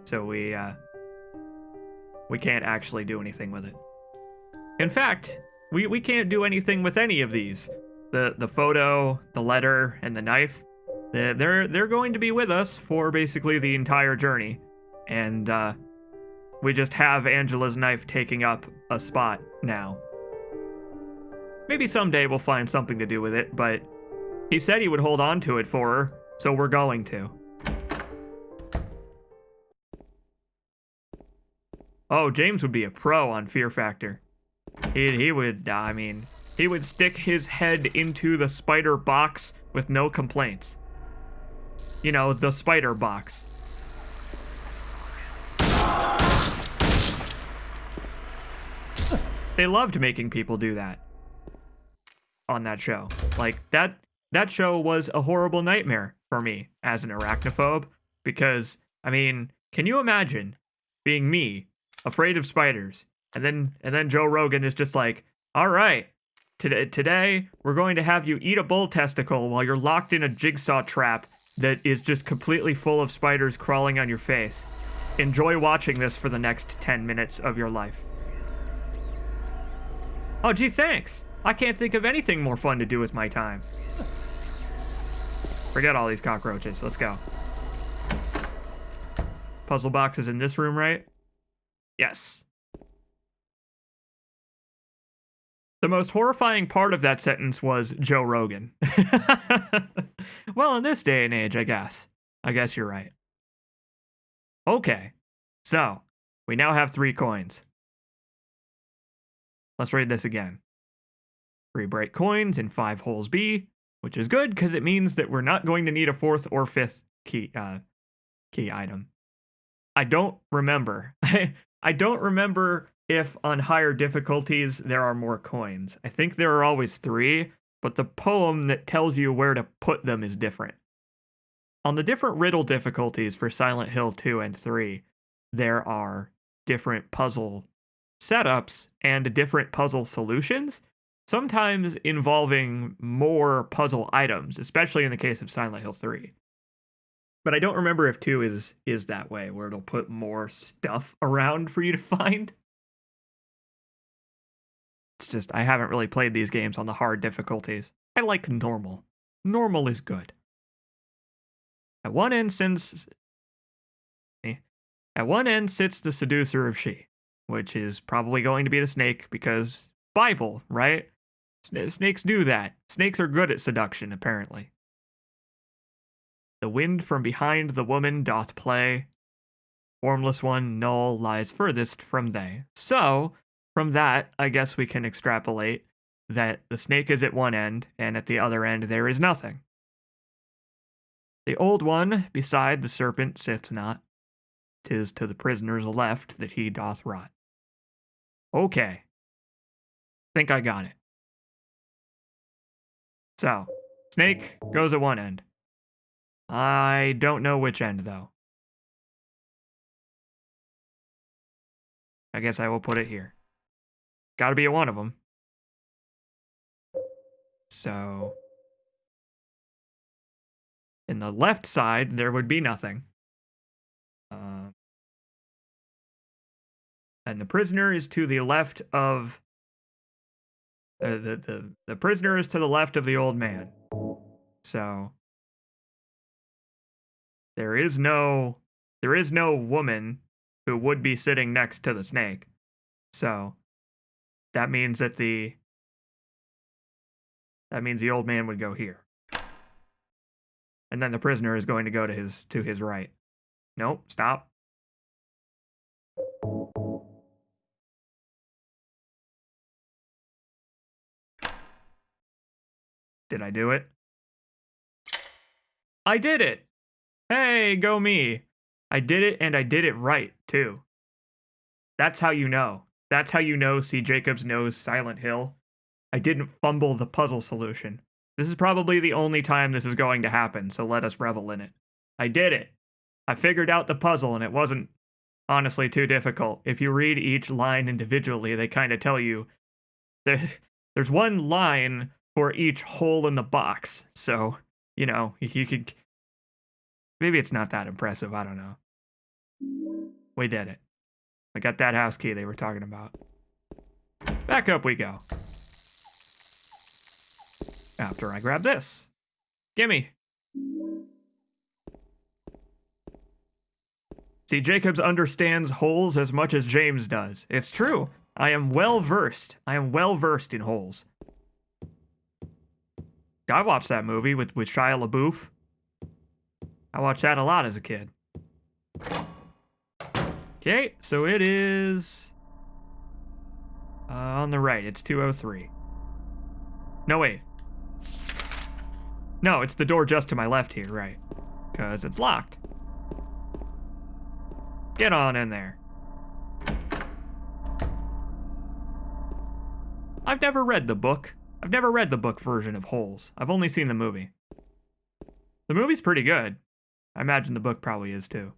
So we can't actually do anything with it. In fact, we can't do anything with any of these. The photo, the letter, and the knife. They're going to be with us for basically the entire journey. And we just have Angela's knife taking up a spot now. Maybe someday we'll find something to do with it, but he said he would hold on to it for her, so we're going to. Oh, James would be a pro on Fear Factor. He would stick his head into the spider box with no complaints. You know, the spider box. They loved making people do that on that show. Like, that show was a horrible nightmare for me as an arachnophobe, because, I mean, can you imagine being me, afraid of spiders, and then Joe Rogan is just like, all right, today we're going to have you eat a bull testicle while you're locked in a jigsaw trap that is just completely full of spiders crawling on your face. Enjoy watching this for the next 10 minutes of your life. Oh, gee, thanks. I can't think of anything more fun to do with my time. Forget all these cockroaches. Let's go. Puzzle box is in this room, right? Yes. The most horrifying part of that sentence was Joe Rogan. Well, in this day and age, I guess. I guess you're right. Okay. So, we now have 3 coins. Let's read this again. 3 bright coins in 5 holes B, which is good because it means that we're not going to need a 4th or 5th key item. I don't remember. I don't remember if on higher difficulties there are more coins. I think there are always 3, but the poem that tells you where to put them is different. On the different riddle difficulties for Silent Hill 2 and 3, there are different puzzle setups and different puzzle solutions, sometimes involving more puzzle items, especially in the case of Silent Hill 3. But I don't remember if 2 is that way, where it'll put more stuff around for you to find. It's just, I haven't really played these games on the hard difficulties. I like normal. Normal is good. At one end sits the seducer of she, which is probably going to be the snake because Bible, right? Snakes do that. Snakes are good at seduction, apparently. The wind from behind the woman doth play. Formless one, null, lies furthest from they. So, from that, I guess we can extrapolate that the snake is at one end, and at the other end there is nothing. The old one beside the serpent sits not. 'Tis to the prisoner's left that he doth rot. Okay. Think I got it. So, snake goes at one end. I don't know which end, though. I guess I will put it here. Gotta be at one of them. So, in the left side, there would be nothing. And the prisoner is to the left of... the prisoner is to the left of the old man. So, there is no woman who would be sitting next to the snake. So, that means that the old man would go here. And then the prisoner is going to go to his right. Nope, stop. Did I do it? I did it! Hey, go me. I did it, and I did it right, too. That's how you know. That's how you know C. Jacobs knows Silent Hill. I didn't fumble the puzzle solution. This is probably the only time this is going to happen, so let us revel in it. I did it. I figured out the puzzle, and it wasn't honestly too difficult. If you read each line individually, they kind of tell you there's one line for each hole in the box. So, you know, you could... Maybe it's not that impressive, I don't know. We did it. I got that house key they were talking about. Back up we go. After I grab this. Gimme. See, Jacobs understands holes as much as James does. It's true. I am well versed. I am well versed in holes. I watched that movie with Shia LaBeouf. I watched that a lot as a kid. Okay, so it is... on the right, it's 203. No, wait. No, it's the door just to my left here, right. Because it's locked. Get on in there. I've never read the book. I've never read the book version of Holes. I've only seen the movie. The movie's pretty good. I imagine the book probably is too.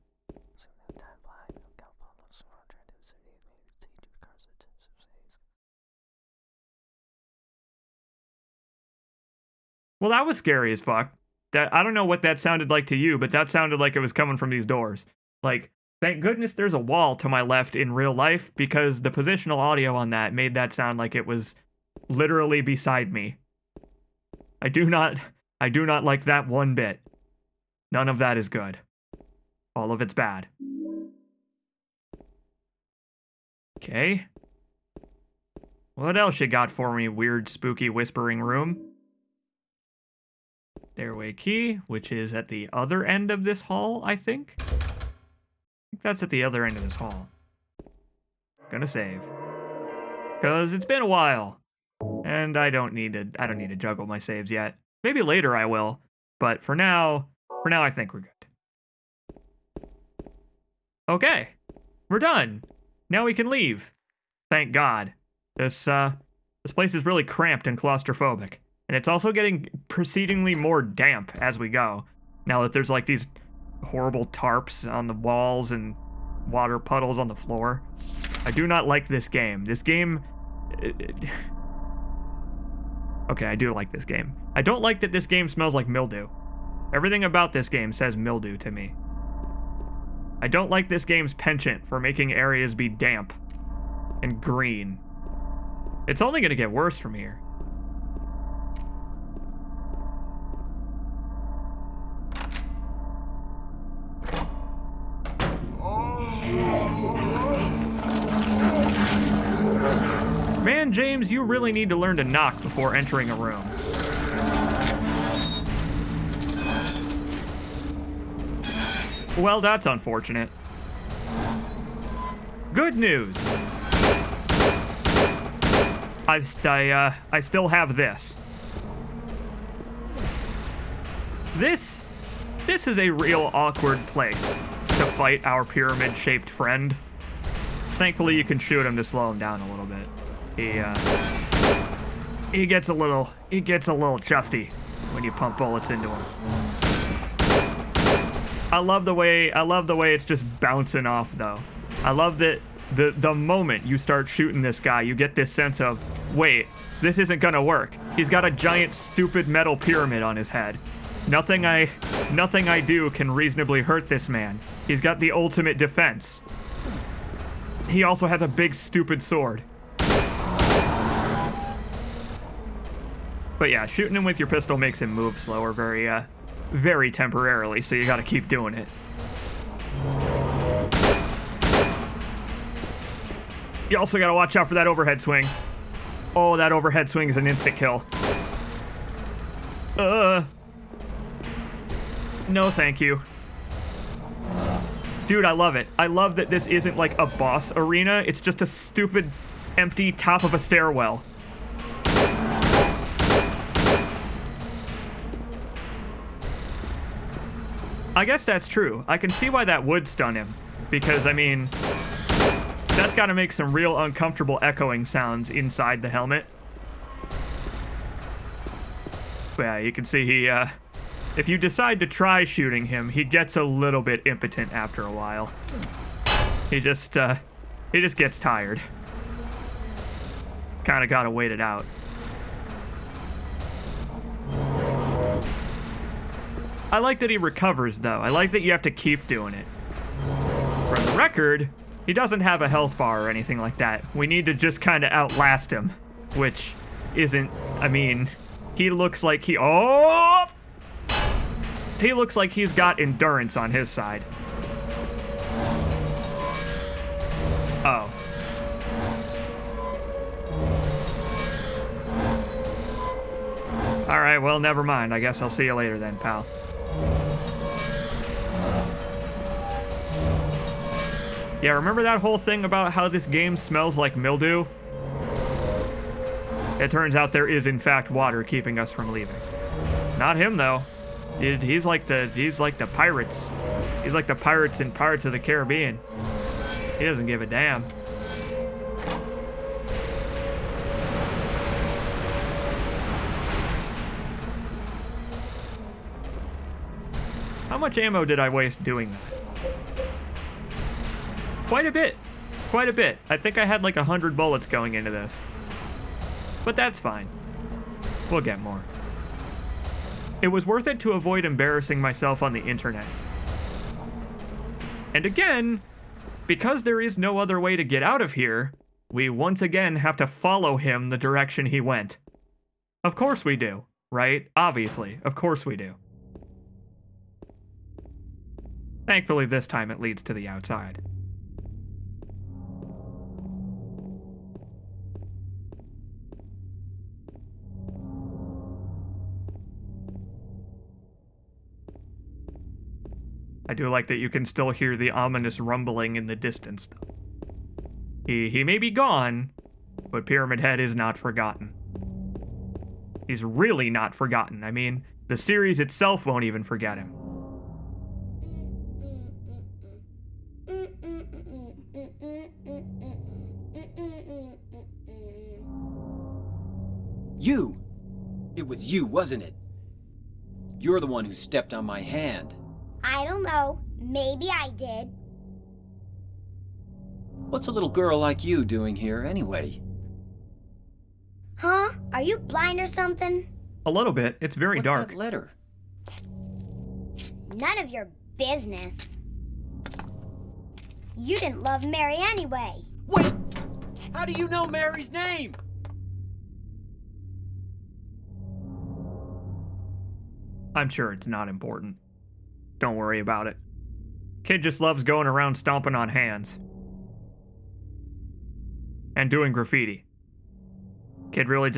Well, that was scary as fuck. I don't know what that sounded like to you, but that sounded like it was coming from these doors. Like, thank goodness there's a wall to my left in real life, because the positional audio on that made that sound like it was literally beside me. I do not like that one bit. None of that is good. All of it's bad. Okay. What else you got for me, weird, spooky, whispering room? Stairway key, which is at the other end of this hall, I think. That's at the other end of this hall. Gonna save. Cause it's been a while. And I don't need to juggle my saves yet. Maybe later I will. But for now I think we're good. Okay. We're done. Now we can leave. Thank God. This place is really cramped and claustrophobic. And it's also getting proceedingly more damp as we go. Now that there's like these horrible tarps on the walls and water puddles on the floor. I do not like this game. This game... Okay, I do like this game. I don't like that this game smells like mildew. Everything about this game says mildew to me. I don't like this game's penchant for making areas be damp and green. It's only gonna get worse from here. Man, James, you really need to learn to knock before entering a room. Well, that's unfortunate. Good news. I still have this. This is a real awkward place to fight our pyramid-shaped friend. Thankfully, you can shoot him to slow him down a little bit. He gets a little chuffy when you pump bullets into him. I love the way it's just bouncing off though. I love that the moment you start shooting this guy, you get this sense of, wait, this isn't gonna work. He's got a giant stupid metal pyramid on his head. Nothing I do can reasonably hurt this man. He's got the ultimate defense. He also has a big stupid sword. But yeah, shooting him with your pistol makes him move slower very temporarily, so you gotta keep doing it. You also gotta watch out for that overhead swing. Oh, that overhead swing is an instant kill. No thank you. Dude, I love it. I love that this isn't like a boss arena, it's just a stupid, empty top of a stairwell. I guess that's true. I can see why that would stun him. Because, I mean, that's gotta make some real uncomfortable echoing sounds inside the helmet. But yeah, you can see he, if you decide to try shooting him, he gets a little bit impotent after a while. He just gets tired. Kinda gotta wait it out. I like that he recovers, though. I like that you have to keep doing it. For the record, he doesn't have a health bar or anything like that. We need to just kind of outlast him, which isn't, I mean, he looks like he looks like he's got endurance on his side. Oh. Alright, well, never mind. I guess I'll see you later then, pal. Yeah, remember that whole thing about how this game smells like mildew? It turns out there is in fact water keeping us from leaving. Not him though. He's like the pirates. He's like the pirates in Pirates of the Caribbean. He doesn't give a damn. How much ammo did I waste doing that? Quite a bit. Quite a bit. I think I had like 100 bullets going into this. But that's fine. We'll get more. It was worth it to avoid embarrassing myself on the internet. And again, because there is no other way to get out of here, we once again have to follow him the direction he went. Of course we do, right? Obviously, of course we do. Thankfully, this time it leads to the outside. I do like that you can still hear the ominous rumbling in the distance, though. He may be gone, but Pyramid Head is not forgotten. He's really not forgotten. I mean, the series itself won't even forget him. You! It was you, wasn't it? You're the one who stepped on my hand. I don't know. Maybe I did. What's a little girl like you doing here, anyway? Huh? Are you blind or something? A little bit. It's very What's dark. that letter? None of your business. You didn't love Mary anyway. Wait! How do you know Mary's name? I'm sure it's not important. Don't worry about it. Kid just loves going around stomping on hands. And doing graffiti. Kid really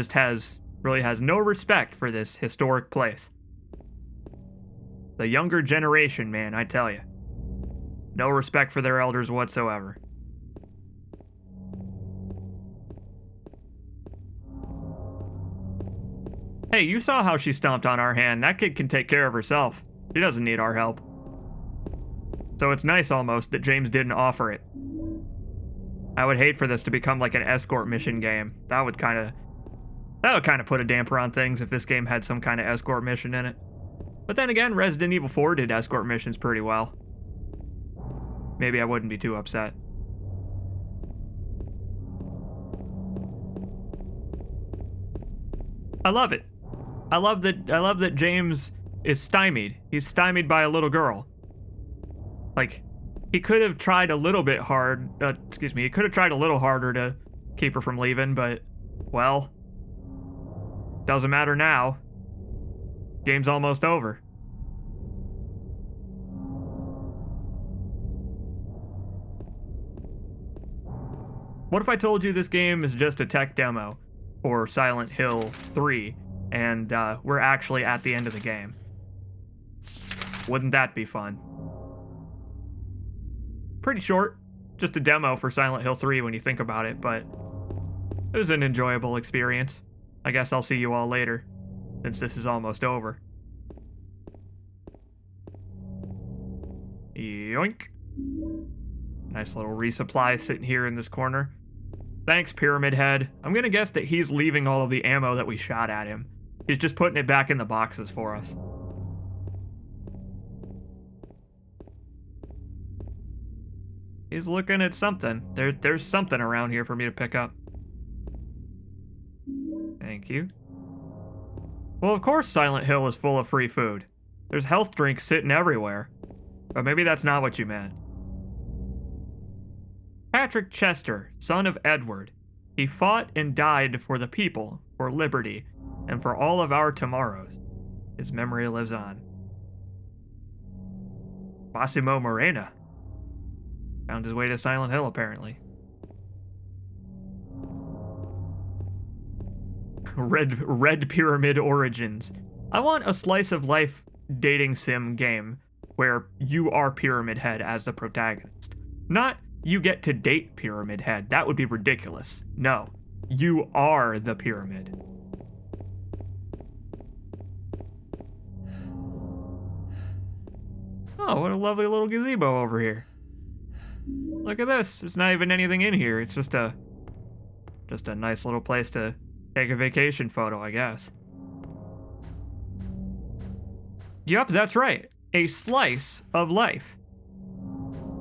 has no respect for this historic place. The younger generation, man, I tell you. No respect for their elders whatsoever. Hey, you saw how she stomped on our hand. That kid can take care of herself. She doesn't need our help. So it's nice almost that James didn't offer it. I would hate for this to become like an escort mission game. That would kind of put a damper on things if this game had some kind of escort mission in it. But then again, Resident Evil 4 did escort missions pretty well. Maybe I wouldn't be too upset. I love it. I love that James is stymied. He's stymied by a little girl. Like, he could have tried a little bit hard, he could have tried a little harder to keep her from leaving, but, well, doesn't matter now. Game's almost over. What if I told you this game is just a tech demo for Silent Hill 3, and we're actually at the end of the game? Wouldn't that be fun? Pretty short, just a demo for Silent Hill 3 when you think about it, but it was an enjoyable experience. I guess I'll see you all later, since this is almost over. Yoink. Nice little resupply sitting here in this corner. Thanks, Pyramid Head. I'm gonna guess that he's leaving all of the ammo that we shot at him. He's just putting it back in the boxes for us. He's looking at something. There's something around here for me to pick up. Thank you. Well, of course Silent Hill is full of free food. There's health drinks sitting everywhere. But maybe that's not what you meant. Patrick Chester, son of Edward. He fought and died for the people, for liberty, and for all of our tomorrows. His memory lives on. Massimo Morena. Found his way to Silent Hill, apparently. Red Pyramid Origins. I want a slice of life dating sim game where you are Pyramid Head as the protagonist. Not you get to date Pyramid Head. That would be ridiculous. No, you are the pyramid. Oh, what a lovely little gazebo over here. Look at this. There's not even anything in here. It's just a nice little place to take a vacation photo, I guess. Yup, that's right. A slice of life.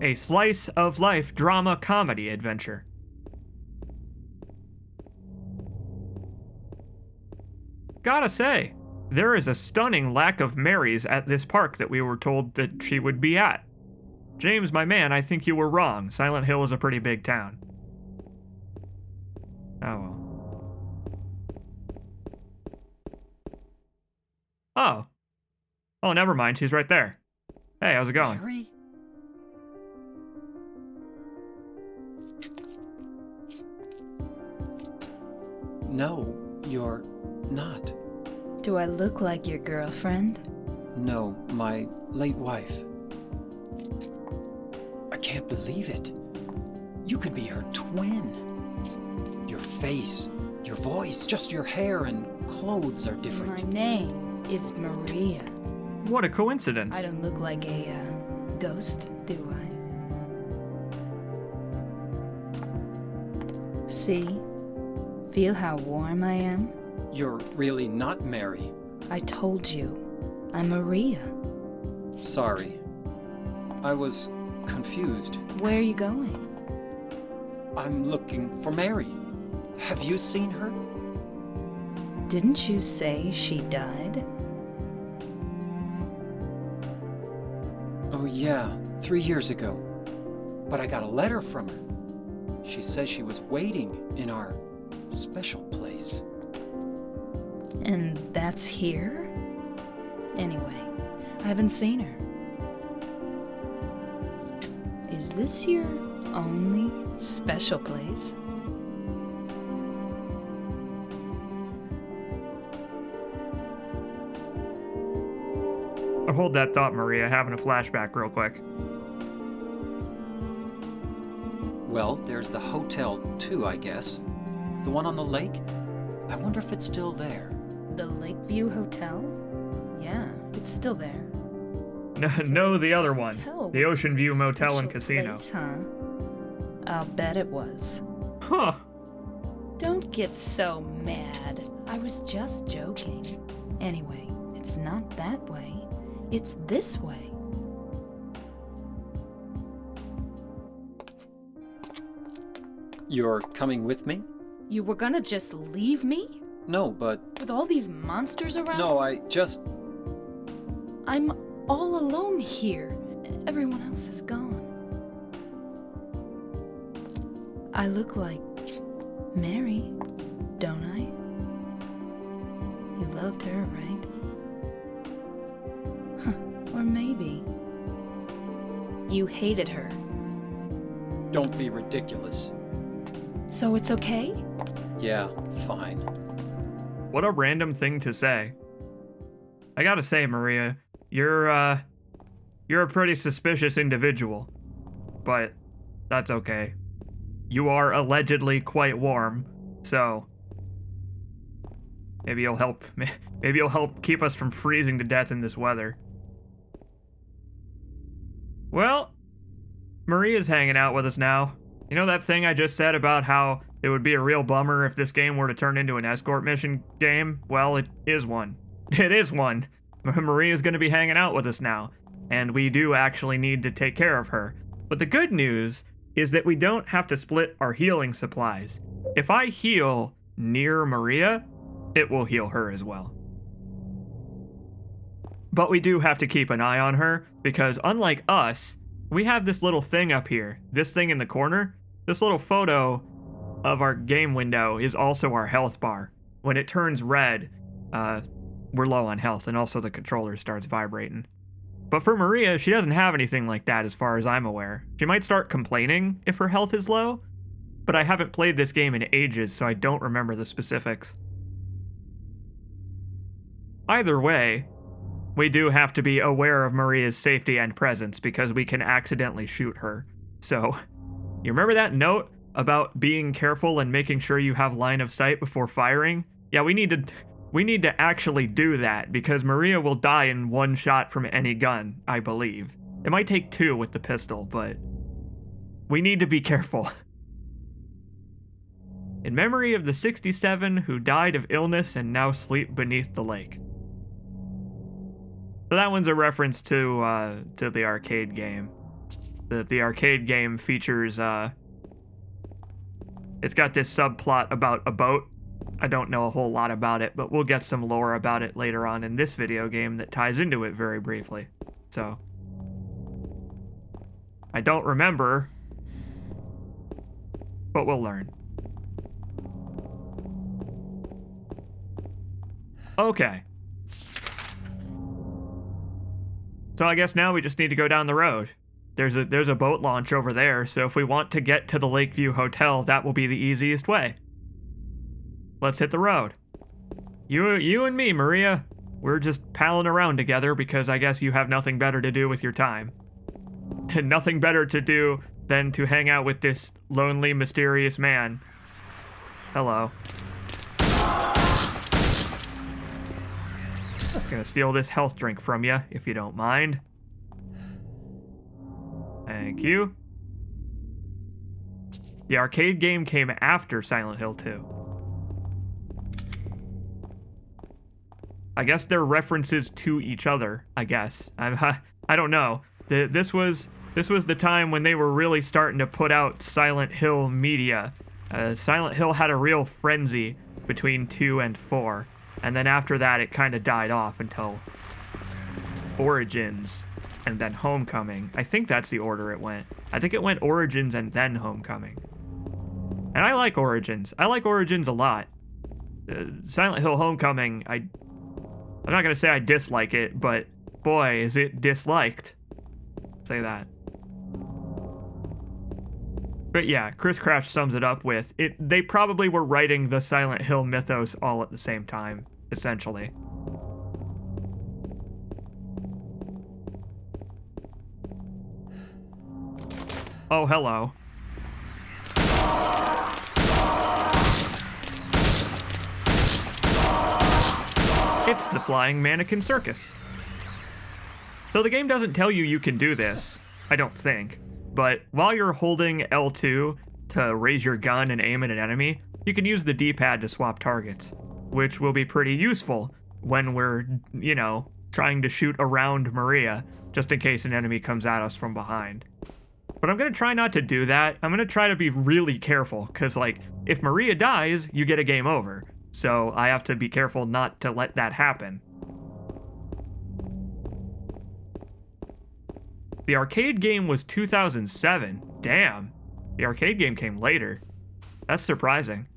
A slice of life drama comedy adventure. Gotta say, there is a stunning lack of Marys at this park that we were told that she would be at. James, my man, I think you were wrong. Silent Hill is a pretty big town. Oh well. Oh. Oh, never mind. She's right there. Hey, how's it going? Mary? No, you're not. Do I look like your girlfriend? No, my late wife. I can't believe it. You could be her twin. Your face, your voice, just your hair and clothes are different. My name is Maria. What a coincidence. I don't look like a ghost, do I? See? Feel how warm I am? You're really not Mary. I told you. I'm Maria. Sorry. I was confused. Where are you going? I'm looking for Mary. Have you seen her? Didn't you say she died? Oh yeah, 3 years ago. But I got a letter from her. She says she was waiting in our special place. And that's here? Anyway, I haven't seen her. Is this your only special place? Hold that thought, Maria. Having a flashback real quick. Well, there's the hotel too, I guess. The one on the lake? I wonder if it's still there. The Lakeview Hotel? Yeah, it's still there. No, the other one. Hotel The was Ocean View Motel and special Casino. place, huh? I'll bet it was. Huh. Don't get so mad. I was just joking. Anyway, it's not that way. It's this way. You're coming with me? You were gonna just leave me? No, but... With all these monsters around? No, I just... I'm all alone here. Everyone else is gone. I look like Mary, don't I? You loved her, right? Huh, or maybe you hated her. Don't be ridiculous. So it's okay? Yeah, fine. What a random thing to say. I gotta say, Maria, you're a pretty suspicious individual. But that's okay. You are allegedly quite warm, so maybe you'll help keep us from freezing to death in this weather. Well, Maria's hanging out with us now. You know that thing I just said about how it would be a real bummer if this game were to turn into an escort mission game? Well, it is one. It is one. Maria's gonna be hanging out with us now, and we do actually need to take care of her. But the good news is that we don't have to split our healing supplies. If I heal near Maria, it will heal her as well. But we do have to keep an eye on her, because unlike us, we have this little thing up here, this thing in the corner. This little photo of our game window is also our health bar. When it turns red, we're low on health, and also the controller starts vibrating. But for Maria, she doesn't have anything like that as far as I'm aware. She might start complaining if her health is low, but I haven't played this game in ages, so I don't remember the specifics. Either way, we do have to be aware of Maria's safety and presence because we can accidentally shoot her. So, you remember that note about being careful and making sure you have line of sight before firing? Yeah, we need to actually do that because Maria will die in one shot from any gun, I believe. It might take two with the pistol, but we need to be careful. In memory of the 67 who died of illness and now sleep beneath the lake. So that one's a reference to the arcade game. The arcade game features, it's got this subplot about a boat. I don't know a whole lot about it, but we'll get some lore about it later on in this video game that ties into it very briefly. So, I don't remember, but we'll learn. Okay. So I guess now we just need to go down the road. There's a boat launch over there, so if we want to get to the Lakeview Hotel, that will be the easiest way. Let's hit the road. You and me, Maria. We're just palling around together because I guess you have nothing better to do with your time. And nothing better to do than to hang out with this lonely, mysterious man. Hello. Gonna steal this health drink from you, if you don't mind. Thank you. The arcade game came after Silent Hill 2. I guess they're references to each other, I guess. I don't know. This was the time when they were really starting to put out Silent Hill media. Silent Hill had a real frenzy between 2 and 4. And then after that, it kind of died off until Origins and then Homecoming. I think that's the order it went. I think it went Origins and then Homecoming. And I like Origins. I like Origins a lot. Silent Hill Homecoming, I'm not going to say I dislike it, but boy, is it disliked. Say that. But yeah, Chris Crash sums it up with, they probably were writing the Silent Hill mythos all at the same time, essentially. Oh, hello. It's the Flying Mannequin Circus. Though the game doesn't tell you can do this, I don't think. but while you're holding L2 to raise your gun and aim at an enemy, you can use the D-pad to swap targets, which will be pretty useful when we're, you know, trying to shoot around Maria, just in case an enemy comes at us from behind. But I'm gonna try not to do that. I'm gonna try to be really careful, because, like, if Maria dies, you get a game over. So I have to be careful not to let that happen. The arcade game was 2007. Damn. The arcade game came later. That's surprising.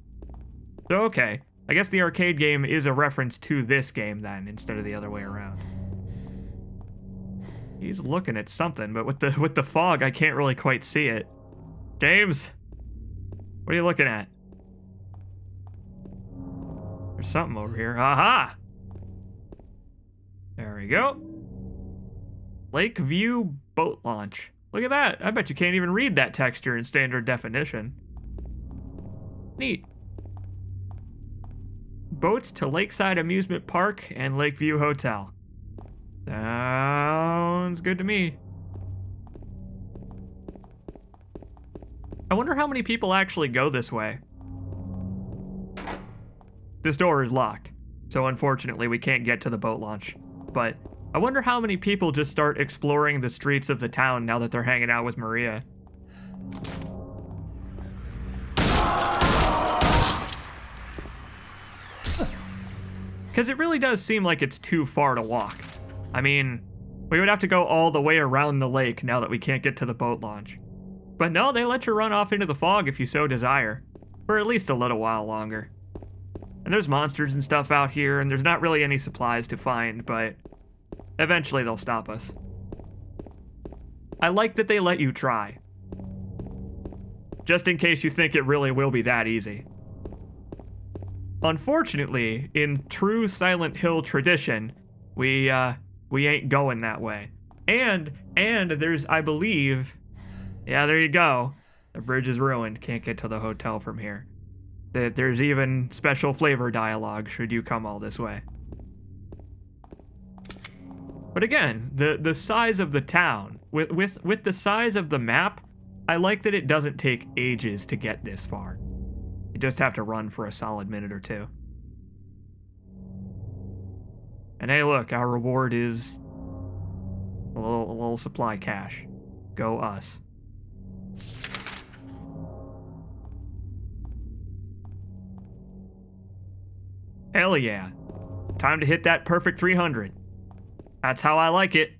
So okay, I guess the arcade game is a reference to this game then, instead of the other way around. He's looking at something, but with the fog, I can't really quite see it. James, what are you looking at? There's something over here. Aha! There we go. Lakeview boat launch. Look at that. I bet you can't even read that texture in standard definition. Neat. Boats to Lakeside Amusement Park and Lakeview Hotel. Sounds good to me. I wonder how many people actually go this way. This door is locked, so unfortunately we can't get to the boat launch. But I wonder how many people just start exploring the streets of the town now that they're hanging out with Maria. Because it really does seem like it's too far to walk. I mean, we would have to go all the way around the lake now that we can't get to the boat launch. But no, they let you run off into the fog if you so desire, for at least a little while longer. And there's monsters and stuff out here, and there's not really any supplies to find, but eventually they'll stop us. I like that they let you try. Just in case you think it really will be that easy. Unfortunately, in true Silent Hill tradition, we ain't going that way. And there's, I believe, yeah, there you go. The bridge is ruined. Can't get to the hotel from here. There's even special flavor dialogue should you come all this way. But again, the size of the town, with the size of the map, I like that it doesn't take ages to get this far. You just have to run for a solid minute or two. And hey, look, our reward is a little supply cache. Go us. Hell yeah. Time to hit that perfect 300. That's how I like it.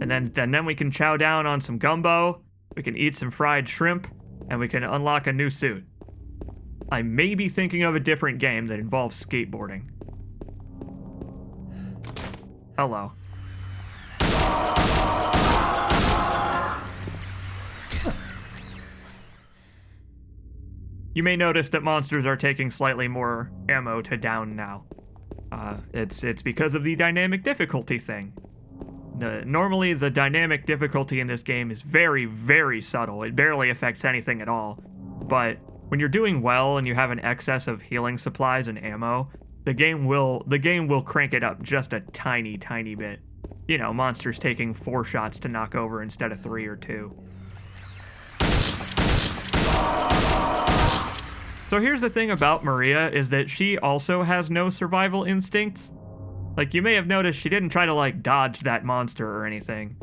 And then we can chow down on some gumbo, we can eat some fried shrimp, and we can unlock a new suit. I may be thinking of a different game that involves skateboarding. Hello. You may notice that monsters are taking slightly more ammo to down now. It's because of the dynamic difficulty thing. Normally, the dynamic difficulty in this game is very, very subtle. It barely affects anything at all. But when you're doing well and you have an excess of healing supplies and ammo, the game will crank it up just a tiny, tiny bit. You know, monsters taking 4 shots to knock over instead of 3 or 2. So here's the thing about Maria, is that she also has no survival instincts. Like, you may have noticed she didn't try to, like, dodge that monster or anything.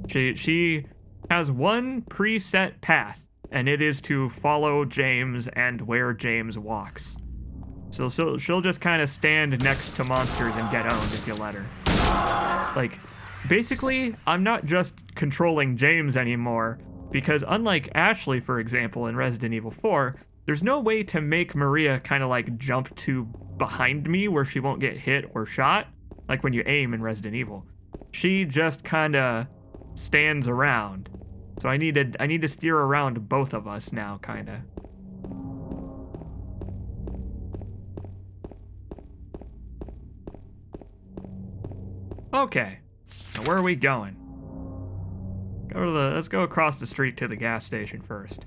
She has one preset path, and it is to follow James and where James walks. So she'll just kind of stand next to monsters and get owned if you let her. Like, basically, I'm not just controlling James anymore, because unlike Ashley, for example, in Resident Evil 4, there's no way to make Maria kind of like jump to behind me where she won't get hit or shot, like when you aim in Resident Evil. She just kind of stands around. So I need to steer around both of us now, kind of. Okay, now where are we going? Let's go across the street to the gas station first.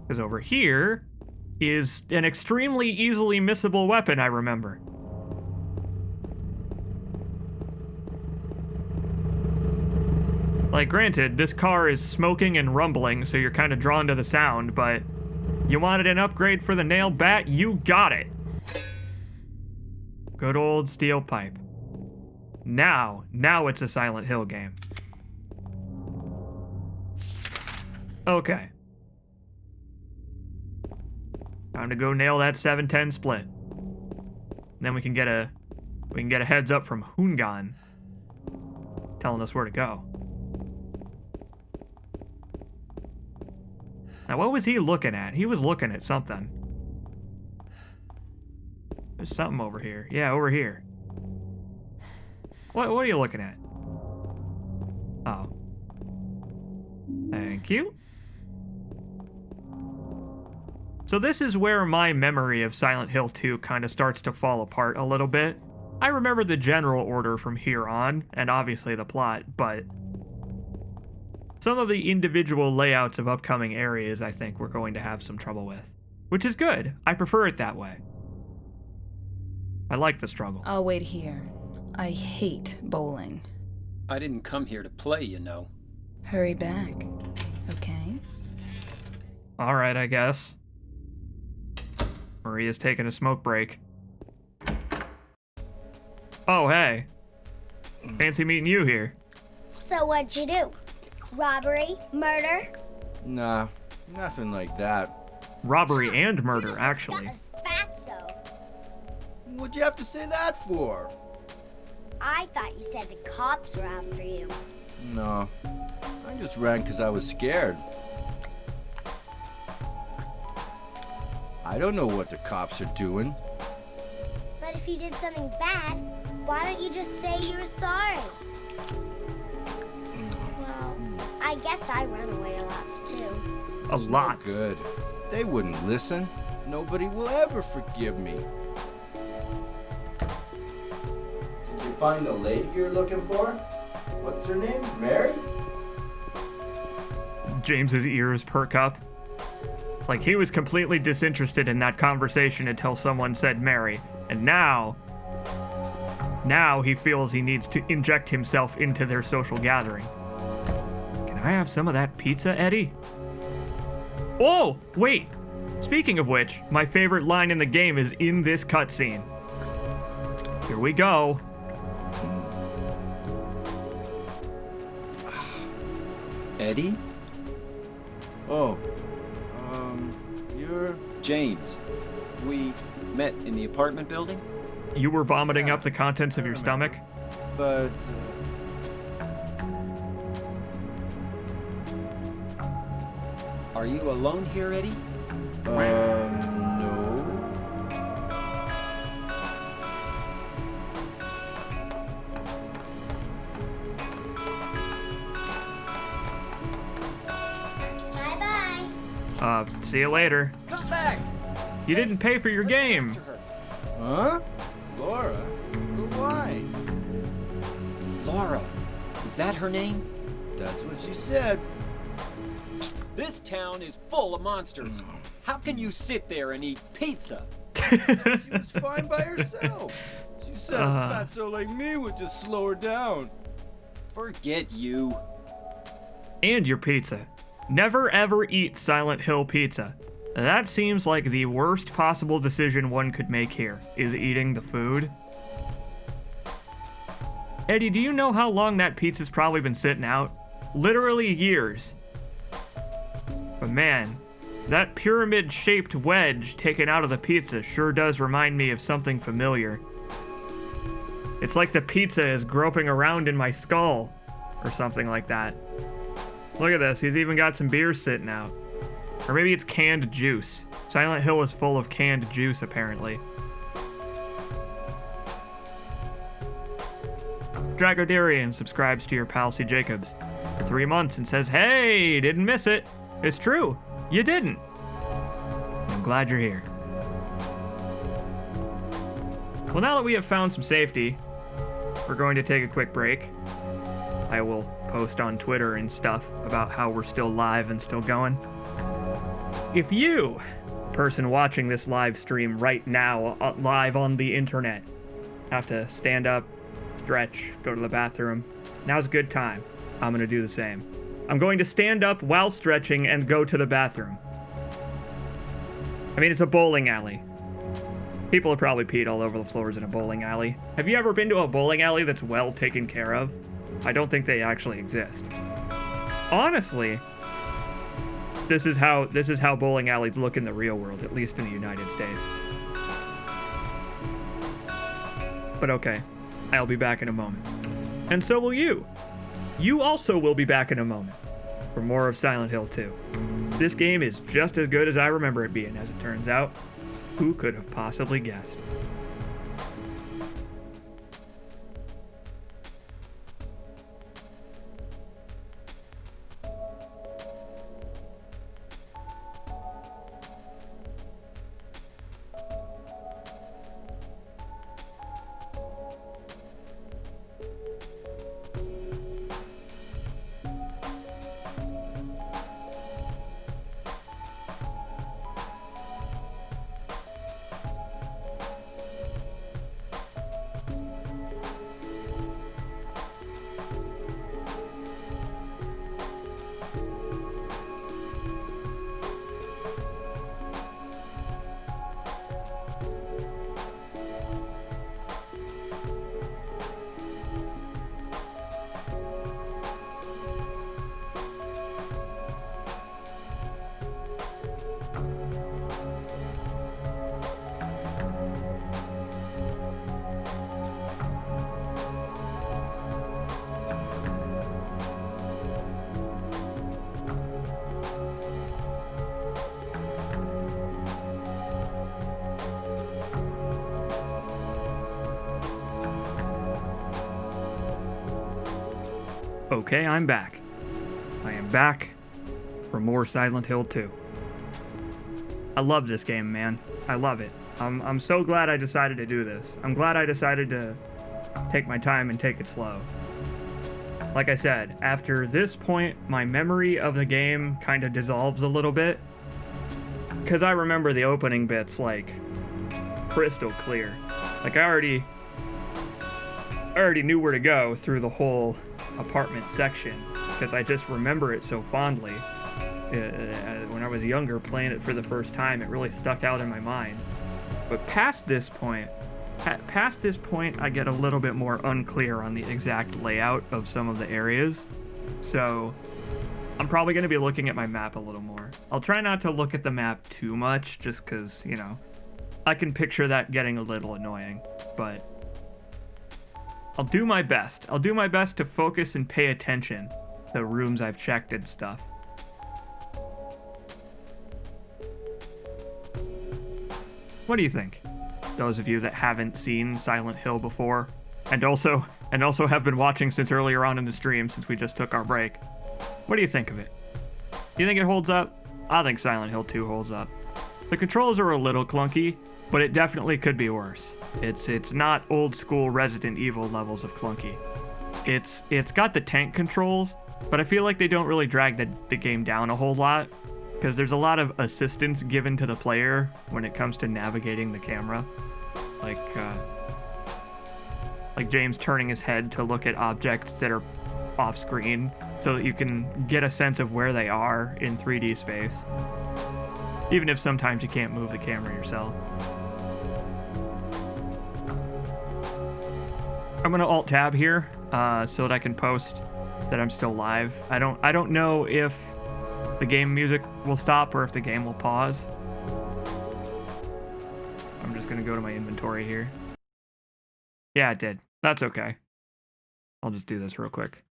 Because over here is an extremely easily missable weapon, I remember. Like, granted, this car is smoking and rumbling, so you're kind of drawn to the sound, but you wanted an upgrade for the nail bat? You got it. Good old steel pipe. Now it's a Silent Hill game. Okay. Time to go nail that 710 split. Then we can get a heads up from Hungan telling us where to go. Now, what was he looking at? He was looking at something. There's something over here. Yeah, over here. What are you looking at? Oh. Thank you. So this is where my memory of Silent Hill 2 kind of starts to fall apart a little bit. I remember the general order from here on, and obviously the plot, but some of the individual layouts of upcoming areas I think we're going to have some trouble with. Which is good. I prefer it that way. I like the struggle. I'll wait here. I hate bowling. I didn't come here to play, you know. Hurry back, okay? Alright, I guess. Maria's taking a smoke break. Oh, hey. Fancy meeting you here. So what'd you do? Robbery? Murder? Nah, nothing like that. Robbery and murder, actually. Got us fatso. What'd you have to say that for? I thought you said the cops were after you. No, I just ran because I was scared. I don't know what the cops are doing. But if you did something bad, why don't you just say you were sorry? Well, I guess I run away a lot too. A lot. Good. They wouldn't listen. Nobody will ever forgive me. Did you find the lady you're looking for? What's her name? Mary? James's ears perk up. Like, he was completely disinterested in that conversation until someone said Mary. And now he feels he needs to inject himself into their social gathering. Can I have some of that pizza, Eddie? Oh, wait. Speaking of which, my favorite line in the game is in this cutscene. Here we go. Eddie? Oh, you're... James. We met in the apartment building? You were vomiting up the contents of your stomach? But... Are you alone here, Eddie? no. Bye-bye. See you later. Come back! You didn't pay for your game. Huh? Laura? Why? Laura. Is that her name? That's what she said. This town is full of monsters. How can you sit there and eat pizza? She was fine by herself. She said a fatso like me would just slow her down. Forget you. And your pizza. Never ever eat Silent Hill pizza. That seems like the worst possible decision one could make here, is eating the food. Eddie, do you know how long that pizza's probably been sitting out? Literally years. But man, that pyramid-shaped wedge taken out of the pizza sure does remind me of something familiar. It's like the pizza is groping around in my skull, or something like that. Look at this, he's even got some beer sitting out. Or maybe it's canned juice. Silent Hill is full of canned juice, apparently. Dragodarian subscribes to your pal C. Jacobs for 3 months and says, hey, didn't miss it. It's true, you didn't. I'm glad you're here. Well, now that we have found some safety, we're going to take a quick break. I will post on Twitter and stuff about how we're still live and still going. If you, person watching this live stream right now, live on the internet, have to stand up, stretch, go to the bathroom, now's a good time. I'm gonna do the same. I'm going to stand up while stretching and go to the bathroom. I mean, it's a bowling alley. People have probably peed all over the floors in a bowling alley. Have you ever been to a bowling alley that's well taken care of? I don't think they actually exist. Honestly, this is how bowling alleys look in the real world, at least in the United States. But okay, I'll be back in a moment. And so will you. You also will be back in a moment for more of Silent Hill 2. This game is just as good as I remember it being, as it turns out. Who could have possibly guessed? Okay, I'm back. I am back for more Silent Hill 2. I love this game, man. I love it. I'm so glad I decided to do this. I'm glad I decided to take my time and take it slow. Like I said, after this point, my memory of the game kind of dissolves a little bit. Because I remember the opening bits, like, crystal clear. Like, I already knew where to go through the whole apartment section, because I just remember it so fondly. When I was younger, playing it for the first time, it really stuck out in my mind. But past this point, I get a little bit more unclear on the exact layout of some of the areas. So I'm probably going to be looking at my map a little more. I'll try not to look at the map too much, just because, you know, I can picture that getting a little annoying. But I'll do my best. I'll do my best to focus and pay attention to the rooms I've checked and stuff. What do you think? Those of you that haven't seen Silent Hill before, and also have been watching since earlier on in the stream, since we just took our break. What do you think of it? Do you think it holds up? I think Silent Hill 2 holds up. The controls are a little clunky, but it definitely could be worse. It's not old school Resident Evil levels of clunky. It's got the tank controls, but I feel like they don't really drag the game down a whole lot, because there's a lot of assistance given to the player when it comes to navigating the camera. Like James turning his head to look at objects that are off screen so that you can get a sense of where they are in 3D space. Even if sometimes you can't move the camera yourself. I'm gonna Alt-Tab here so that I can post that I'm still live. I don't know if the game music will stop or if the game will pause. I'm just gonna go to my inventory here. Yeah, it did. That's okay. I'll just do this real quick.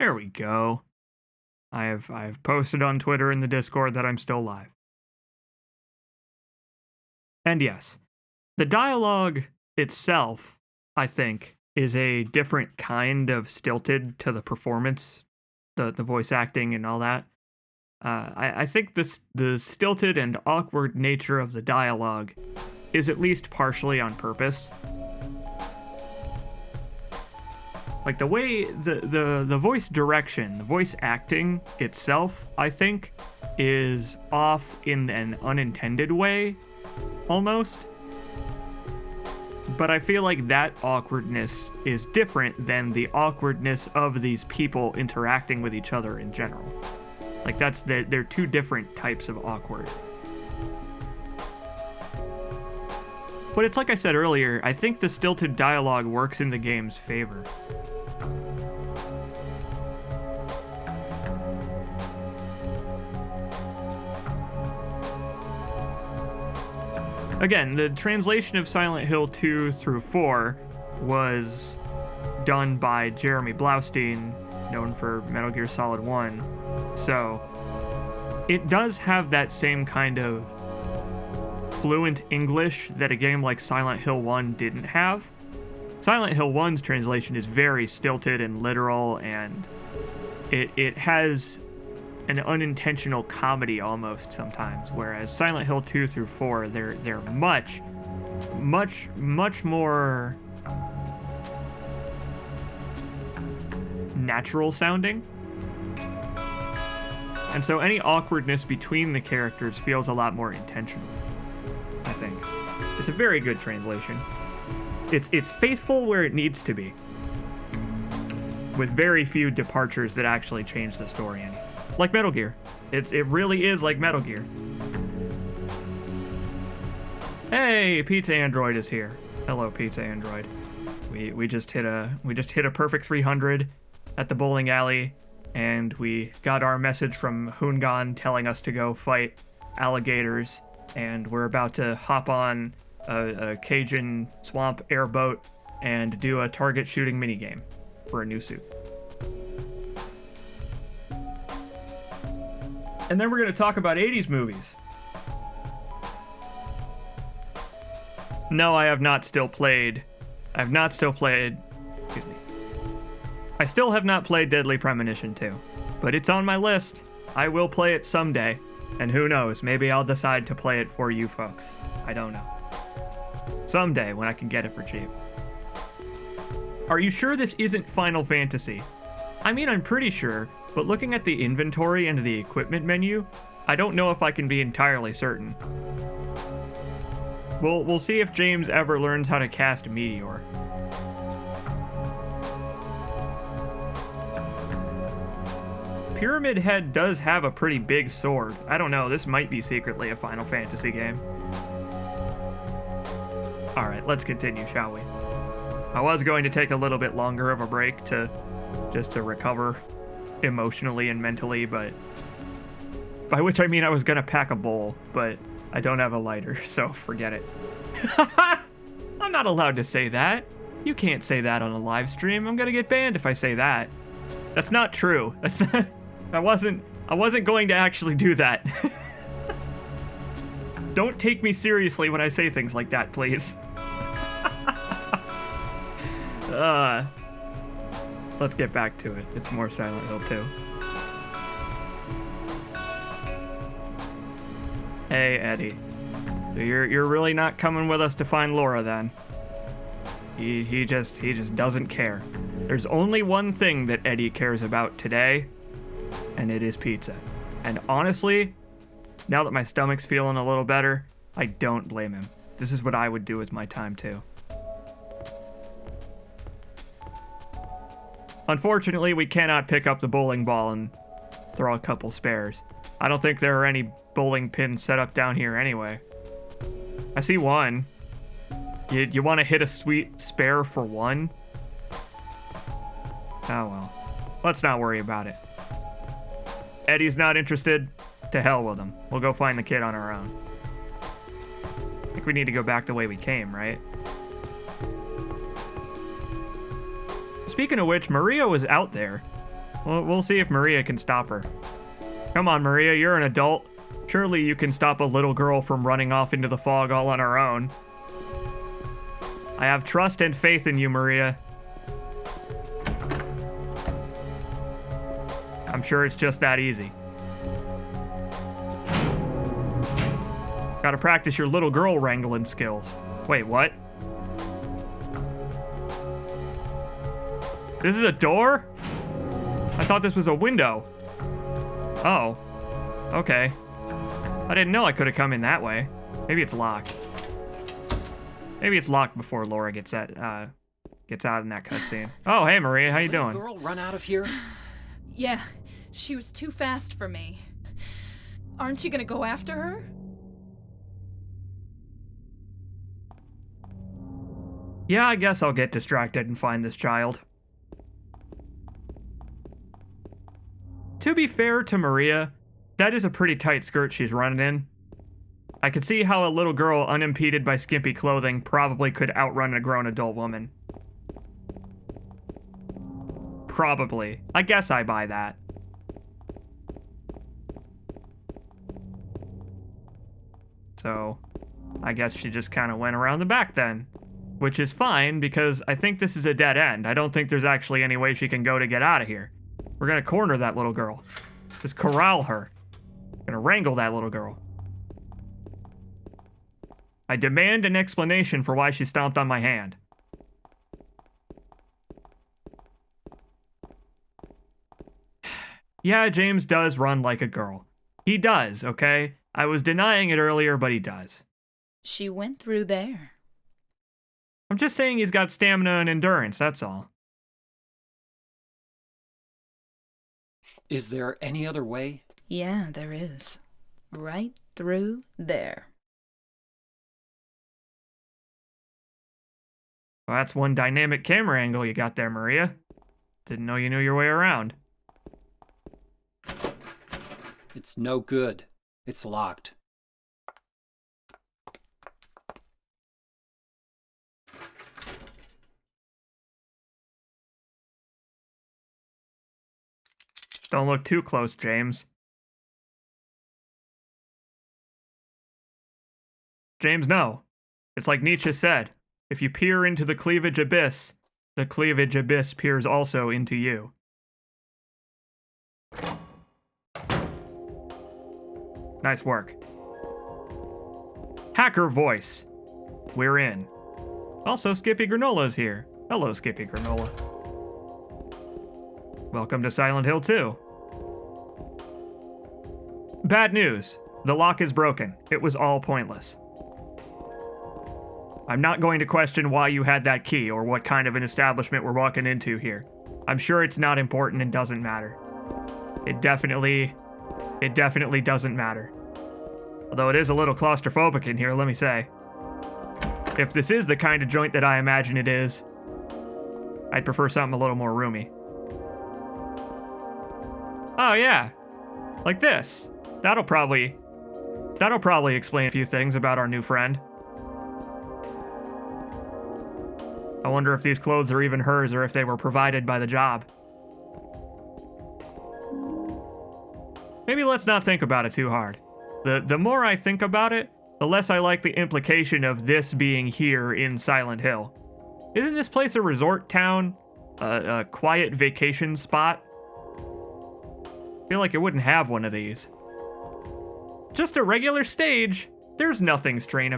There we go. I've posted on Twitter and the Discord that I'm still live. And yes, The dialogue itself, I think, is a different kind of stilted to the performance, the voice acting and all that. I think the stilted and awkward nature of the dialogue is at least partially on purpose. Like the way the voice direction, the voice acting itself, I think, is off in an unintended way, almost. But I feel like that awkwardness is different than the awkwardness of these people interacting with each other in general. Like they're two different types of awkward. But it's like I said earlier, I think the stilted dialogue works in the game's favor. Again, the translation of Silent Hill 2 through 4 was done by Jeremy Blaustein, known for Metal Gear Solid 1. So, it does have that same kind of fluent English that a game like Silent Hill 1 didn't have. Silent Hill 1's translation is very stilted and literal, and it has an unintentional comedy almost sometimes, whereas Silent Hill 2 through 4, they're much more natural sounding. And so any awkwardness between the characters feels a lot more intentional, I think. It's a very good translation. It's faithful where it needs to be, with very few departures that actually change the story any. Like Metal Gear. It really is like Metal Gear. Hey, Pizza Android is here. Hello, Pizza Android. We just hit a perfect 300 at the bowling alley, and we got our message from Hoongan telling us to go fight alligators, and we're about to hop on a Cajun swamp airboat and do a target shooting minigame for a new suit. And then we're going to talk about 80s movies. No, I have not still played. Excuse me. I still have not played Deadly Premonition 2, but it's on my list. I will play it someday, and who knows, maybe I'll decide to play it for you folks. I don't know. Someday, when I can get it for cheap. Are you sure this isn't Final Fantasy? I mean, I'm pretty sure, but looking at the inventory and the equipment menu, I don't know if I can be entirely certain. We'll see if James ever learns how to cast Meteor. Pyramid Head does have a pretty big sword. I don't know, this might be secretly a Final Fantasy game. Alright, let's continue, shall we? I was going to take a little bit longer of a break just to recover emotionally and mentally, but by which I mean I was gonna pack a bowl, but I don't have a lighter, so forget it. I'm not allowed to say that. You can't say that on a live stream. I'm gonna get banned if I say that. That's not true. That's not, I wasn't going to actually do that. Don't take me seriously when I say things like that, please. Let's get back to it. It's more Silent Hill 2. Hey, Eddie. So you're really not coming with us to find Laura then? He just doesn't care. There's only one thing that Eddie cares about today, and it is pizza. And honestly, now that my stomach's feeling a little better, I don't blame him. This is what I would do with my time too. Unfortunately, we cannot pick up the bowling ball and throw a couple spares. I don't think there are any bowling pins set up down here anyway. I see one. You want to hit a sweet spare for one? Oh well. Let's not worry about it. Eddie's not interested. To hell with him. We'll go find the kid on our own. I think we need to go back the way we came, right? Speaking of which, Maria was out there. We'll see if Maria can stop her. Come on, Maria, you're an adult. Surely you can stop a little girl from running off into the fog all on her own. I have trust and faith in you, Maria. I'm sure it's just that easy. Gotta practice your little girl wrangling skills. Wait, what? This is a door? I thought this was a window. Oh. Okay. I didn't know I could have come in that way. Maybe it's locked. Maybe it's locked before Laura gets out in that cutscene. Oh, hey Maria, how you doing? Girl, run out of here. Yeah, she was too fast for me. Aren't you gonna go after her? Yeah, I guess I'll get distracted and find this child. To be fair to Maria, that is a pretty tight skirt she's running in. I could see how a little girl unimpeded by skimpy clothing probably could outrun a grown adult woman. Probably. I guess I buy that. So, I guess she just kind of went around the back then. Which is fine, because I think this is a dead end. I don't think there's actually any way she can go to get out of here. We're gonna corner that little girl. Just corral her. Gonna wrangle that little girl. I demand an explanation for why she stomped on my hand. Yeah, James does run like a girl. He does, okay? I was denying it earlier, but he does. She went through there. I'm just saying he's got stamina and endurance, that's all. Is there any other way? Yeah, there is. Right through there. Well, that's one dynamic camera angle you got there, Maria. Didn't know you knew your way around. It's no good. It's locked. Don't look too close, James. James, no. It's like Nietzsche said. If you peer into the cleavage abyss peers also into you. Nice work. Hacker voice. We're in. Also, Skippy Granola's here. Hello, Skippy Granola. Welcome to Silent Hill 2. Bad news. The lock is broken. It was all pointless. I'm not going to question why you had that key or what kind of an establishment we're walking into here. I'm sure it's not important and doesn't matter. It definitely doesn't matter. Although it is a little claustrophobic in here, let me say. If this is the kind of joint that I imagine it is, I'd prefer something a little more roomy. Oh yeah, like this. That'll probably explain a few things about our new friend. I wonder if these clothes are even hers or if they were provided by the job. Maybe let's not think about it too hard. The more I think about it, the less I like the implication of this being here in Silent Hill. Isn't this place a resort town? A quiet vacation spot? I feel like it wouldn't have one of these. Just a regular stage. There's nothing strange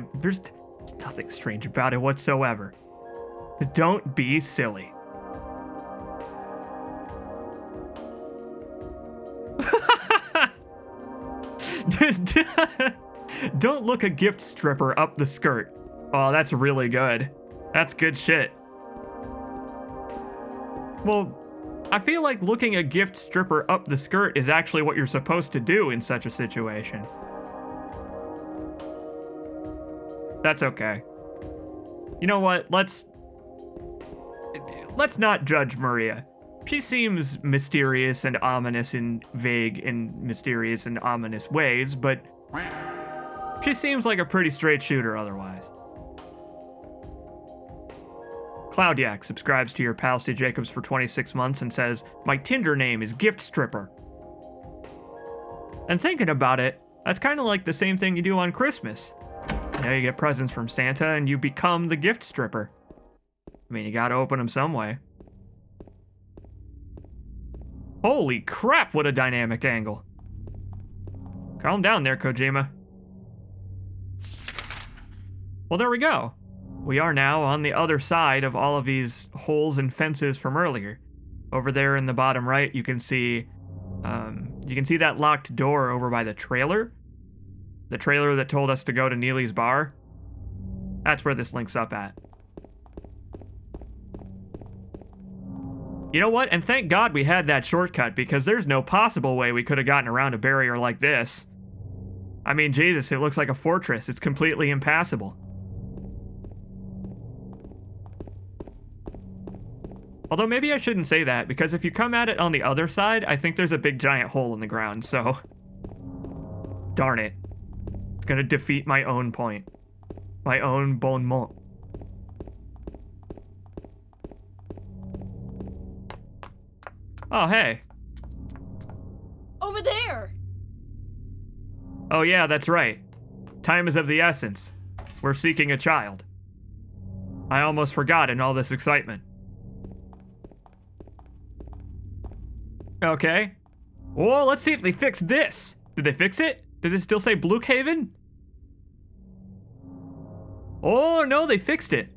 about it whatsoever. Don't be silly. Don't look a gift stripper up the skirt. Oh, that's really good. That's good shit. Well, I feel like looking a gift stripper up the skirt is actually what you're supposed to do in such a situation. That's okay. You know what? Let's not judge Maria. She seems mysterious and ominous in vague and mysterious and ominous ways, but she seems like a pretty straight shooter otherwise. Cloudyak subscribes to your pal C. Jacobs for 26 months and says, "My Tinder name is Gift Stripper." And thinking about it, that's kind of like the same thing you do on Christmas. You know, you get presents from Santa and you become the gift stripper. I mean, you gotta open them some way. Holy crap, what a dynamic angle. Calm down there, Kojima. Well, there we go. We are now on the other side of all of these holes and fences from earlier. Over there in the bottom right, you can see that locked door over by the trailer. The trailer that told us to go to Neely's bar. That's where this links up at. You know what? And thank God we had that shortcut, because there's no possible way we could have gotten around a barrier like this. I mean, Jesus, it looks like a fortress. It's completely impassable. Although maybe I shouldn't say that, because if you come at it on the other side, I think there's a big giant hole in the ground, so... Darn it. It's gonna defeat my own point. My own bon mot. Oh, hey. Over there! Oh yeah, that's right. Time is of the essence. We're seeking a child. I almost forgot in all this excitement. Okay. Well, let's see if they fixed this. Did they fix it? Did it still say Brookhaven? Oh, no, they fixed it.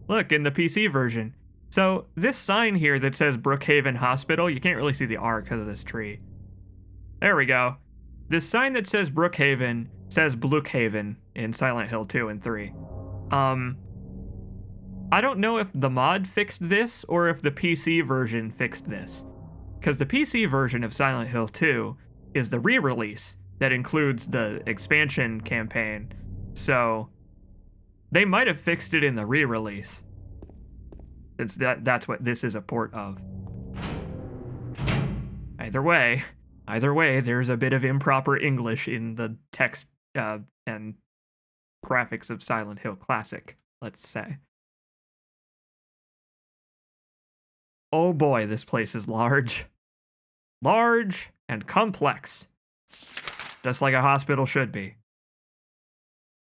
Look, in the PC version. So, this sign here that says Brookhaven Hospital, you can't really see the R because of this tree. There we go. This sign that says Brookhaven says Brookhaven in Silent Hill 2 and 3. I don't know if the mod fixed this or if the PC version fixed this. Because the PC version of Silent Hill 2 is the re-release that includes the expansion campaign. So, they might have fixed it in the re-release. Since that's what this is a port of. Either way, there's a bit of improper English in the text and graphics of Silent Hill Classic, let's say. Oh boy, this place is large. Large and complex. Just like a hospital should be.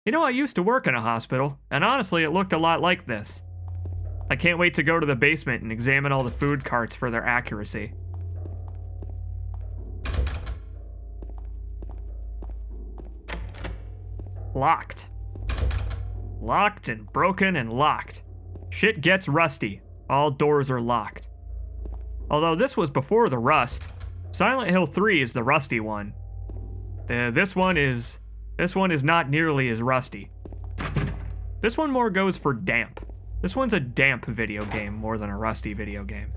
You know, I used to work in a hospital, and honestly, it looked a lot like this. I can't wait to go to the basement and examine all the food carts for their accuracy. Locked. Locked and broken and locked. Shit gets rusty. All doors are locked. Although this was before the rust. Silent Hill 3 is the rusty one. This one is not nearly as rusty. This one more goes for damp. This one's a damp video game more than a rusty video game.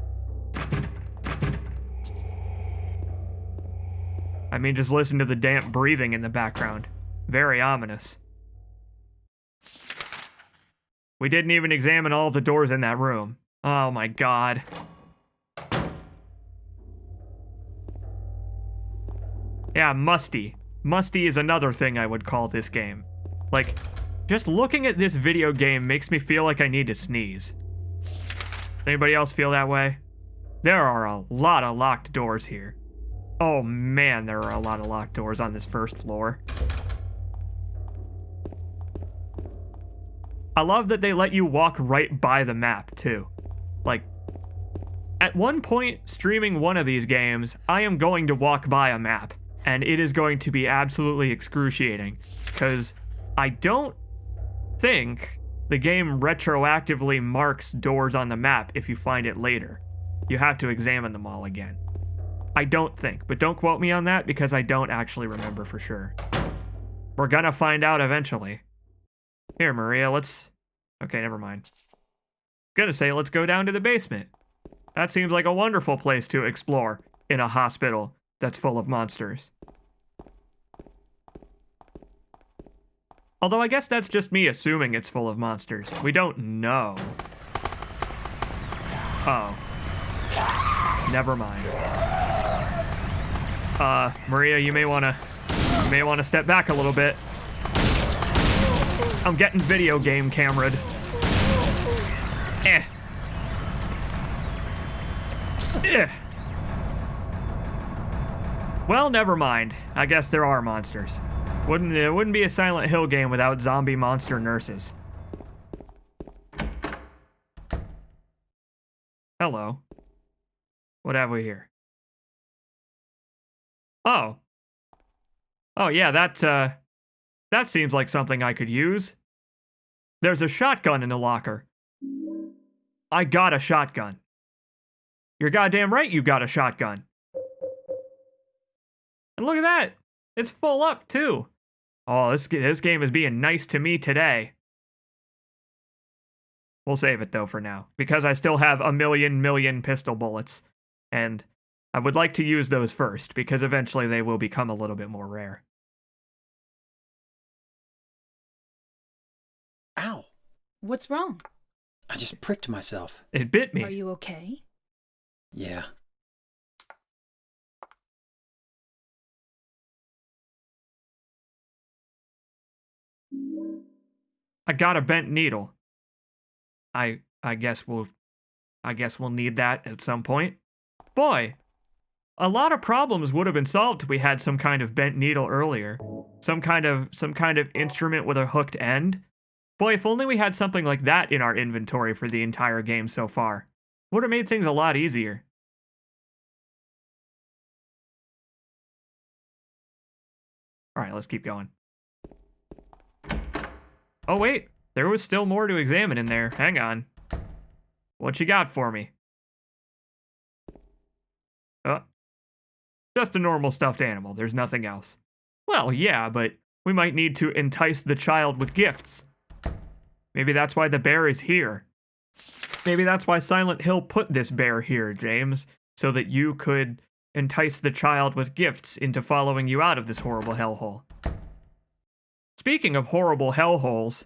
I mean, just listen to the damp breathing in the background. Very ominous. We didn't even examine all of the doors in that room. Oh my god. Yeah, musty. Musty is another thing I would call this game. Like, just looking at this video game makes me feel like I need to sneeze. Does anybody else feel that way? There are a lot of locked doors here. Oh man, there are a lot of locked doors on this first floor. I love that they let you walk right by the map, too. Like, at one point streaming one of these games, I am going to walk by a map, and it is going to be absolutely excruciating, because I don't think the game retroactively marks doors on the map if you find it later. You have to examine them all again. I don't think, but don't quote me on that because I don't actually remember for sure. We're gonna find out eventually. Here, Maria, let's... Okay, never mind. Gonna say let's go down to the basement. That seems like a wonderful place to explore in a hospital that's full of monsters. Although I guess that's just me assuming it's full of monsters. We don't know. Oh. Never mind. Maria, you may wanna step back a little bit. I'm getting video game camera'd. Eh. Eh. Well, never mind. I guess there are monsters. It wouldn't be a Silent Hill game without zombie monster nurses. hello. What have we here? Oh. Oh, yeah, that seems like something I could use. There's a shotgun in the locker. I got a shotgun. You're goddamn right you got a shotgun. And look at that. It's full up, too. Oh, this game is being nice to me today. We'll save it, though, for now, because I still have a million pistol bullets. And I would like to use those first, because eventually they will become a little bit more rare. Ow! What's wrong? I just pricked myself. It bit me. Are you okay? Yeah. I got a bent needle. I guess we'll need that at some point. Boy, a lot of problems would have been solved if we had some kind of bent needle earlier. Some kind of instrument with a hooked end. Boy, if only we had something like that in our inventory for the entire game so far. Would have made things a lot easier. Alright, let's keep going. Oh wait, there was still more to examine in there. Hang on. What you got for me? Just a normal stuffed animal, there's nothing else. Well, yeah, but we might need to entice the child with gifts. Maybe that's why the bear is here. Maybe that's why Silent Hill put this bear here, James, so that you could entice the child with gifts into following you out of this horrible hellhole. Speaking of horrible hellholes,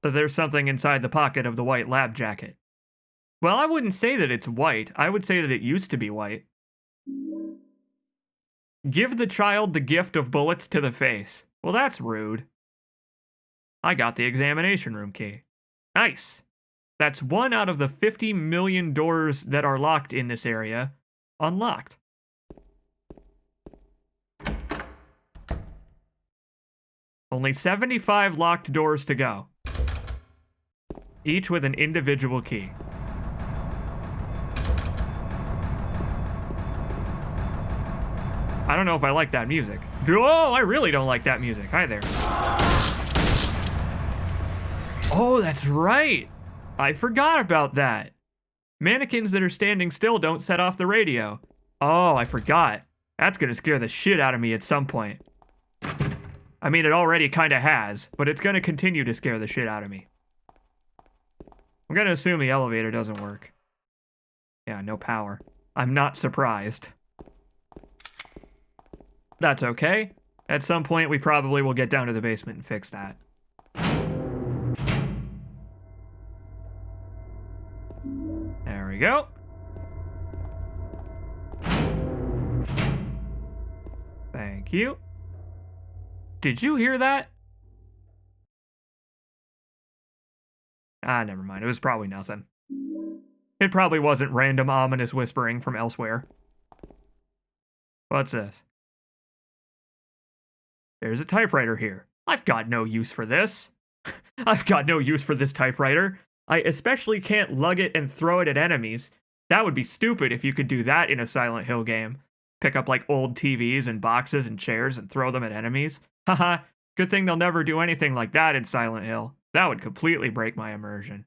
there's something inside the pocket of the white lab jacket. Well, I wouldn't say that it's white. I would say that it used to be white. Give the child the gift of bullets to the face. Well, that's rude. I got the examination room key. Nice. That's 1 out of the 50 million doors that are locked in this area unlocked. Only 75 locked doors to go. Each with an individual key. I don't know if I like that music. Oh, I really don't like that music. Hi there. Oh, that's right. I forgot about that. Mannequins that are standing still don't set off the radio. Oh, I forgot. That's gonna scare the shit out of me at some point. I mean, it already kinda has, but it's gonna continue to scare the shit out of me. I'm gonna assume the elevator doesn't work. Yeah, no power. I'm not surprised. That's okay. At some point, we probably will get down to the basement and fix that. There we go. Thank you. Did you hear that? Ah, never mind. It was probably nothing. It probably wasn't random ominous whispering from elsewhere. What's this? There's a typewriter here. I've got no use for this. I've got no use for this typewriter. I especially can't lug it and throw it at enemies. That would be stupid if you could do that in a Silent Hill game. Pick up like old TVs and boxes and chairs and throw them at enemies. Haha, good thing they'll never do anything like that in Silent Hill. That would completely break my immersion.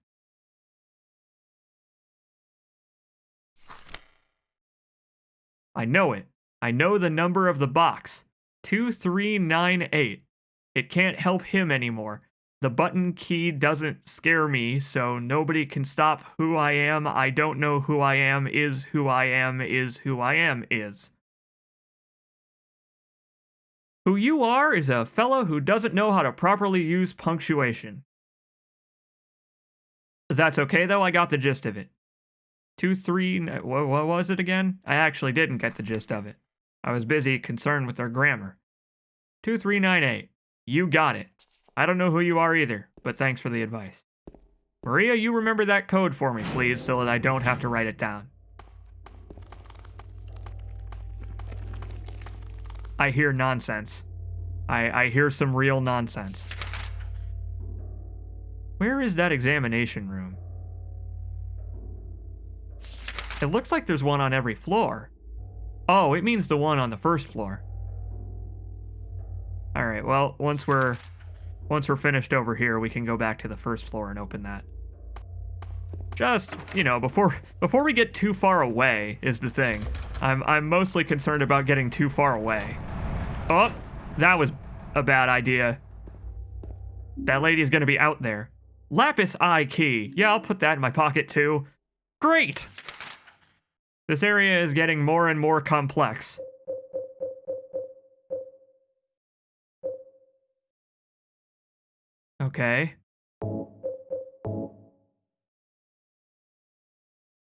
I know it. I know the number of the box. 2398. It can't help him anymore. The button key doesn't scare me, so nobody can stop who I am. I don't know who I am, is who I am, is who I am, is. Who you are is a fellow who doesn't know how to properly use punctuation. That's okay, though. I got the gist of it. what was it again? I actually didn't get the gist of it. I was busy concerned with their grammar. 2398. You got it. I don't know who you are either, but thanks for the advice. Maria, you remember that code for me, please, so that I don't have to write it down. I hear nonsense. I hear some real nonsense. Where is that examination room? It looks like there's one on every floor. Oh, it means the one on the first floor. All right, well, once we're finished over here, we can go back to the first floor and open that. Just, you know, before we get too far away is the thing. I'm mostly concerned about getting too far away. Oh, that was a bad idea. That lady's gonna be out there. Lapis eye key. Yeah, I'll put that in my pocket too. Great! This area is getting more and more complex. Okay.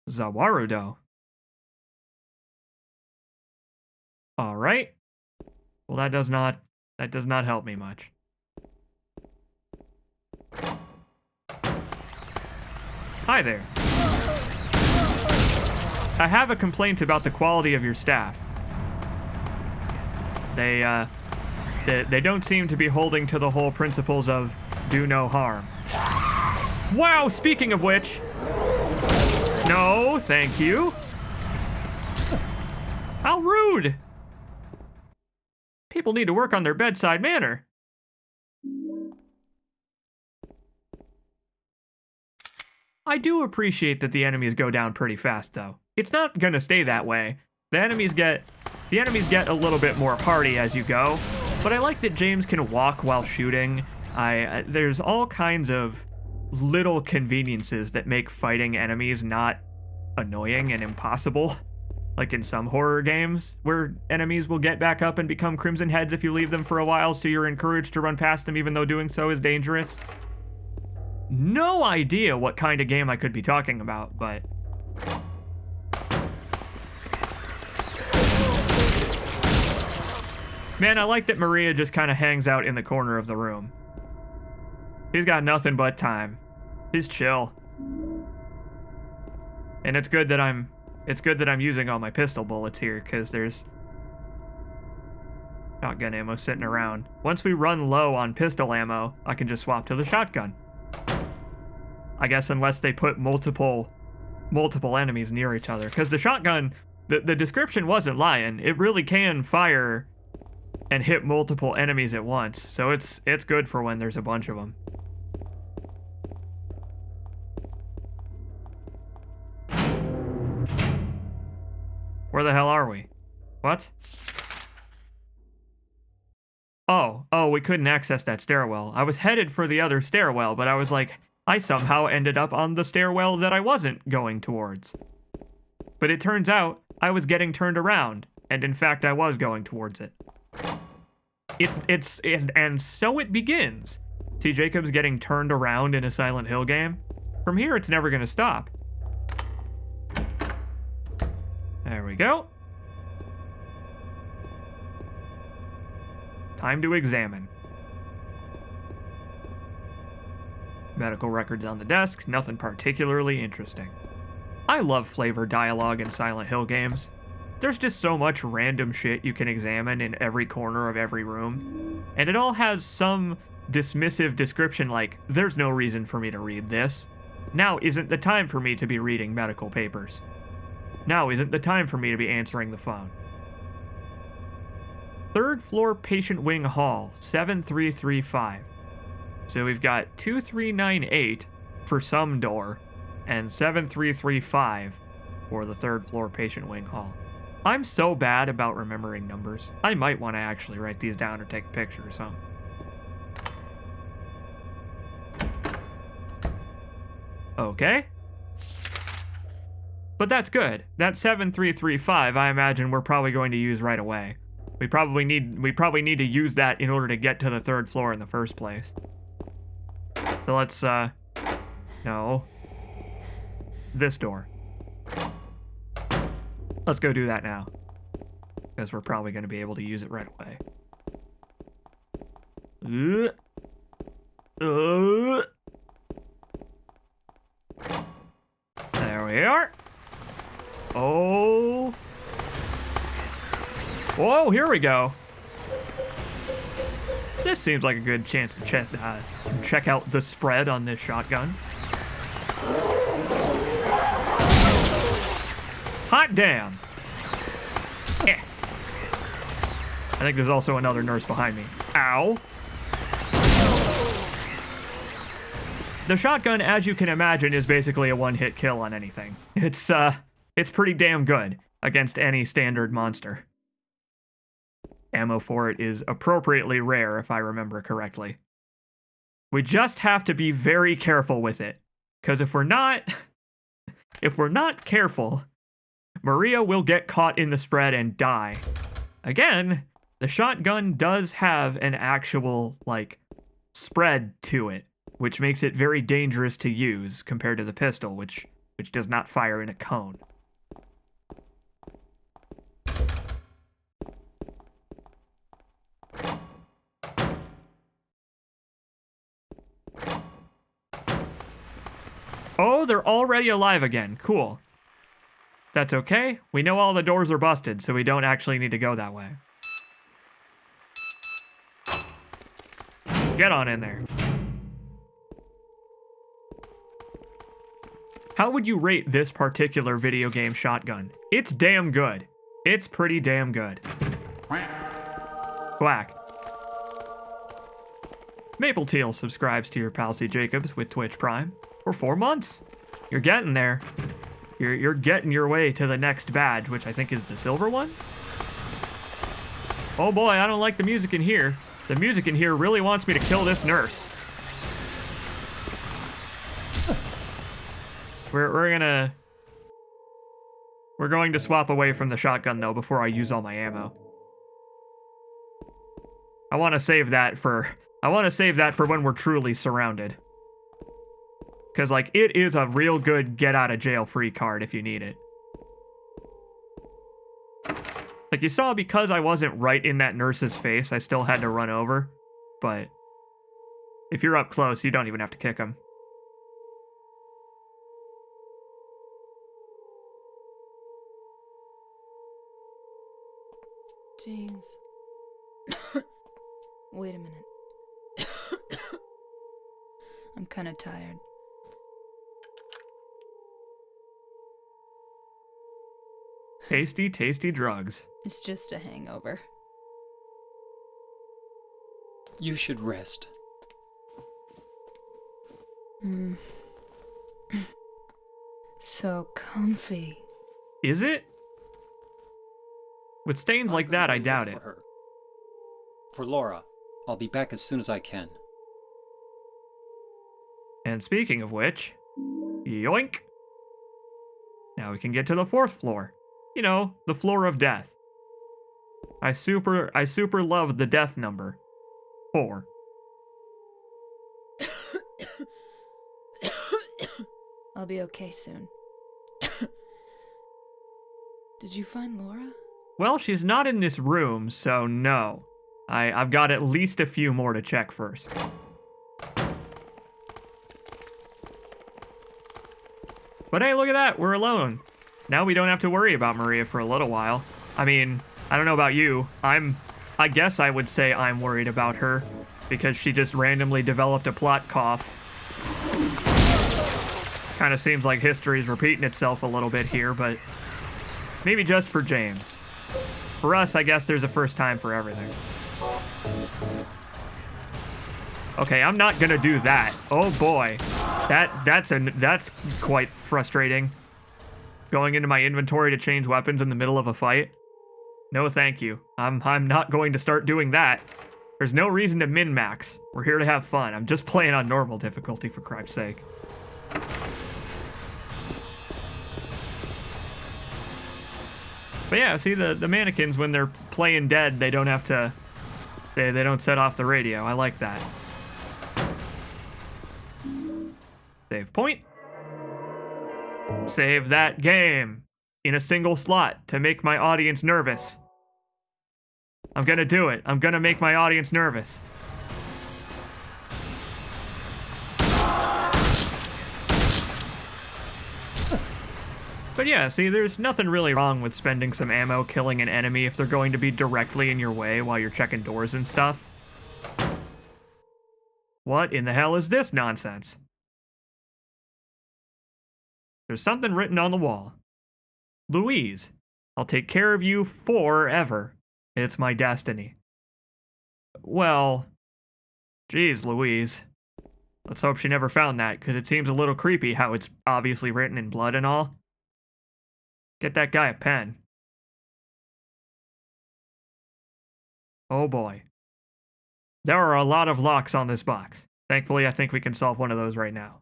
Zawarudo. All right. Well, that does not help me much. Hi there. I have a complaint about the quality of your staff. They don't seem to be holding to the whole principles of do no harm. Wow, speaking of which. No, thank you. How rude. People need to work on their bedside manner. I do appreciate that the enemies go down pretty fast, though. It's not gonna stay that way. The enemies get a little bit more hardy as you go, but I like that James can walk while shooting. There's all kinds of little conveniences that make fighting enemies not annoying and impossible. Like in some horror games, where enemies will get back up and become crimson heads if you leave them for a while, so you're encouraged to run past them even though doing so is dangerous. No idea what kind of game I could be talking about, but... Man, I like that Maria just kind of hangs out in the corner of the room. He's got nothing but time. He's chill. And it's good that I'm using all my pistol bullets here, because there's shotgun ammo sitting around. Once we run low on pistol ammo, I can just swap to the shotgun. I guess unless they put multiple enemies near each other. Because the shotgun, the description wasn't lying. It really can fire and hit multiple enemies at once. So it's good for when there's a bunch of them. Where the hell are we? What? Oh, we couldn't access that stairwell. I was headed for the other stairwell, but I was like, I somehow ended up on the stairwell that I wasn't going towards. But it turns out I was getting turned around, and in fact I was going towards it. And so it begins. T. Jacobs getting turned around in a Silent Hill game. From here it's never gonna stop. There we go. Time to examine. Medical records on the desk, nothing particularly interesting. I love flavor dialogue in Silent Hill games. There's just so much random shit you can examine in every corner of every room. And it all has some dismissive description like, there's no reason for me to read this. Now isn't the time for me to be reading medical papers. Now isn't the time for me to be answering the phone. Third floor patient wing hall, 7335. So we've got 2398 for some door, and 7335 for the third floor patient wing hall. I'm so bad about remembering numbers. I might want to actually write these down or take a picture or something. Okay. But that's good. That 7335, I imagine we're probably going to use right away. We probably need to use that in order to get to the third floor in the first place. So let's, no. This door. Let's go do that now. Because we're probably going to be able to use it right away. There we are. Oh. Whoa, here we go. This seems like a good chance to check out the spread on this shotgun. Hot damn! Eh. I think there's also another nurse behind me. Ow! The shotgun, as you can imagine, is basically a one-hit kill on anything. It's pretty damn good against any standard monster. Ammo for it is appropriately rare, if I remember correctly. We just have to be very careful with it, because if we're not careful, Maria will get caught in the spread and die. Again, the shotgun does have an actual, like, spread to it, which makes it very dangerous to use compared to the pistol, which does not fire in a cone. Oh, they're already alive again. Cool. That's okay. We know all the doors are busted, so we don't actually need to go that way. Get on in there. How would you rate this particular video game shotgun? It's damn good. It's pretty damn good. Quack. Maple Teal subscribes to your pal C. Jacobs with Twitch Prime for 4 months. You're getting there. You're getting your way to the next badge, which I think is the silver one. Oh boy, I don't like the music in here. The music in here really wants me to kill this nurse. We're going to swap away from the shotgun though before I use all my ammo. I want to save that for when we're truly surrounded. Cause like it is a real good get out of jail free card if you need it. Like you saw, because I wasn't right in that nurse's face, I still had to run over. But if you're up close, you don't even have to kick him. James. Wait a minute. I'm kind of tired. Tasty, tasty drugs. It's just a hangover. You should rest. So comfy. Is it? With stains like that, I doubt it. For her. For Laura. I'll be back as soon as I can. And speaking of which, yoink! Now we can get to the 4th floor. You know, the floor of death. I super love the death number. 4. I'll be okay soon. Did you find Laura? Well, she's not in this room, so no. I've got at least a few more to check first. But hey, look at that, we're alone. Now we don't have to worry about Maria for a little while. I mean, I don't know about you. I guess I would say I'm worried about her because she just randomly developed a plot cough. Kind of seems like history's repeating itself a little bit here, but maybe just for James. For us, I guess there's a first time for everything. Okay, I'm not gonna do that. Oh boy. That's quite frustrating. Going into my inventory to change weapons in the middle of a fight? No, thank you. I'm not going to start doing that. There's no reason to min-max. We're here to have fun. I'm just playing on normal difficulty, for cripe's sake. But yeah, see, the mannequins, when they're playing dead, they don't have to... They don't set off the radio. I like that. Save point. Save that game in a single slot to make my audience nervous. I'm gonna do it. I'm gonna make my audience nervous. But yeah, see, there's nothing really wrong with spending some ammo killing an enemy if they're going to be directly in your way while you're checking doors and stuff. What in the hell is this nonsense? There's something written on the wall. Louise, I'll take care of you forever. It's my destiny. Well, geez, Louise. Let's hope she never found that, because it seems a little creepy how it's obviously written in blood and all. Get that guy a pen. Oh boy. There are a lot of locks on this box. Thankfully, I think we can solve one of those right now.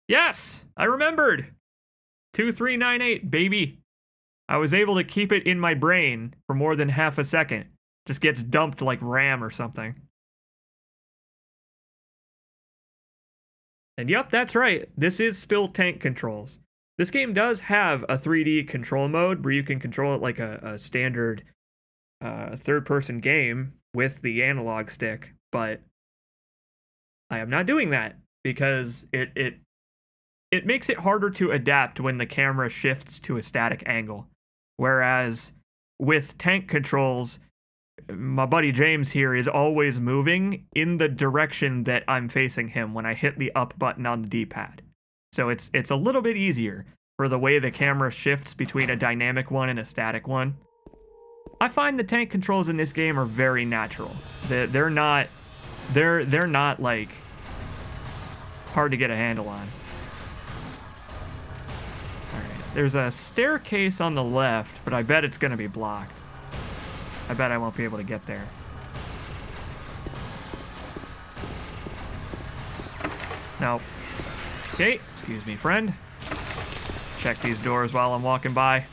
Yes! I remembered! 2398, baby. I was able to keep it in my brain for more than half a second. Just gets dumped like RAM or something. And yep, that's right. This is still tank controls. This game does have a 3D control mode where you can control it like a standard third-person game with the analog stick, but I am not doing that because it makes it harder to adapt when the camera shifts to a static angle. Whereas with tank controls, my buddy James here is always moving in the direction that I'm facing him when I hit the up button on the D-pad. So it's a little bit easier for the way the camera shifts between a dynamic one and a static one. I find the tank controls in this game are very natural. They're not like hard to get a handle on. Alright, there's a staircase on the left, but I bet it's gonna be blocked. I bet I won't be able to get there. No. Okay, excuse me, friend. Check these doors while I'm walking by.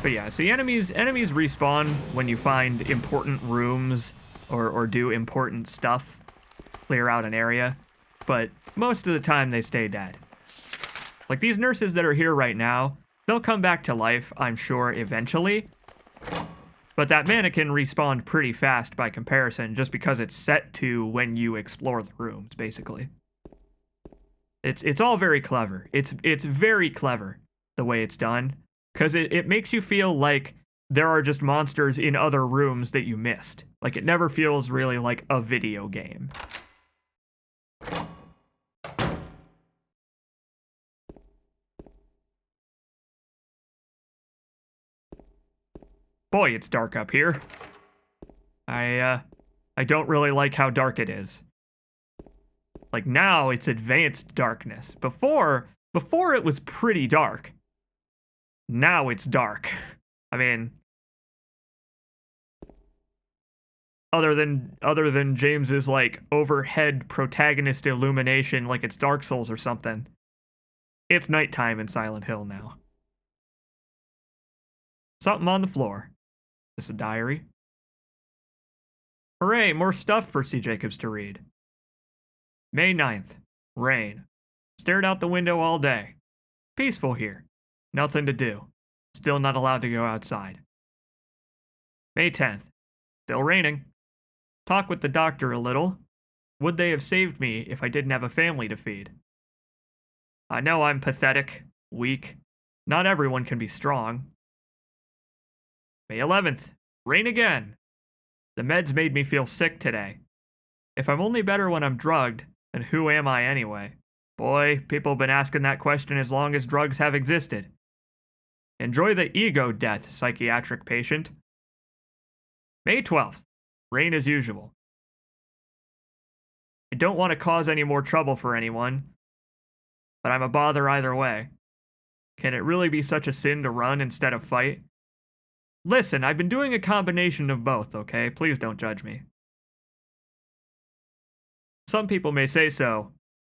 But yeah, see, enemies respawn when you find important rooms or do important stuff, clear out an area, but most of the time they stay dead. Like these nurses that are here right now, they'll come back to life, I'm sure, eventually. But that mannequin respawned pretty fast by comparison, just because it's set to when you explore the rooms, basically. It's all very clever. It's very clever, the way it's done, because it makes you feel like there are just monsters in other rooms that you missed. Like, it never feels really like a video game. Boy, it's dark up here. I don't really like how dark it is. Like, now it's advanced darkness. Before it was pretty dark. Now it's dark. I mean, other than James's like overhead protagonist illumination like it's Dark Souls or something. It's nighttime in Silent Hill now. Something on the floor. Is this a diary? Hooray, more stuff for C. Jacobs to read. May 9th. Rain. Stared out the window all day. Peaceful here. Nothing to do. Still not allowed to go outside. May 10th. Still raining. Talk with the doctor a little. Would they have saved me if I didn't have a family to feed? I know I'm pathetic, weak. Not everyone can be strong. May 11th. Rain again. The meds made me feel sick today. If I'm only better when I'm drugged, then who am I anyway? Boy, people have been asking that question as long as drugs have existed. Enjoy the ego death, psychiatric patient. May 12th. Rain as usual. I don't want to cause any more trouble for anyone, but I'm a bother either way. Can it really be such a sin to run instead of fight? Listen, I've been doing a combination of both, okay? Please don't judge me. Some people may say so,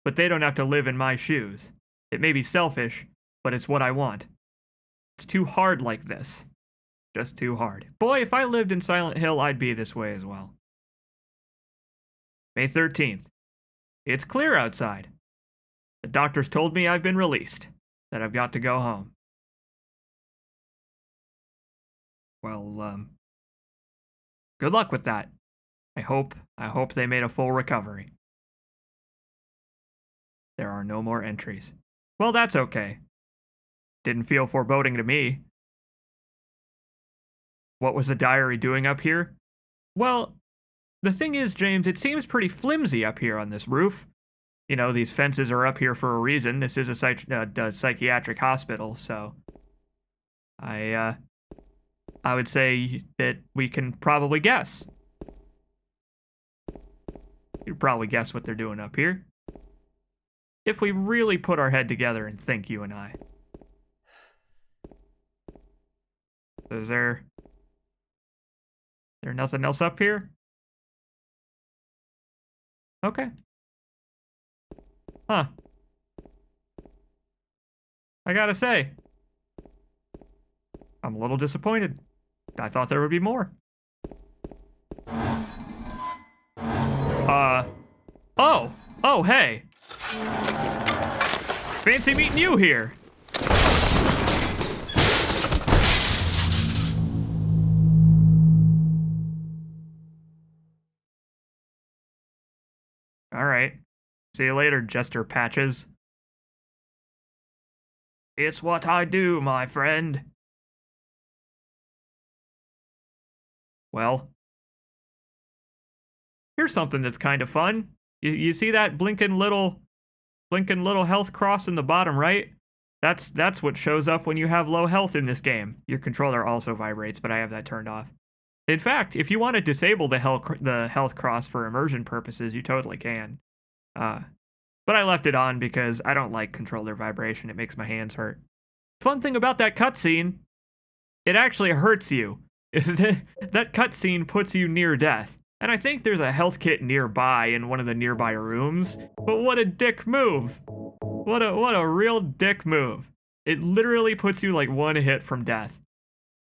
but they don't have to live in my shoes. It may be selfish, but it's what I want. It's too hard like this. Just too hard. Boy, if I lived in Silent Hill, I'd be this way as well. May 13th. It's clear outside. The doctors told me I've been released, that I've got to go home. Well, good luck with that. I hope they made a full recovery. There are no more entries. Well, that's okay. Didn't feel foreboding to me. What was the diary doing up here? Well, the thing is, James, it seems pretty flimsy up here on this roof. You know, these fences are up here for a reason. This is a psychiatric hospital, so I would say that we can probably guess. You'd probably guess what they're doing up here. If we really put our head together and think, you and I. Is there nothing else up here? Okay. Huh. I gotta say, I'm a little disappointed. I thought there would be more. Oh, hey. Fancy meeting you here. All right. See you later, Jester Patches. It's what I do, my friend. Well, here's something that's kind of fun. You see that blinking little health cross in the bottom right? That's what shows up when you have low health in this game. Your controller also vibrates, but I have that turned off. In fact, if you want to disable the health cross for immersion purposes, you totally can. But I left it on because I don't like controller vibration. It makes my hands hurt. Fun thing about that cutscene, it actually hurts you. That cutscene puts you near death. And I think there's a health kit nearby in one of the nearby rooms. But what a dick move. What a real dick move. It literally puts you like one hit from death.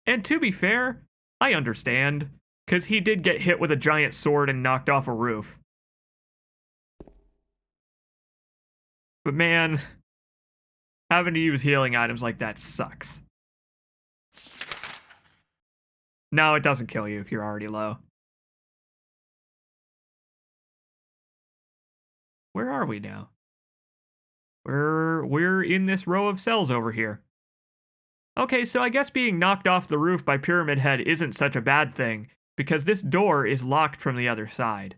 And to be fair, I understand, because he did get hit with a giant sword and knocked off a roof. But man, having to use healing items like that sucks. No, it doesn't kill you if you're already low. Where are we now? We're in this row of cells over here. Okay, so I guess being knocked off the roof by Pyramid Head isn't such a bad thing, because this door is locked from the other side.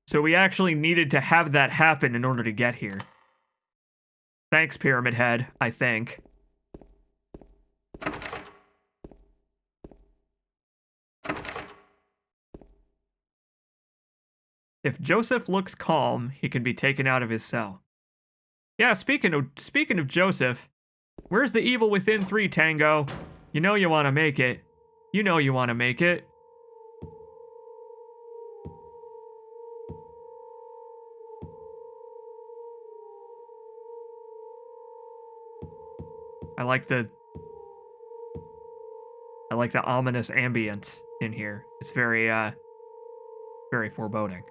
So we actually needed to have that happen in order to get here. Thanks, Pyramid Head, I think. If Joseph looks calm, he can be taken out of his cell. Yeah, speaking of Joseph, where's the evil within 3, Tango? You know you want to make it. You know you want to make it. I like the ominous ambience in here. It's very foreboding.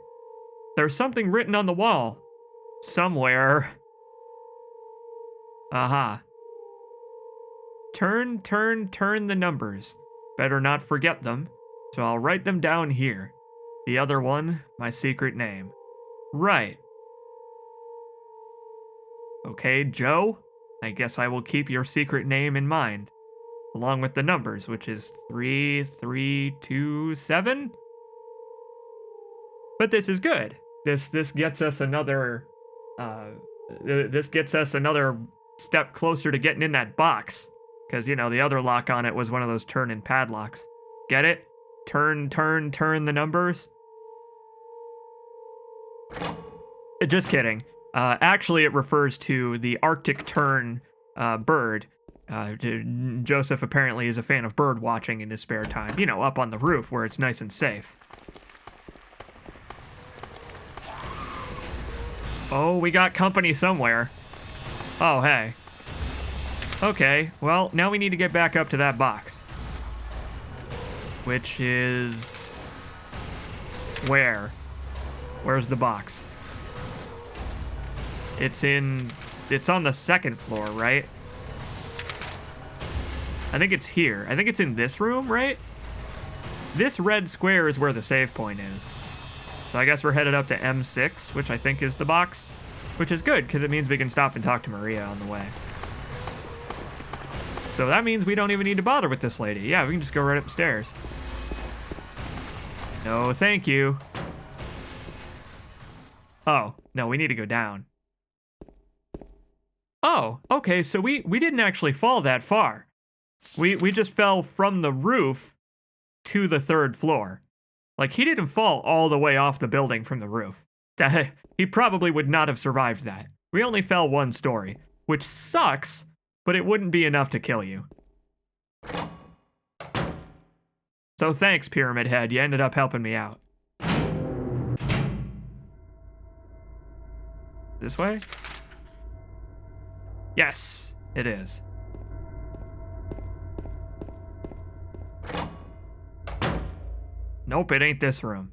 There's something written on the wall. Somewhere. Aha. Turn the numbers. Better not forget them, so I'll write them down here. The other one, my secret name. Right. Okay, Joe, I guess I will keep your secret name in mind, along with the numbers, which is 3327. But this is good. This gets us another step closer to getting in that box. Because, you know, the other lock on it was one of those turn-in padlocks. Get it? Turn the numbers? Just kidding. Actually, it refers to the Arctic tern bird. Joseph apparently is a fan of bird watching in his spare time. You know, up on the roof where it's nice and safe. Oh, we got company somewhere. Oh, hey. Okay, well, now we need to get back up to that box. Which is... where? Where's the box? It's on the second floor, right? I think it's here. I think it's in this room, right? This red square is where the save point is. So I guess we're headed up to M6, which I think is the box. Which is good, because it means we can stop and talk to Maria on the way. So that means we don't even need to bother with this lady. Yeah, we can just go right upstairs. No, thank you. Oh, no, we need to go down. Oh, okay, so we didn't actually fall that far. We just fell from the roof to the 3rd floor. Like, he didn't fall all the way off the building from the roof. He probably would not have survived that. We only fell 1 story, which sucks, but it wouldn't be enough to kill you. So thanks, Pyramid Head, you ended up helping me out. This way? Yes, it is. Nope, it ain't this room.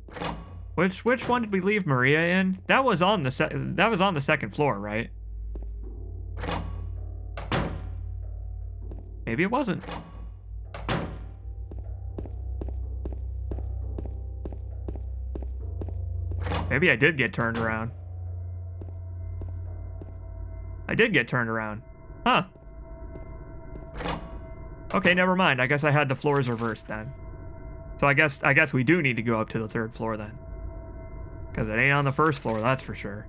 Which one did we leave Maria in? That was on the 2nd floor, right? Maybe it wasn't. Maybe I did get turned around. I did get turned around. Huh. Okay, never mind. I guess I had the floors reversed then. So I guess we do need to go up to the 3rd floor then. Because it ain't on the 1st floor, that's for sure.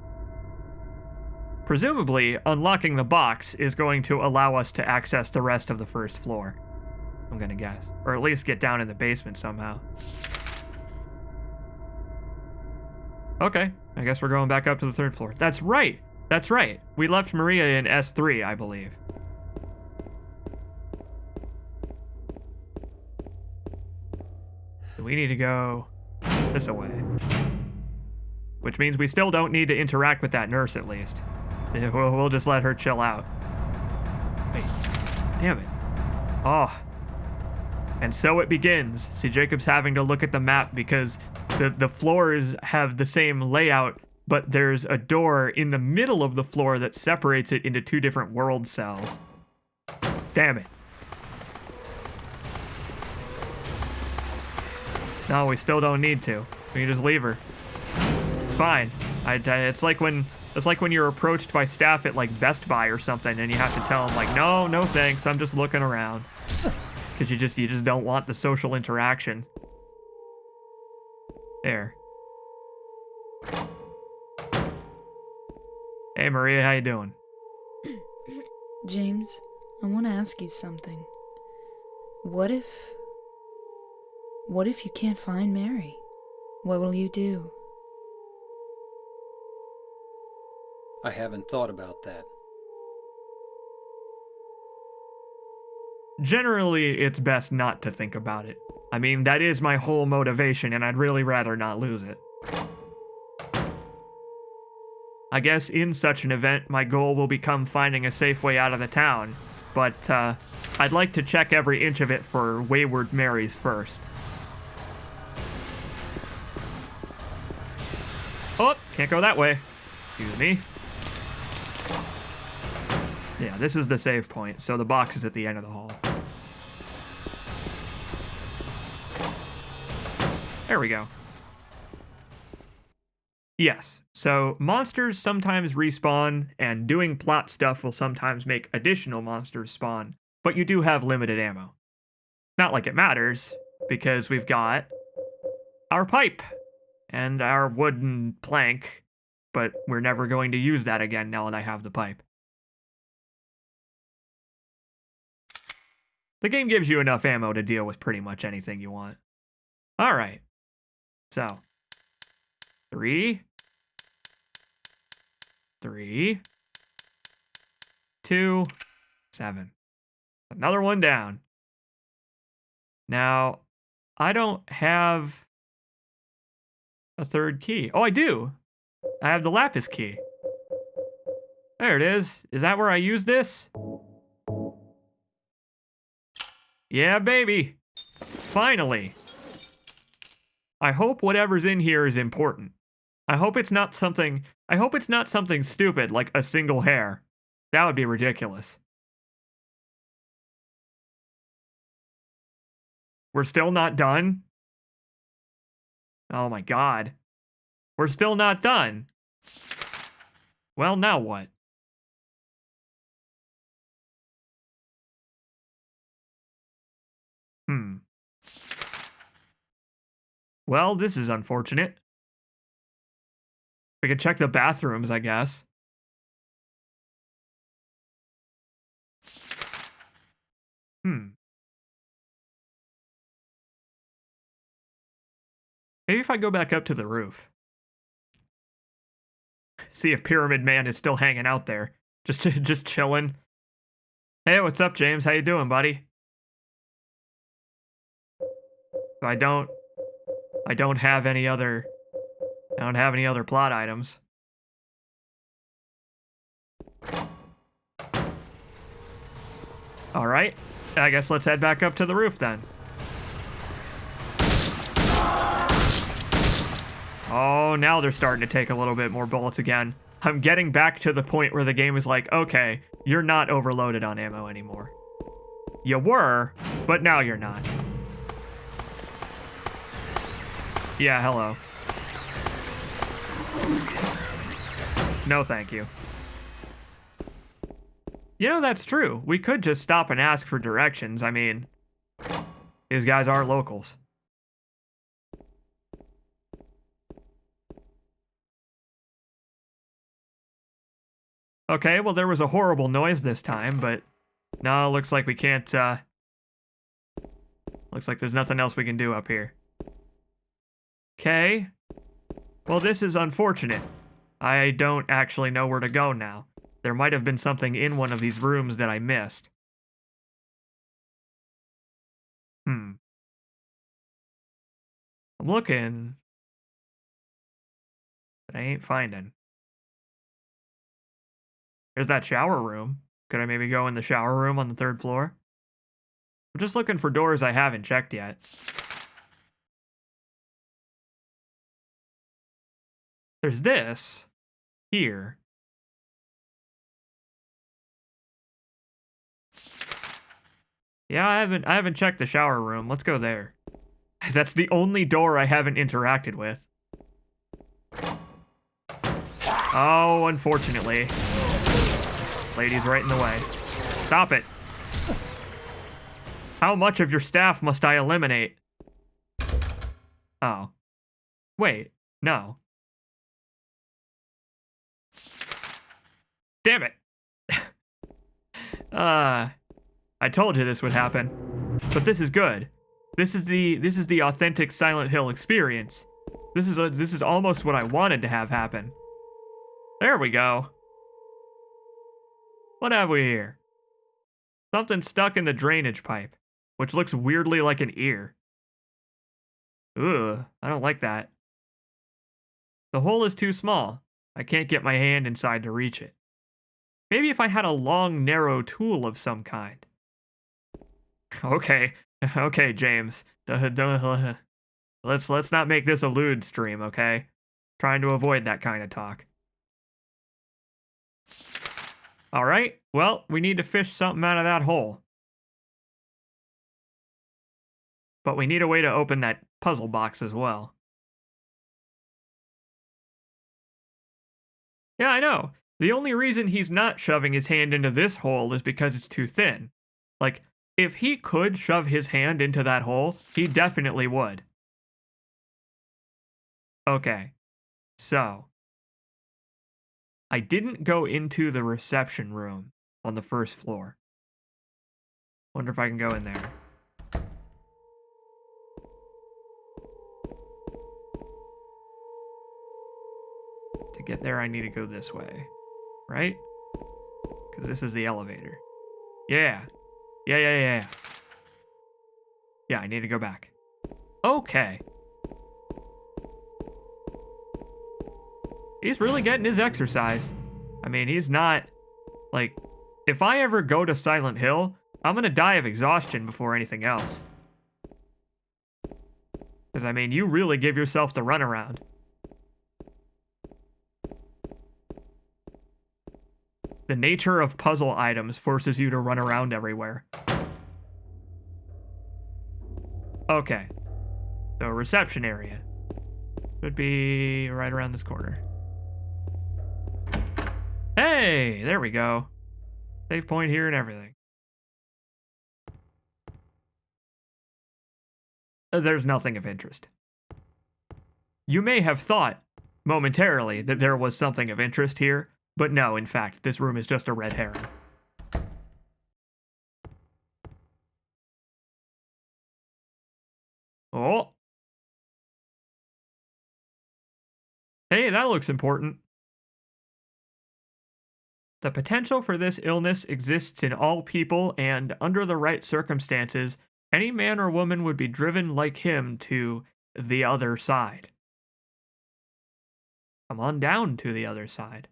Presumably, unlocking the box is going to allow us to access the rest of the 1st floor. I'm gonna guess. Or at least get down in the basement somehow. Okay, I guess we're going back up to the 3rd floor. That's right! That's right. We left Maria in S3, I believe. So we need to go this way. Which means we still don't need to interact with that nurse, at least. We'll just let her chill out. Wait. Damn it. Oh. And so it begins. See, Jacob's having to look at the map because the floors have the same layout, but there's a door in the middle of the floor that separates it into 2 different world cells. Damn it. No, we still don't need to. We can just leave her. It's fine. It's like when you're approached by staff at like Best Buy or something, and you have to tell them like, no thanks, I'm just looking around, because you just don't want the social interaction. There. Hey Maria, how you doing? James, I want to ask you something. What if you can't find Mary? What will you do? I haven't thought about that. Generally, it's best not to think about it. I mean, that is my whole motivation, and I'd really rather not lose it. I guess in such an event, my goal will become finding a safe way out of the town, but I'd like to check every inch of it for wayward Marys first. Oh, can't go that way. Excuse me. Yeah, this is the save point, so the box is at the end of the hall. There we go. Yes, so monsters sometimes respawn, and doing plot stuff will sometimes make additional monsters spawn, but you do have limited ammo. Not like it matters, because we've got our pipe and our wooden plank, but we're never going to use that again now that I have the pipe. The game gives you enough ammo to deal with pretty much anything you want. Alright. So. 3. 2. 7. Another one down. Now, I don't have a 3rd key. Oh, I do. I have the lapis key. There it is. Is that where I use this? Yeah, baby. Finally. I hope whatever's in here is important. I hope it's not something stupid like a single hair. That would be ridiculous. We're still not done? Oh my god. We're still not done. Well, now what? Hmm. Well, this is unfortunate. We could check the bathrooms, I guess. Hmm. Maybe if I go back up to the roof. See if Pyramid Man is still hanging out there. Just chilling. Hey, what's up, James? How you doing, buddy? So I don't have any other plot items. All right. I guess let's head back up to the roof then. Oh, now they're starting to take a little bit more bullets again. I'm getting back to the point where the game is like, okay, you're not overloaded on ammo anymore. You were, but now you're not. Yeah, hello. No, thank you. You know, that's true. We could just stop and ask for directions. I mean, these guys are locals. Okay, well, there was a horrible noise this time, but no, looks like we can't, looks like there's nothing else we can do up here. Okay. Well, this is unfortunate. I don't actually know where to go now. There might have been something in one of these rooms that I missed. I'm looking, but I ain't finding. There's that shower room. Could I maybe go in the shower room on the 3rd floor? I'm just looking for doors I haven't checked yet. There's this here. Yeah, I haven't checked the shower room. Let's go there. That's the only door I haven't interacted with. Oh, unfortunately. Lady's right in the way. Stop it. How much of your staff must I eliminate? Oh. Wait, no. Damn it. I told you this would happen. But this is good. This is the authentic Silent Hill experience. This is almost what I wanted to have happen. There we go. What have we here? Something stuck in the drainage pipe, which looks weirdly like an ear. Ugh, I don't like that. The hole is too small. I can't get my hand inside to reach it. Maybe if I had a long, narrow tool of some kind. Okay, okay, James. Let's not make this a lewd stream, okay? Trying to avoid that kind of talk. All right, well, we need to fish something out of that hole. But we need a way to open that puzzle box as well. Yeah, I know. The only reason he's not shoving his hand into this hole is because it's too thin. Like, if he could shove his hand into that hole, he definitely would. Okay, so I didn't go into the reception room on the 1st floor. Wonder if I can go in there. To get there, I need to go this way, right? Because this is the elevator. Yeah. Yeah. Yeah, I need to go back. Okay. He's really getting his exercise. I mean, he's not, like, if I ever go to Silent Hill, I'm gonna die of exhaustion before anything else. Because, I mean, you really give yourself the runaround. The nature of puzzle items forces you to run around everywhere. Okay. So, reception area. Should be right around this corner. Hey, there we go. Save point here and everything. there's nothing of interest. You may have thought, momentarily, that there was something of interest here, but no, in fact, this room is just a red herring. Oh. Hey, that looks important. The potential for this illness exists in all people, and under the right circumstances, any man or woman would be driven like him to the other side. Come on down to the other side.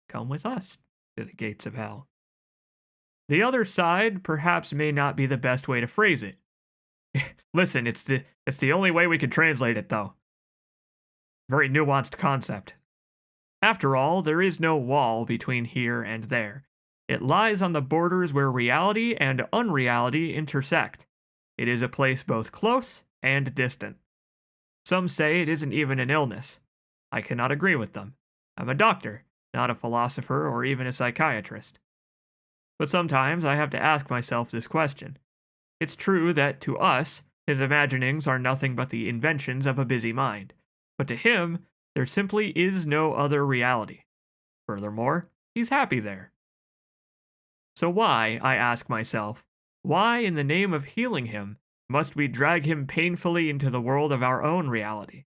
Come with us to the gates of hell. The other side perhaps may not be the best way to phrase it. Listen, it's the only way we can translate it, though. Very nuanced concept. After all, there is no wall between here and there. It lies on the borders where reality and unreality intersect. It is a place both close and distant. Some say it isn't even an illness. I cannot agree with them. I'm a doctor, not a philosopher or even a psychiatrist. But sometimes I have to ask myself this question. It's true that to us, his imaginings are nothing but the inventions of a busy mind. But to him, there simply is no other reality. Furthermore, he's happy there. So why, I ask myself, why in the name of healing him must we drag him painfully into the world of our own reality?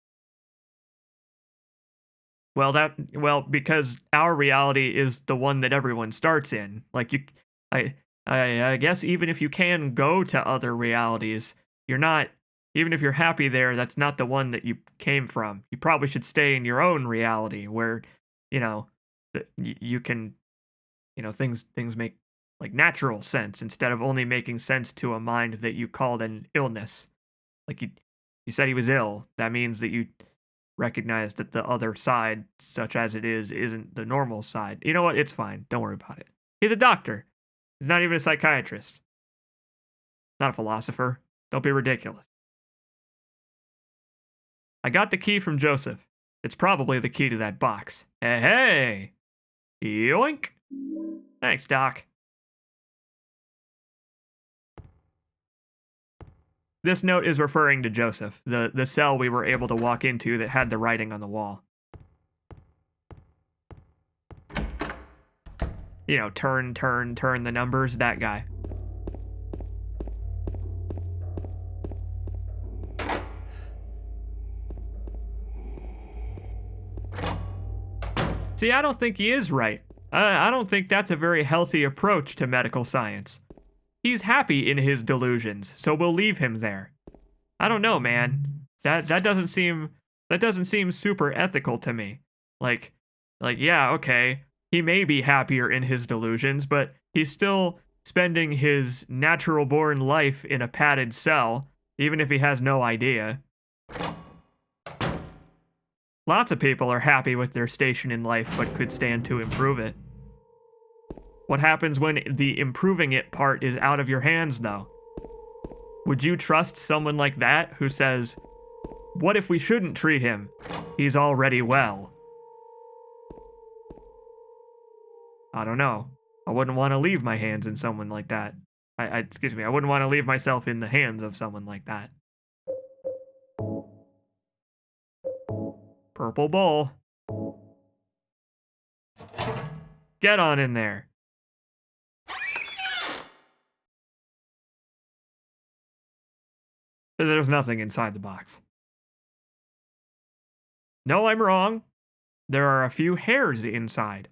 Well, because our reality is the one that everyone starts in. Like I guess even if you can go to other realities, you're not, even if you're happy there, that's not the one that you came from. You probably should stay in your own reality where, you can, things make like natural sense instead of only making sense to a mind that you called an illness. Like you said he was ill. That means that you recognize that the other side, such as it is, isn't the normal side. You know what? It's fine. Don't worry about it. He's a doctor. He's not even a psychiatrist. Not a philosopher. Don't be ridiculous. I got the key from Joseph. It's probably the key to that box. Hey! Yoink! Thanks, Doc. This note is referring to Joseph, the cell we were able to walk into that had the writing on the wall. Turn the numbers, that guy. See, I don't think he is right. I don't think that's a very healthy approach to medical science. He's happy in his delusions, so we'll leave him there. I don't know, man. That doesn't seem super ethical to me. Like yeah, okay. He may be happier in his delusions, but he's still spending his natural-born life in a padded cell, even if he has no idea. Lots of people are happy with their station in life, but could stand to improve it. What happens when the improving it part is out of your hands, though? Would you trust someone like that who says, "What if we shouldn't treat him? He's already well"? I don't know. I wouldn't want to leave my hands in someone like that. I wouldn't want to leave myself in the hands of someone like that. Purple bowl. Get on in there. There's nothing inside the box. No, I'm wrong. There are a few hairs inside.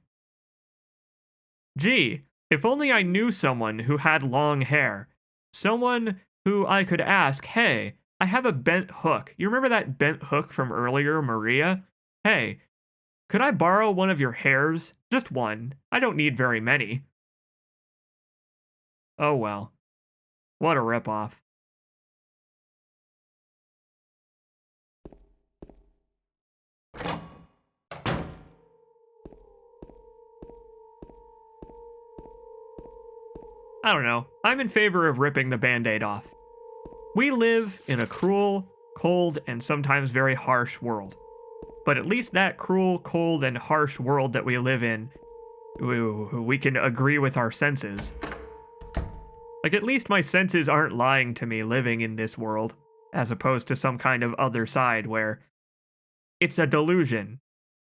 Gee, if only I knew someone who had long hair. Someone who I could ask, "Hey, I have a bent hook. You remember that bent hook from earlier, Maria? Hey, could I borrow one of your hairs? Just one. I don't need very many." Oh well. What a ripoff. I don't know. I'm in favor of ripping the Band-Aid off. We live in a cruel, cold, and sometimes very harsh world. But at least that cruel, cold, and harsh world that we live in, we can agree with our senses. Like, at least my senses aren't lying to me living in this world. as opposed to some kind of other side where it's a delusion.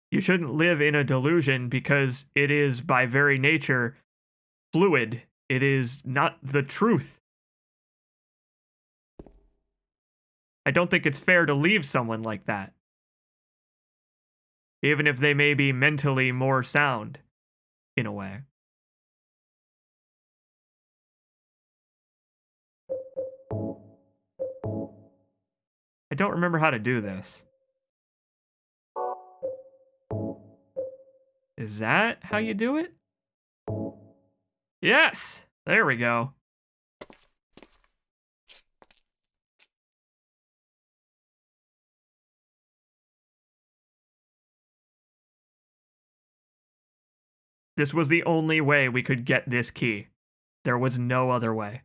You shouldn't live in a delusion because it is, by very nature, fluid. It is not the truth. I don't think it's fair to leave someone like that, even if they may be mentally more sound, in a way. I don't remember how to do this. Is that how you do it? Yes! There we go. This was the only way we could get this key. There was no other way.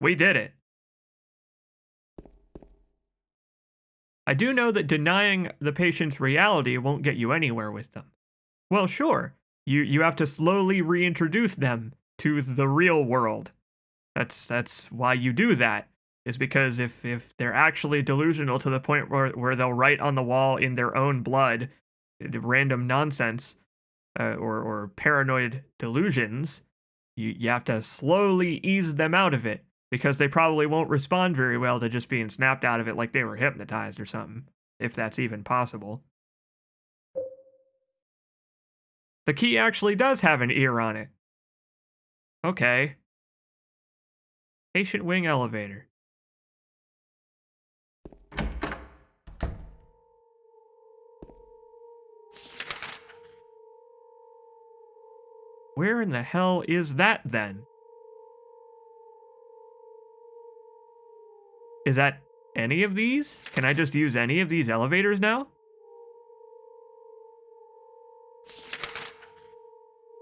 We did it. I do know that denying the patient's reality won't get you anywhere with them. Well, sure. You have to slowly reintroduce them to the real world. That's why you do that. Is because if they're actually delusional to the point where they'll write on the wall in their own blood random nonsense or paranoid delusions, you have to slowly ease them out of it, because they probably won't respond very well to just being snapped out of it like they were hypnotized or something, if that's even possible. The key actually does have an ear on it. Okay. Patient wing elevator. Where in the hell is that, then? Is that any of these? Can I just use any of these elevators now?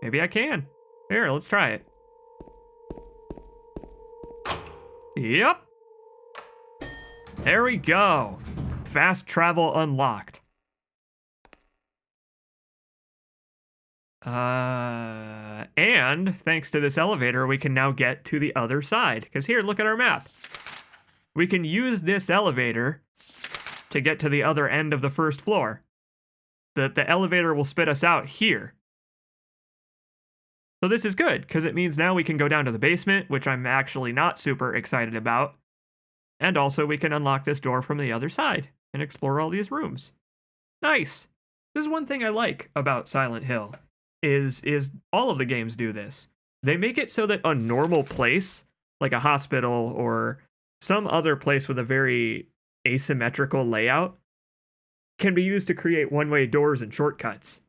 Maybe I can. Here, let's try it. Yep. There we go. Fast travel unlocked. And thanks to this elevator, we can now get to the other side. Because here, look at our map. We can use this elevator to get to the other end of the first floor. The elevator will spit us out here. So this is good, because it means now we can go down to the basement, which I'm actually not super excited about. And also we can unlock this door from the other side and explore all these rooms. Nice. This is one thing I like about Silent Hill, is all of the games do this. They make it so that a normal place, like a hospital or some other place with a very asymmetrical layout, can be used to create one-way doors and shortcuts.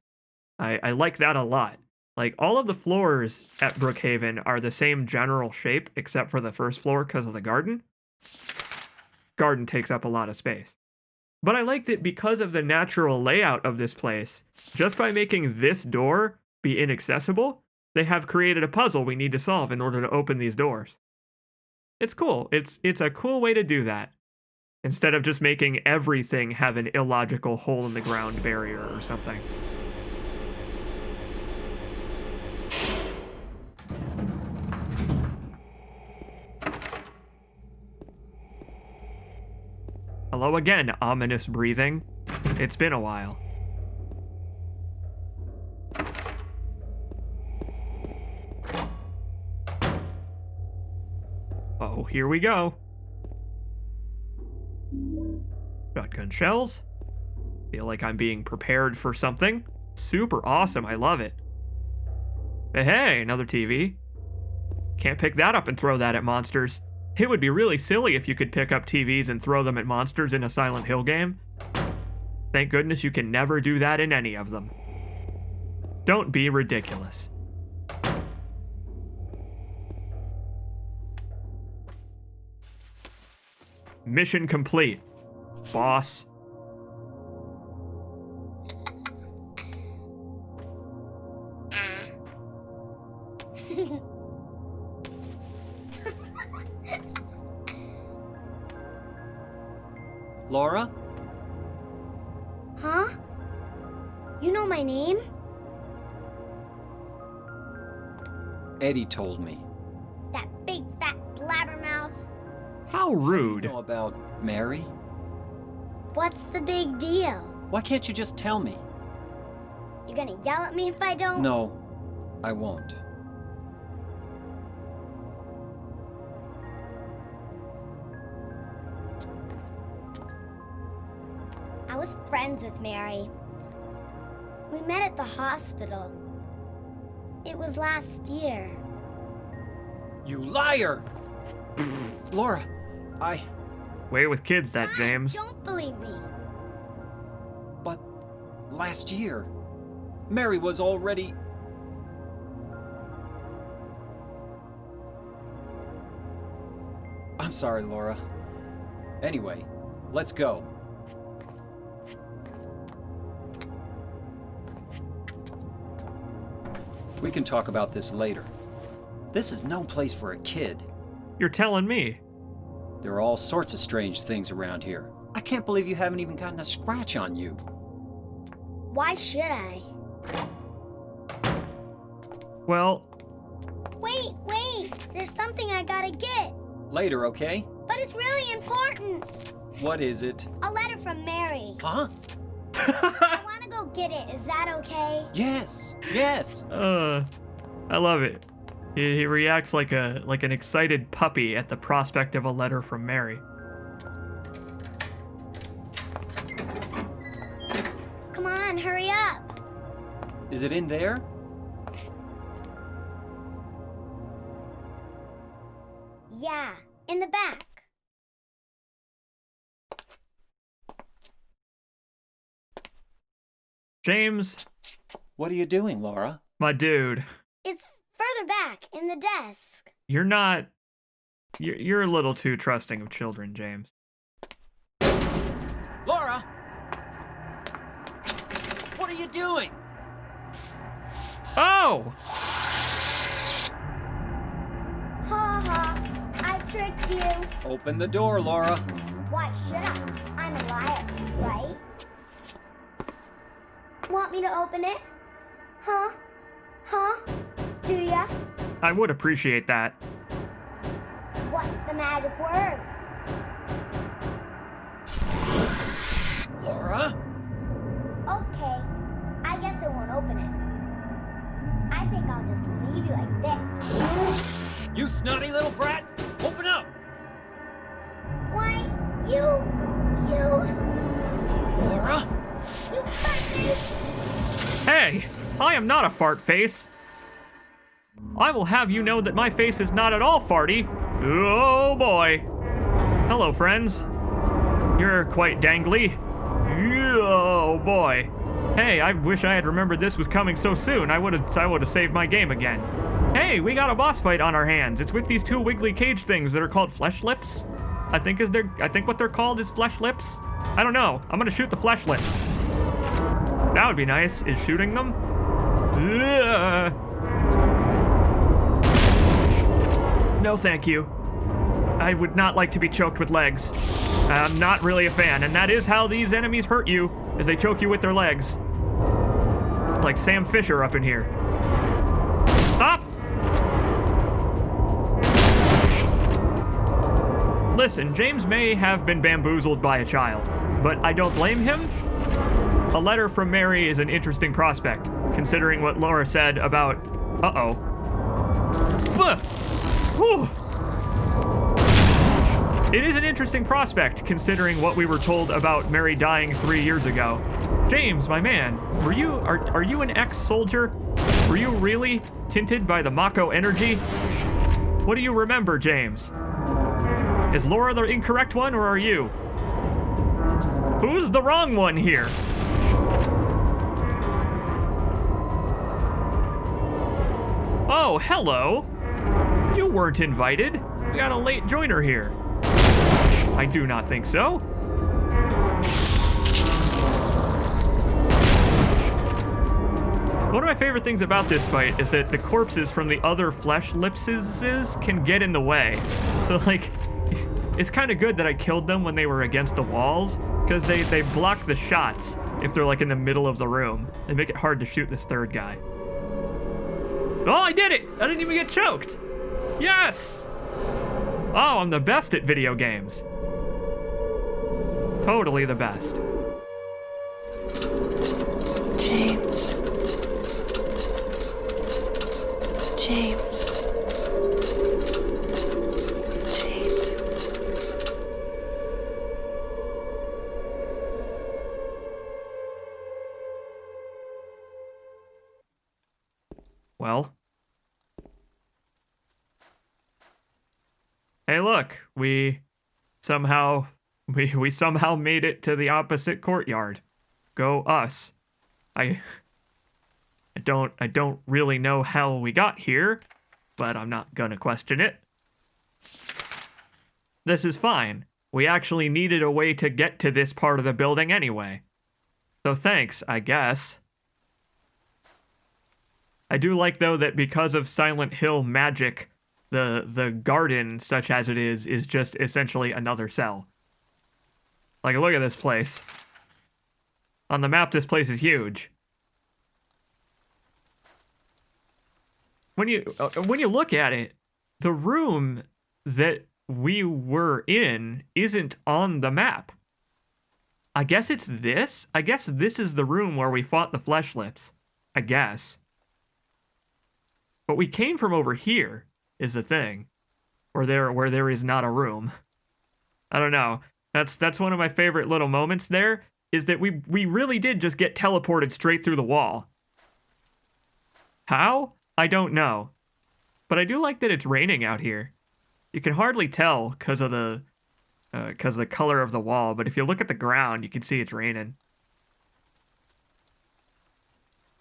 I like that a lot. Like, all of the floors at Brookhaven are the same general shape, except for the first floor because of the garden. Garden takes up a lot of space. But I like that because of the natural layout of this place, just by making this door be inaccessible, they have created a puzzle we need to solve in order to open these doors. It's cool. It's a cool way to do that, instead of just making everything have an illogical hole-in-the-ground barrier or something. Hello again, ominous breathing. It's been a while. Oh, here we go. Shotgun shells. Feel like I'm being prepared for something. Super awesome, I love it. Hey, another TV. Can't pick that up and throw that at monsters. It would be really silly if you could pick up TVs and throw them at monsters in a Silent Hill game. Thank goodness you can never do that in any of them. Don't be ridiculous. Mission complete, boss. Laura? Huh? You know my name? Eddie told me. That big fat blabbermouth. How rude. You know about Mary? What's the big deal? Why can't you just tell me? You gonna yell at me if I don't? No, I won't. I was friends with Mary. We met at the hospital. It was last year. You liar! Laura, Way with kids, that Fine, James. Don't believe me. But last year, Mary was already... I'm sorry, Laura. Anyway, let's go. We can talk about this later. This is no place for a kid. You're telling me. There are all sorts of strange things around here. I can't believe you haven't even gotten a scratch on you. Why should I? Well, Wait. There's something I gotta get. Later, okay? But it's really important. What is it? A letter from Mary. Huh? I wanna go get it. Is that okay? Yes. I love it. He reacts like an excited puppy at the prospect of a letter from Mary. Come on, hurry up. Is it in there? Yeah, in the back. James, What are you doing, Laura? my dude, It's further back in the desk. you're a little too trusting of children, James. Laura! What are you doing? Oh! Ha ha, I tricked you. Open the door, Laura. Why should I? I'm a liar, right? Want me to open it? Huh? Do ya? I would appreciate that. What's the magic word? Laura? Okay, I guess I won't open it. I think I'll just leave you like this. You snotty little brat! Open up! Why, you Laura? fuckers! Hey, I am not a fart face. I will have you know that my face is not at all farty. Oh boy. Hello, friends. You're quite dangly. Oh boy. Hey, I wish I had remembered this was coming so soon. I would have saved my game again. Hey, we got a boss fight on our hands. It's with these two wiggly cage things that are called flesh lips. I think what they're called is flesh lips. I don't know. I'm gonna shoot the flesh lips. That would be nice. Is shooting them? No, thank you. I would not like to be choked with legs. I'm not really a fan, and that is how these enemies hurt you, is they choke you with their legs. Like Sam Fisher up in here. Stop! Listen, James may have been bamboozled by a child, but I don't blame him. A letter from Mary is an interesting prospect, considering what Laura said about... Uh-oh. Whew. It is an interesting prospect, considering what we were told about Mary dying 3 years ago. James, my man, are you an ex-soldier? Were you really tinted by the Mako energy? What do you remember, James? Is Laura the incorrect one, or are you? Who's the wrong one here? Oh, hello. You weren't invited. We got a late joiner here. I do not think so. One of my favorite things about this fight is that the corpses from the other flesh lipses can get in the way. So like, it's kind of good that I killed them when they were against the walls, because they block the shots if they're like in the middle of the room. They make it hard to shoot this third guy. Oh, I did it! I didn't even get choked! Yes! Oh, I'm the best at video games. Totally the best. James. James. James. Well. Hey, look, we somehow made it to the opposite courtyard. Go us. I don't really know how we got here, but I'm not gonna question it. This is fine. We actually needed a way to get to this part of the building anyway. So thanks, I guess. I do like, though, that because of Silent Hill magic, the garden, such as it is just essentially another cell. Like, look at this place. On the map, this place is huge. When you look at it, the room that we were in isn't on the map. I guess it's this? I guess this is the room where we fought the flesh lips. I guess. But we came from over here, is the thing. Where there is not a room. I don't know. That's one of my favorite little moments there, is that we really did just get teleported straight through the wall. How? I don't know. But I do like that it's raining out here. You can hardly tell because of the color of the wall, but if you look at the ground, you can see it's raining.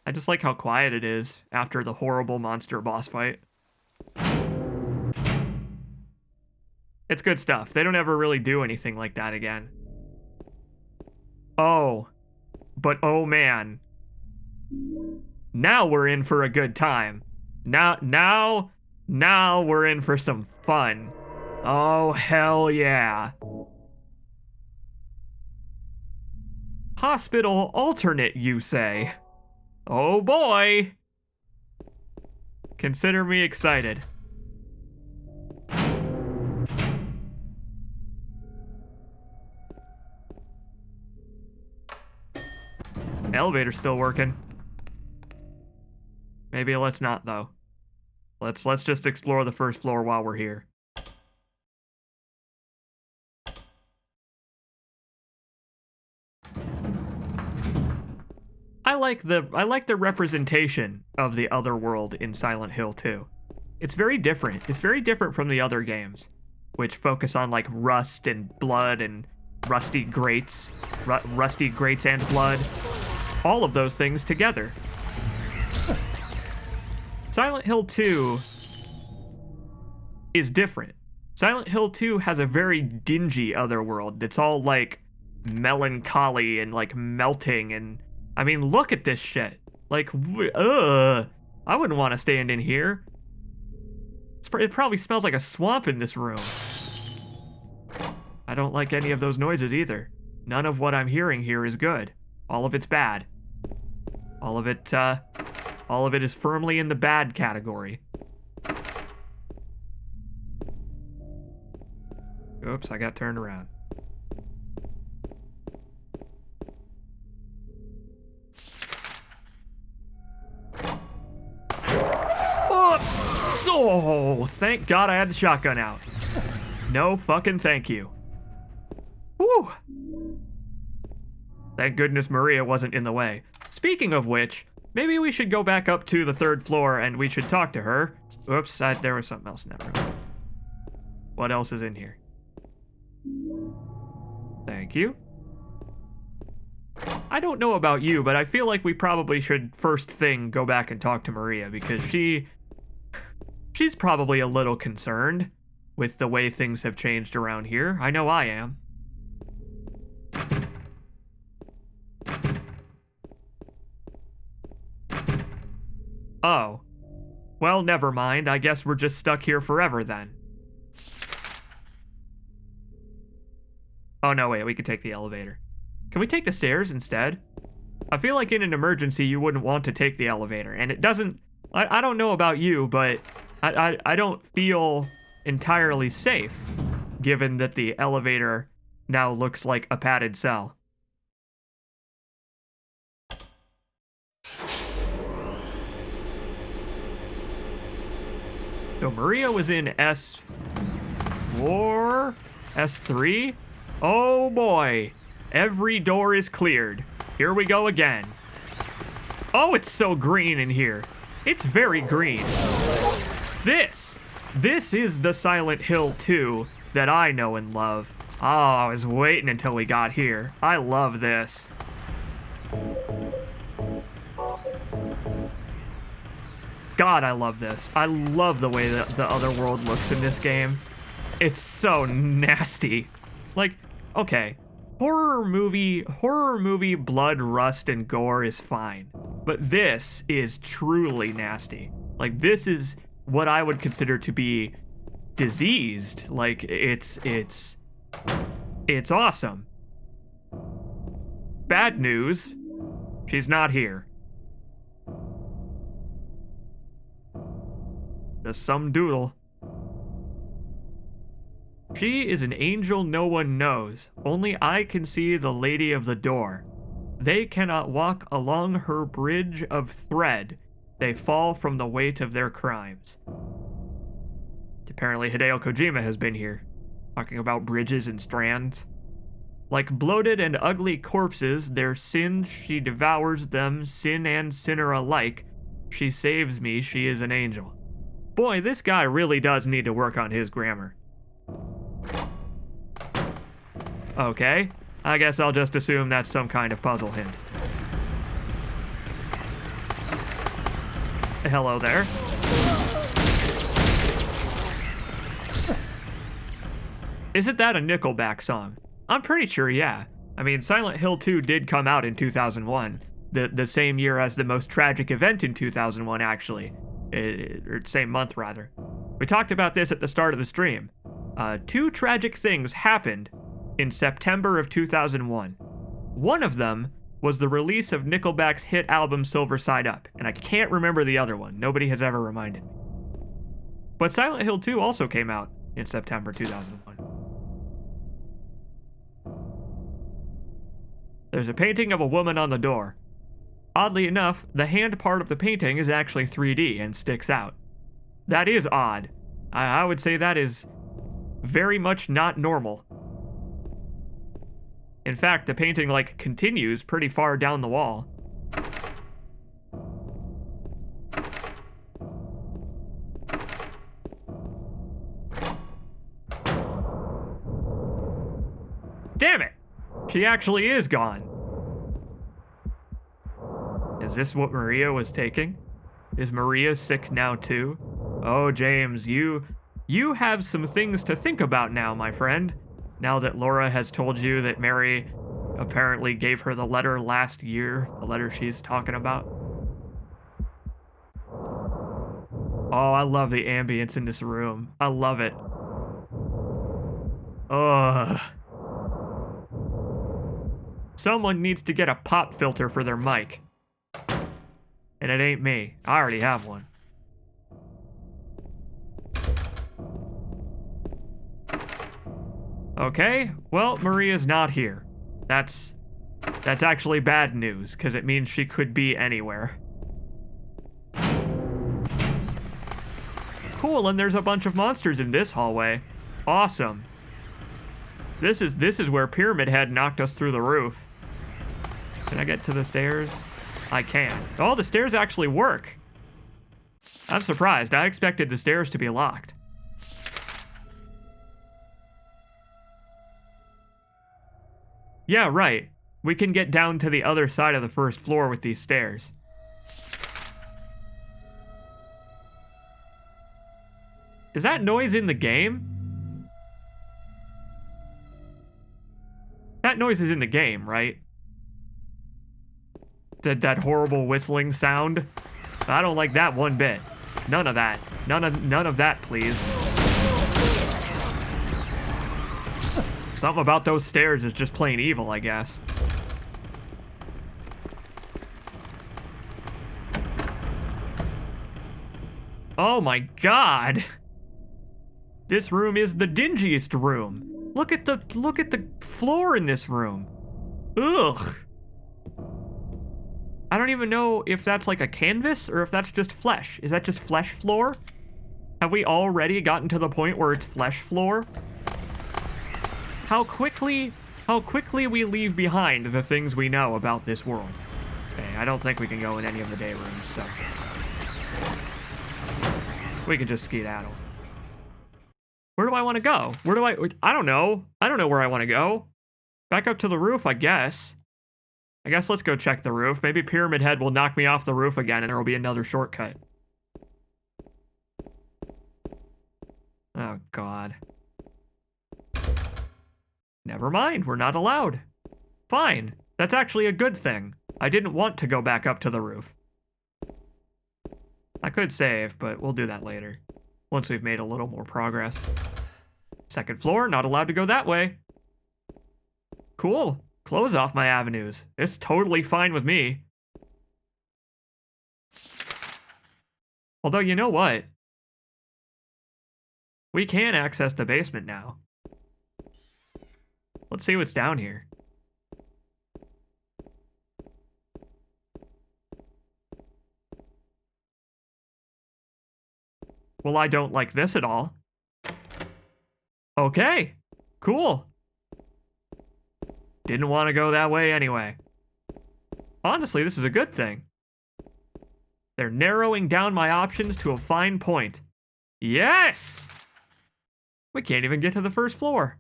I just like how quiet it is after the horrible monster boss fight. It's good stuff. They don't ever really do anything like that again. Oh. But oh man. Now we're in for a good time. Now we're in for some fun. Oh, hell yeah. Hospital alternate, you say? Oh boy. Consider me excited. Elevator's still working. Maybe let's not, though. Let's just explore the first floor while we're here. I like the representation of the other world in Silent Hill 2. It's very different. It's very different from the other games, which focus on like rust and blood and rusty grates and blood. All of those things together. Silent Hill 2 is different. Silent Hill 2 has a very dingy otherworld that's all like melancholy and like melting, and I mean, look at this shit. Like, I wouldn't want to stand in here. It probably smells like a swamp in this room. I don't like any of those noises either. None of what I'm hearing here is good. All of it's bad. All of it is firmly in the bad category. Oops, I got turned around. Oh, thank God I had the shotgun out. No fucking thank you. Whew. Thank goodness Maria wasn't in the way. Speaking of which, maybe we should go back up to the third floor and we should talk to her. Oops, there was something else in that room. What else is in here? Thank you. I don't know about you, but I feel like we probably should first thing go back and talk to Maria, because she's probably a little concerned with the way things have changed around here. I know I am. Oh. Well, never mind. I guess we're just stuck here forever then. Oh, no, wait. We could take the elevator. Can we take the stairs instead? I feel like in an emergency you wouldn't want to take the elevator, and it doesn't I don't know about you, but I don't feel entirely safe, given that the elevator now looks like a padded cell. So Maria was in S4? S3? Oh boy. Every door is cleared. Here we go again. Oh, it's so green in here. It's very green. This is the Silent Hill 2 that I know and love. Oh, I was waiting until we got here. I love this. God, I love this. I love the way that the other world looks in this game. It's so nasty. Like, okay, horror movie blood, rust, and gore is fine. But this is truly nasty. Like, this is what I would consider to be diseased. Like, it's awesome. Bad news, she's not here. Just some doodle. She is an angel no one knows. Only I can see the lady of the door. They cannot walk along her bridge of thread. They fall from the weight of their crimes. Apparently Hideo Kojima has been here, talking about bridges and strands. Like bloated and ugly corpses, their sins she devours them, sin and sinner alike. She saves me, she is an angel. Boy, this guy really does need to work on his grammar. Okay, I guess I'll just assume that's some kind of puzzle hint. Hello there. Isn't that a Nickelback song? I'm pretty sure, yeah. I mean, Silent Hill 2 did come out in 2001, the same year as the most tragic event in 2001, actually. Or same month, rather. We talked about this at the start of the stream. 2 tragic things happened in September of 2001. One of them was the release of Nickelback's hit album Silver Side Up, and I can't remember the other one. Nobody has ever reminded me. But Silent Hill 2 also came out in September 2001. There's a painting of a woman on the door. Oddly enough, the hand part of the painting is actually 3D and sticks out. That is odd. I would say that is very much not normal. In fact, the painting, like, continues pretty far down the wall. Damn it! She actually is gone. Is this what Maria was taking? Is Maria sick now too? Oh, James, you have some things to think about now, my friend. Now that Laura has told you that Mary apparently gave her the letter last year, the letter she's talking about. Oh, I love the ambience in this room. I love it. Ugh. Someone needs to get a pop filter for their mic. And it ain't me. I already have one. Okay, well, Maria's not here. That's actually bad news, because it means she could be anywhere. Cool, and there's a bunch of monsters in this hallway. Awesome. This is where Pyramid Head knocked us through the roof. Can I get to the stairs? I can. Oh, the stairs actually work. I'm surprised. I expected the stairs to be locked. Yeah, right. We can get down to the other side of the first floor with these stairs. Is that noise in the game? That noise is in the game, right? That horrible whistling sound. I don't like that one bit. None of that. None of that, please. Something about those stairs is just plain evil, I guess. Oh my god! This room is the dingiest room. Look at the floor in this room. Ugh. I don't even know if that's like a canvas or if that's just flesh. Is that just flesh floor? Have we already gotten to the point where it's flesh floor? How quickly we leave behind the things we know about this world. Okay, I don't think we can go in any of the day rooms, so we can just skedaddle. Where do I want to go? I don't know. I don't know where I want to go. Back up to the roof, I guess. I guess let's go check the roof. Maybe Pyramid Head will knock me off the roof again and there will be another shortcut. Oh, God. Never mind, we're not allowed. Fine, that's actually a good thing. I didn't want to go back up to the roof. I could save, but we'll do that later. Once we've made a little more progress. Second floor, not allowed to go that way. Cool. Close off my avenues. It's totally fine with me. Although, you know what? We can access the basement now. Let's see what's down here. Well, I don't like this at all. Okay, cool. Didn't want to go that way anyway. Honestly, this is a good thing. They're narrowing down my options to a fine point. Yes! We can't even get to the first floor.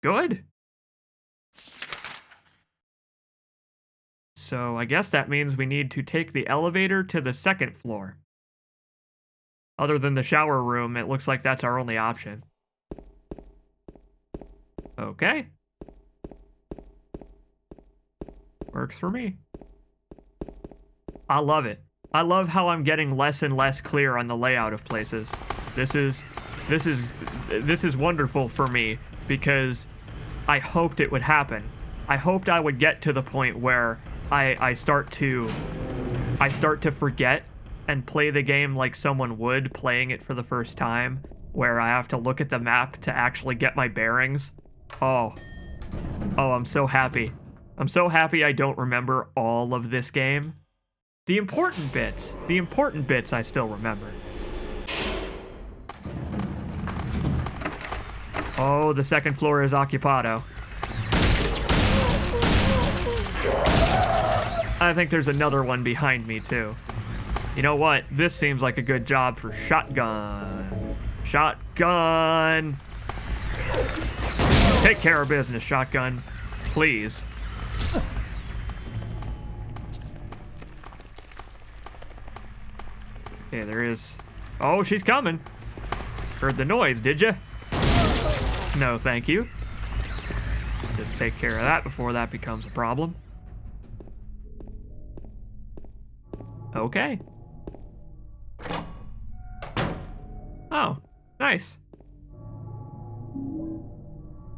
Good. So I guess that means we need to take the elevator to the second floor. Other than the shower room, it looks like that's our only option. Okay. Works for me. I love it. I love how I'm getting less and less clear on the layout of places. This is wonderful for me because I hoped it would happen. I hoped I would get to the point where I start to forget and play the game like someone would playing it for the first time, where I have to look at the map to actually get my bearings. Oh, I'm so happy. I'm so happy I don't remember all of this game. The important bits I still remember. Oh, the second floor is occupado. I think there's another one behind me too. You know what? This seems like a good job for shotgun. Shotgun! Take care of business, shotgun. Please. Okay, there is... Oh, she's coming. Heard the noise, did you? No, thank you. Just take care of that before that becomes a problem. Okay. Oh, nice.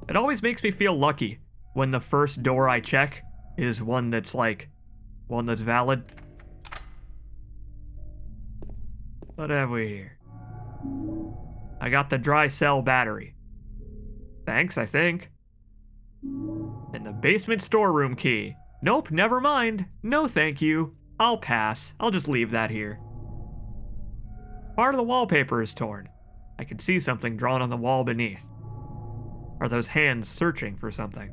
It always makes me feel lucky when the first door I check is one that's valid. What have we here? I got the dry cell battery. Thanks, I think. And the basement storeroom key. Nope, never mind. No thank you. I'll pass. I'll just leave that here. Part of the wallpaper is torn. I can see something drawn on the wall beneath. Are those hands searching for something?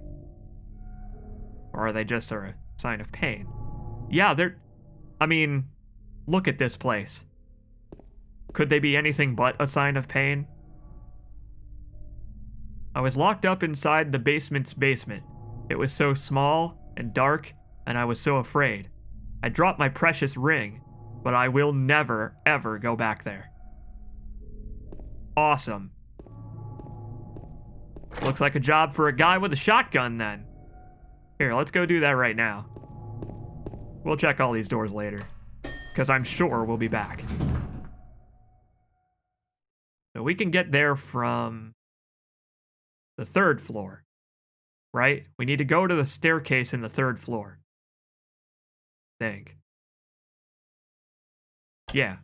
Or are they just a sign of pain? Yeah, look at this place. Could they be anything but a sign of pain? I was locked up inside the basement's basement. It was so small and dark, and I was so afraid. I dropped my precious ring, but I will never, ever go back there. Awesome. Looks like a job for a guy with a shotgun then. Here, let's go do that right now. We'll check all these doors later, because I'm sure we'll be back. So we can get there from the third floor, right? We need to go to the staircase in the third floor. I think. Yeah.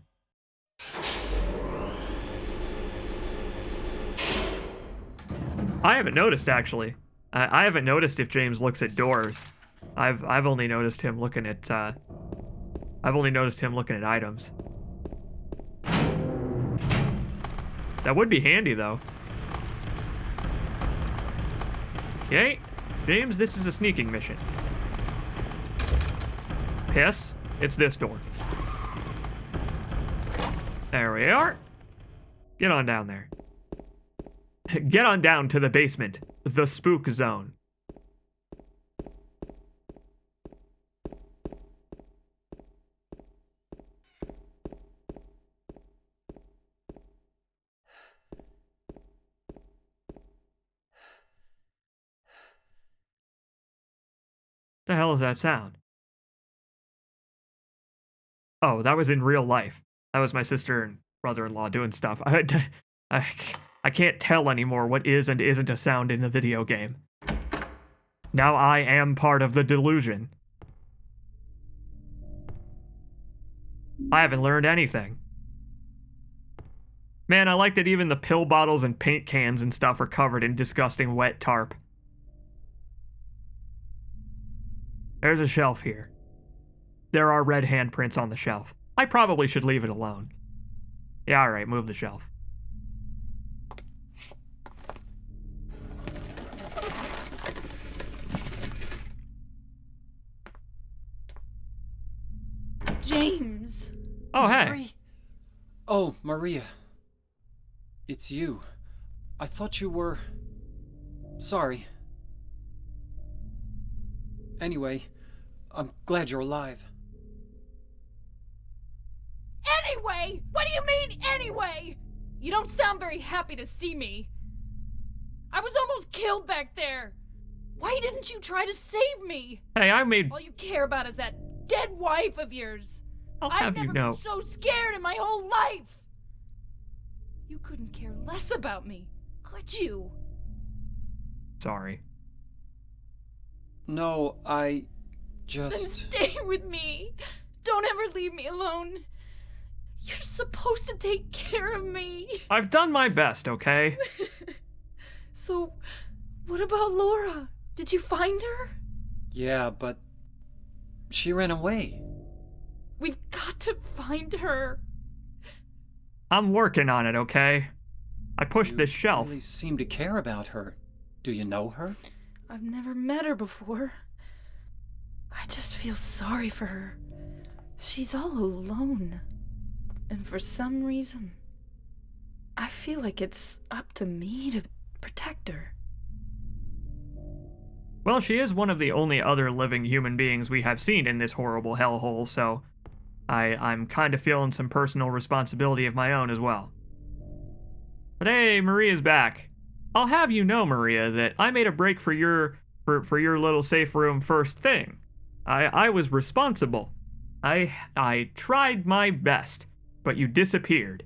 I haven't noticed, actually. I haven't noticed if James looks at doors. I've only noticed him looking at, I've only noticed him looking at items. That would be handy, though. Okay. James, this is a sneaking mission. Piss. It's this door. There we are. Get on down there. Get on down to the basement. The spook zone. The hell is that sound? Oh, that was in real life. That was my sister and brother-in-law doing stuff. I can't tell anymore what is and isn't a sound in the video game. Now I am part of the delusion. I haven't learned anything. Man, I like that even the pill bottles and paint cans and stuff are covered in disgusting wet tarp. There's a shelf here. There are red handprints on the shelf. I probably should leave it alone. Yeah, alright, move the shelf. James! Oh, hey. Mary? Oh, Maria. It's you. I thought you were... Sorry. Anyway, I'm glad you're alive. Anyway? What do you mean, anyway? You don't sound very happy to see me. I was almost killed back there. Why didn't you try to save me? Hey, I made... All you care about is that dead wife of yours. I'll I've have never you know. been so scared in my whole life. You couldn't care less about me, could you? Sorry. No, I Then just... stay with me. Don't ever leave me alone. You're supposed to take care of me. I've done my best, okay? So, what about Laura? Did you find her? Yeah, but... She ran away. We've got to find her. I'm working on it, okay? I pushed this shelf. You really seem to care about her. Do you know her? I've never met her before. I just feel sorry for her. She's all alone. And for some reason, I feel like it's up to me to protect her. Well, she is one of the only other living human beings we have seen in this horrible hellhole, so I'm kind of feeling some personal responsibility of my own as well. But hey, Maria's back. I'll have you know, Maria, that I made a break for your little safe room first thing. I was responsible. I tried my best, but you disappeared.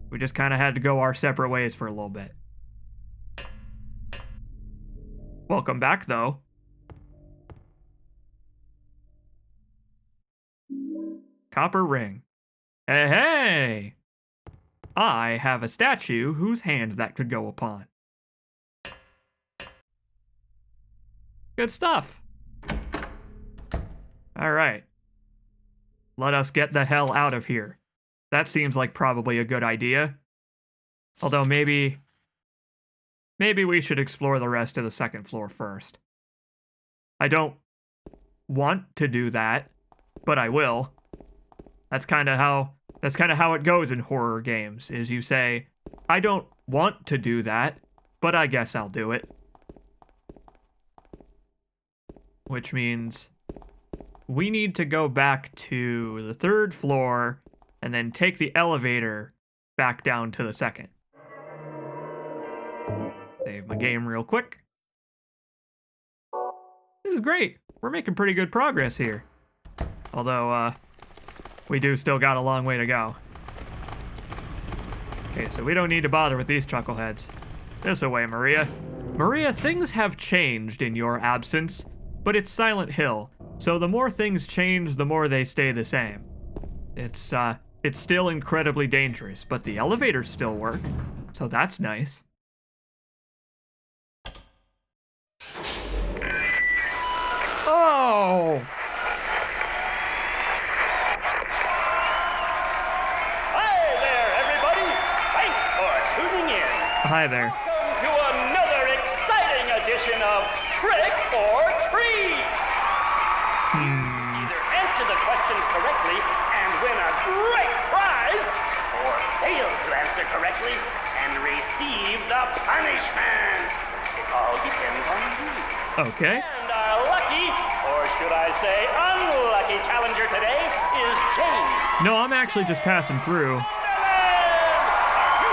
We just kind of had to go our separate ways for a little bit. Welcome back, though. Copper ring. Hey, hey! I have a statue whose hand that could go upon. Good stuff. All right. Let us get the hell out of here. That seems like probably a good idea. Although maybe we should explore the rest of the second floor first. I don't want to do that, but I will. That's kind of how it goes in horror games, is you say, I don't want to do that, but I guess I'll do it. Which means we need to go back to the third floor and then take the elevator back down to the second. Save my game real quick. This is great. We're making pretty good progress here. Although, we do still got a long way to go. Okay, so we don't need to bother with these chuckleheads. This away, Maria. Maria, things have changed in your absence, but it's Silent Hill, so the more things change, the more they stay the same. It's still incredibly dangerous, but the elevators still work, so that's nice. Oh! Hi there, everybody! Thanks for tuning in. Hi there. Welcome to another exciting edition of Trick or Treat! Either answer the questions correctly and win a great prize, or fail to answer correctly and receive the punishment. It all depends on you. Okay. And our lucky, or should I say unlucky challenger today is James. No, I'm actually just passing through. You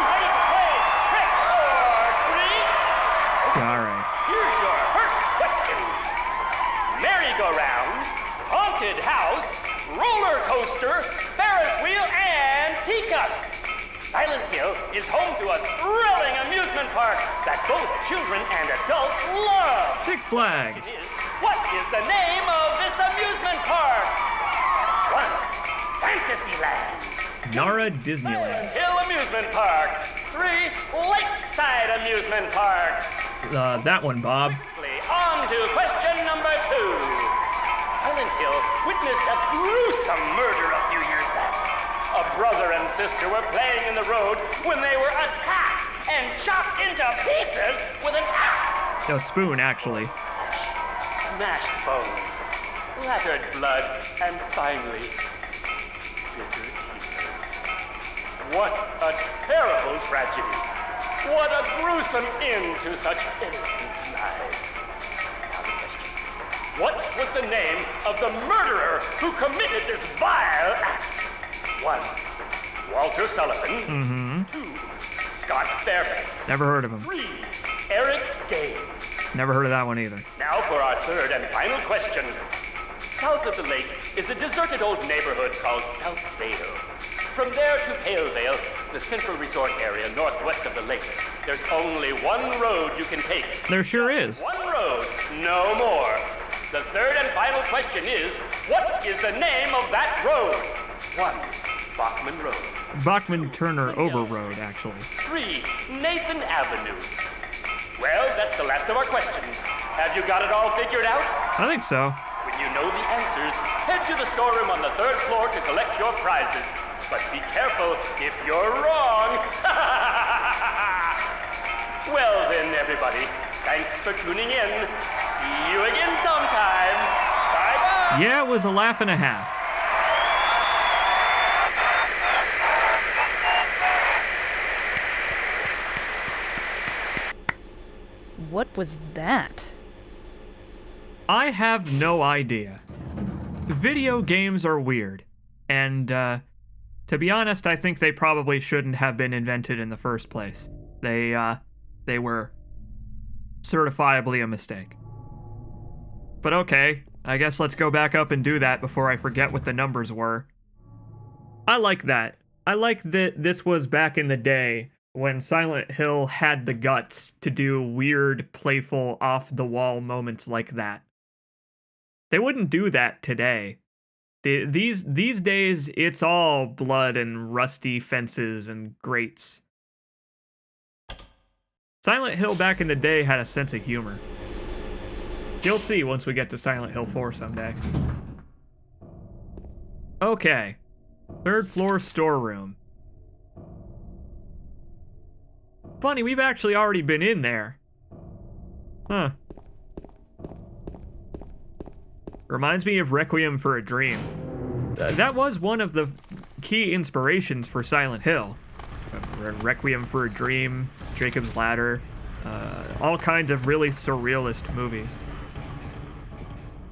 ready to play Trick or Treat? All right. Here's your first question. Merry-go-round, haunted house, roller coaster, Ferris wheel, and teacups. Silent Hill is home to a thrilling amusement park that both children and adults love. Six Flags. What is the name of this amusement park? 1. Fantasyland. Nara Silent Disneyland. Hill Amusement Park. 3. Lakeside Amusement Park. That one, Bob. On to question number 2. Silent Hill witnessed a gruesome murder a few years back. A brother and sister were playing in the road when they were attacked and chopped into pieces with an axe. A spoon, actually. Smashed bones, splattered blood, and finally, bitter tears. What a terrible tragedy. What a gruesome end to such innocent lives. Now the question. What was the name of the murderer who committed this vile act? 1. Walter Sullivan. 2. Scott Fairbanks. Never heard of him. 3. Eric Gaines. Never heard of that one either. Now for our third and final question. South of the lake is a deserted old neighborhood called South Vale. From there to Pale Vale, the central resort area northwest of the lake, there's only one road you can take. There sure is. One road, no more. The third and final question is, what is the name of that road? 1. Bachman Road. Bachman Turner Over Road, actually. 3. Nathan Avenue. Well, that's the last of our questions. Have you got it all figured out? I think so. When you know the answers, head to the storeroom on the 3rd floor to collect your prizes. But be careful if you're wrong. Well then, everybody, thanks for tuning in. See you again sometime. Bye-bye. Yeah, it was a laugh and a half. What was that? I have no idea. Video games are weird. And, to be honest, I think they probably shouldn't have been invented in the first place. They were certifiably a mistake. But okay, I guess let's go back up and do that before I forget what the numbers were. I like that. I like that this was back in the day when Silent Hill had the guts to do weird, playful, off-the-wall moments like that. They wouldn't do that today. These days, it's all blood and rusty fences and grates. Silent Hill back in the day had a sense of humor. You'll see once we get to Silent Hill 4 someday. Okay. 3rd floor storeroom. Funny, we've actually already been in there. Huh. Reminds me of Requiem for a Dream. That was one of the key inspirations for Silent Hill. Requiem for a Dream, Jacob's Ladder, all kinds of really surrealist movies.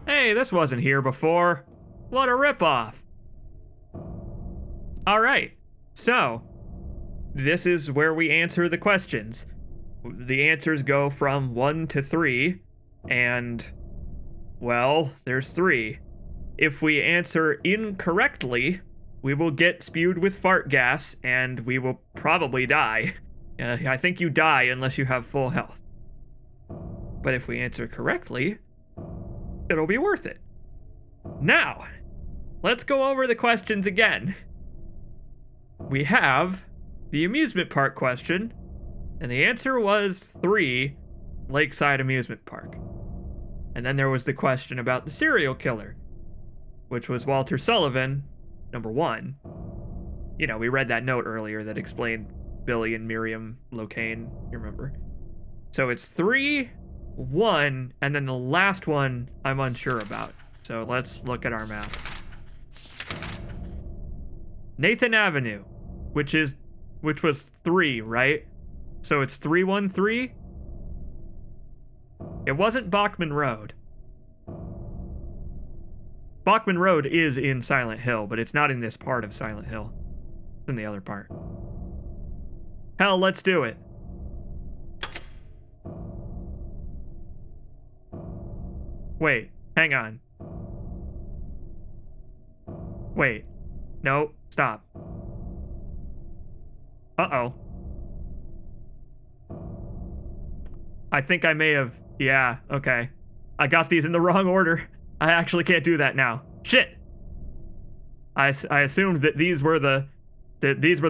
Hey, this wasn't here before. What a ripoff. Alright, so, this is where we answer the questions. The answers go from 1 to 3, and, well, there's 3. If we answer incorrectly, we will get spewed with fart gas, and we will probably die. I think you die unless you have full health. But if we answer correctly, it'll be worth it. Now, let's go over the questions again. We have the amusement park question, and the answer was 3, Lakeside Amusement Park. And then there was the question about the serial killer, which was Walter Sullivan, number 1. You know, we read that note earlier that explained Billy and Miriam Locane, you remember? So it's 3, 1, and then the last one I'm unsure about. So let's look at our map. Nathan Avenue, which was 3, right? So it's 313? It wasn't Bachman Road. Bachman Road is in Silent Hill, but it's not in this part of Silent Hill. It's in the other part. Hell, let's do it. Wait, hang on. Wait. No, stop. Uh-oh. I think I may have... Yeah, okay. I got these in the wrong order. I actually can't do that now. Shit! I assumed that these were the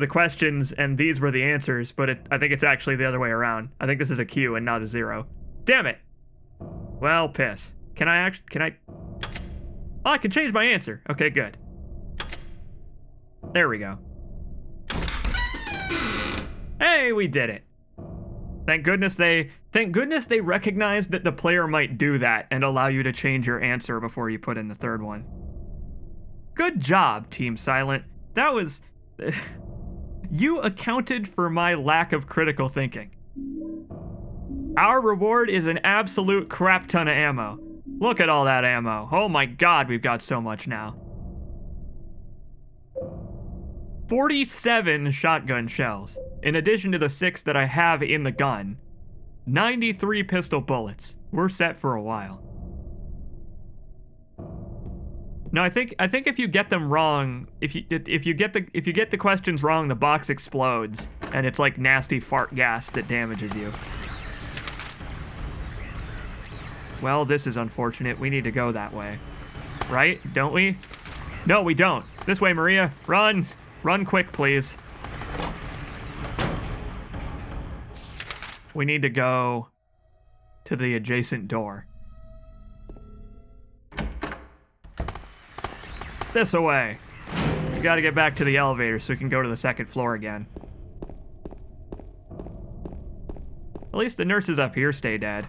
questions and these were the answers, but I think it's actually the other way around. I think this is a Q and not a 0. Damn it! Well, piss. Can I... Oh, I can change my answer. Okay, good. There we go. Hey, we did it. Thank goodness they recognized that the player might do that and allow you to change your answer before you put in the third one. Good job, Team Silent. That was... You accounted for my lack of critical thinking. Our reward is an absolute crap ton of ammo. Look at all that ammo. Oh my god, we've got so much now. 47 shotgun shells, in addition to the 6 that I have in the gun. 93 pistol bullets. We're set for a while. No, I think if you get them wrong, if you get the questions wrong, the box explodes, and it's like nasty fart gas that damages you. Well, this is unfortunate. We need to go that way. Right? Don't we? No, we don't. This way, Maria. Run! Run quick, please. We need to go to the adjacent door. This away. We gotta get back to the elevator so we can go to the second floor again. At least the nurses up here stay dead.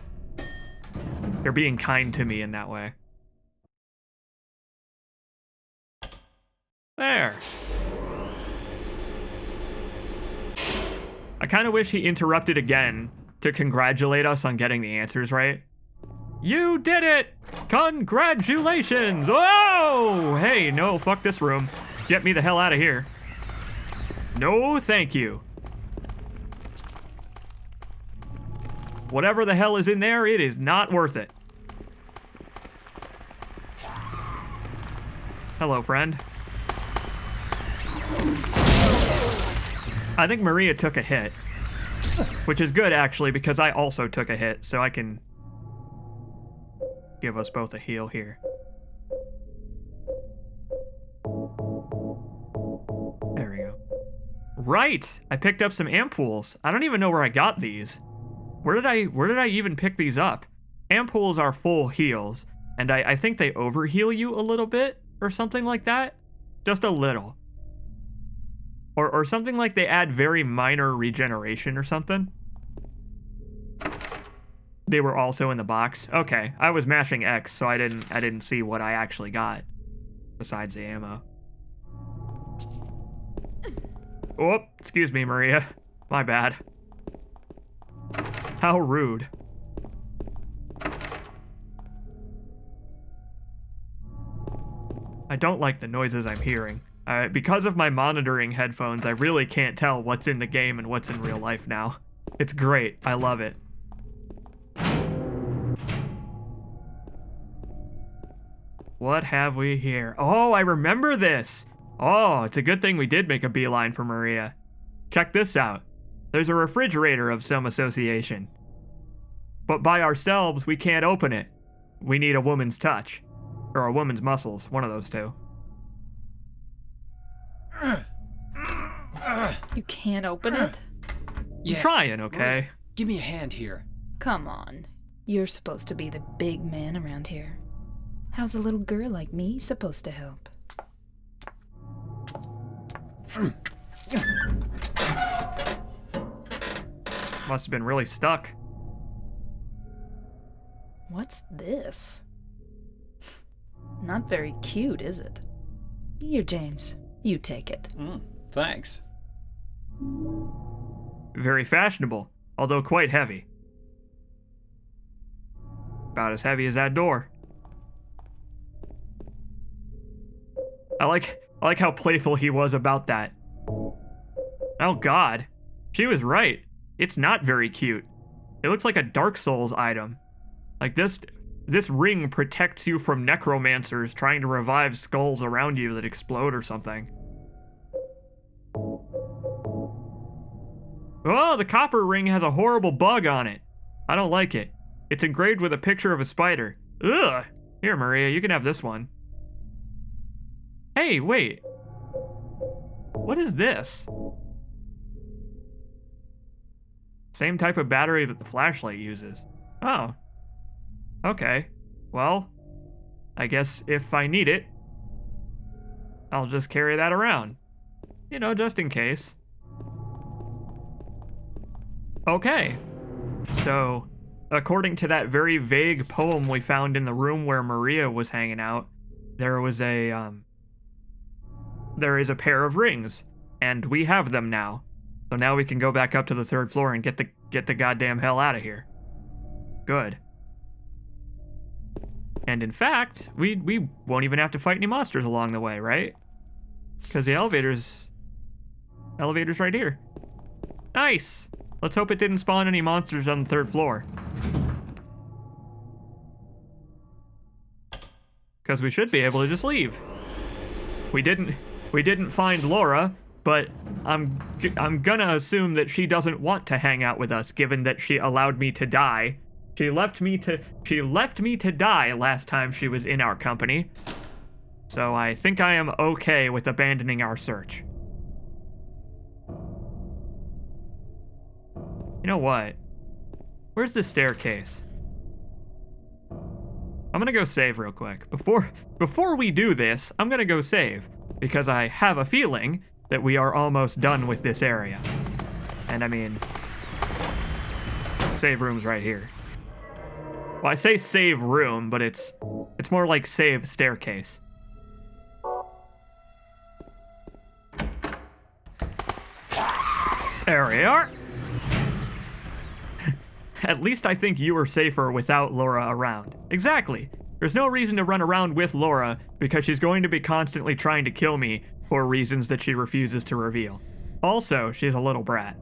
They're being kind to me in that way. There. I kind of wish he interrupted again to congratulate us on getting the answers right. You did it! Congratulations! Oh! Hey, no, fuck this room. Get me the hell out of here. No, thank you. Whatever the hell is in there, it is not worth it. Hello, friend. I think Maria took a hit, which is good actually because I also took a hit, so I can give us both a heal here. There we go. Right, I picked up some ampoules. I don't even know where I got these. Where did I even pick these up? Ampoules are full heals, and I think they overheal you a little bit or something like that. Just a little. Or something like they add very minor regeneration or something. They were also in the box. Okay, I was mashing X, so I didn't see what I actually got besides the ammo. Oh, excuse me, Maria. My bad. How rude. I don't like the noises I'm hearing. Because of my monitoring headphones, I really can't tell what's in the game and what's in real life now. It's great. I love it. What have we here? Oh, I remember this. Oh, it's a good thing we did make a beeline for Maria. Check this out. There's a refrigerator of some association. But by ourselves, we can't open it. We need a woman's touch. Or a woman's muscles, one of those two. You can't open it? Yeah. I'm trying, okay? Give me a hand here. Come on. You're supposed to be the big man around here. How's a little girl like me supposed to help? Must have been really stuck. What's this? Not very cute, is it? Here, James. You take it. Thanks. Very fashionable, although quite heavy. About as heavy as that door. I like how playful he was about that. Oh god. She was right. It's not very cute. It looks like a Dark Souls item. Like this ring protects you from necromancers trying to revive skulls around you that explode or something. Oh, the copper ring has a horrible bug on it. I don't like it. It's engraved with a picture of a spider. Ugh. Here, Maria, you can have this one. Hey, wait. What is this? Same type of battery that the flashlight uses. Oh. Okay. Well, I guess if I need it, I'll just carry that around. You know, just in case. Okay. So, according to that very vague poem we found in the room where Maria was hanging out, there is a pair of rings, and we have them now. So now we can go back up to the 3rd floor and get the goddamn hell out of here. Good. And in fact, we won't even have to fight any monsters along the way, right? Because the elevator's right here. Nice! Let's hope it didn't spawn any monsters on the 3rd floor. Because we should be able to just leave. We didn't find Laura, but I'm gonna assume that she doesn't want to hang out with us, given that she allowed me to die. She left me to die last time she was in our company. So I think I am okay with abandoning our search. You know what? Where's the staircase? I'm gonna go save real quick. Before we do this, I'm gonna go save, because I have a feeling that we are almost done with this area. And I mean, save room's right here. Well, I say save room, but it's more like save staircase. There we are. At least I think you are safer without Laura around. Exactly. There's no reason to run around with Laura because she's going to be constantly trying to kill me for reasons that she refuses to reveal. Also, she's a little brat.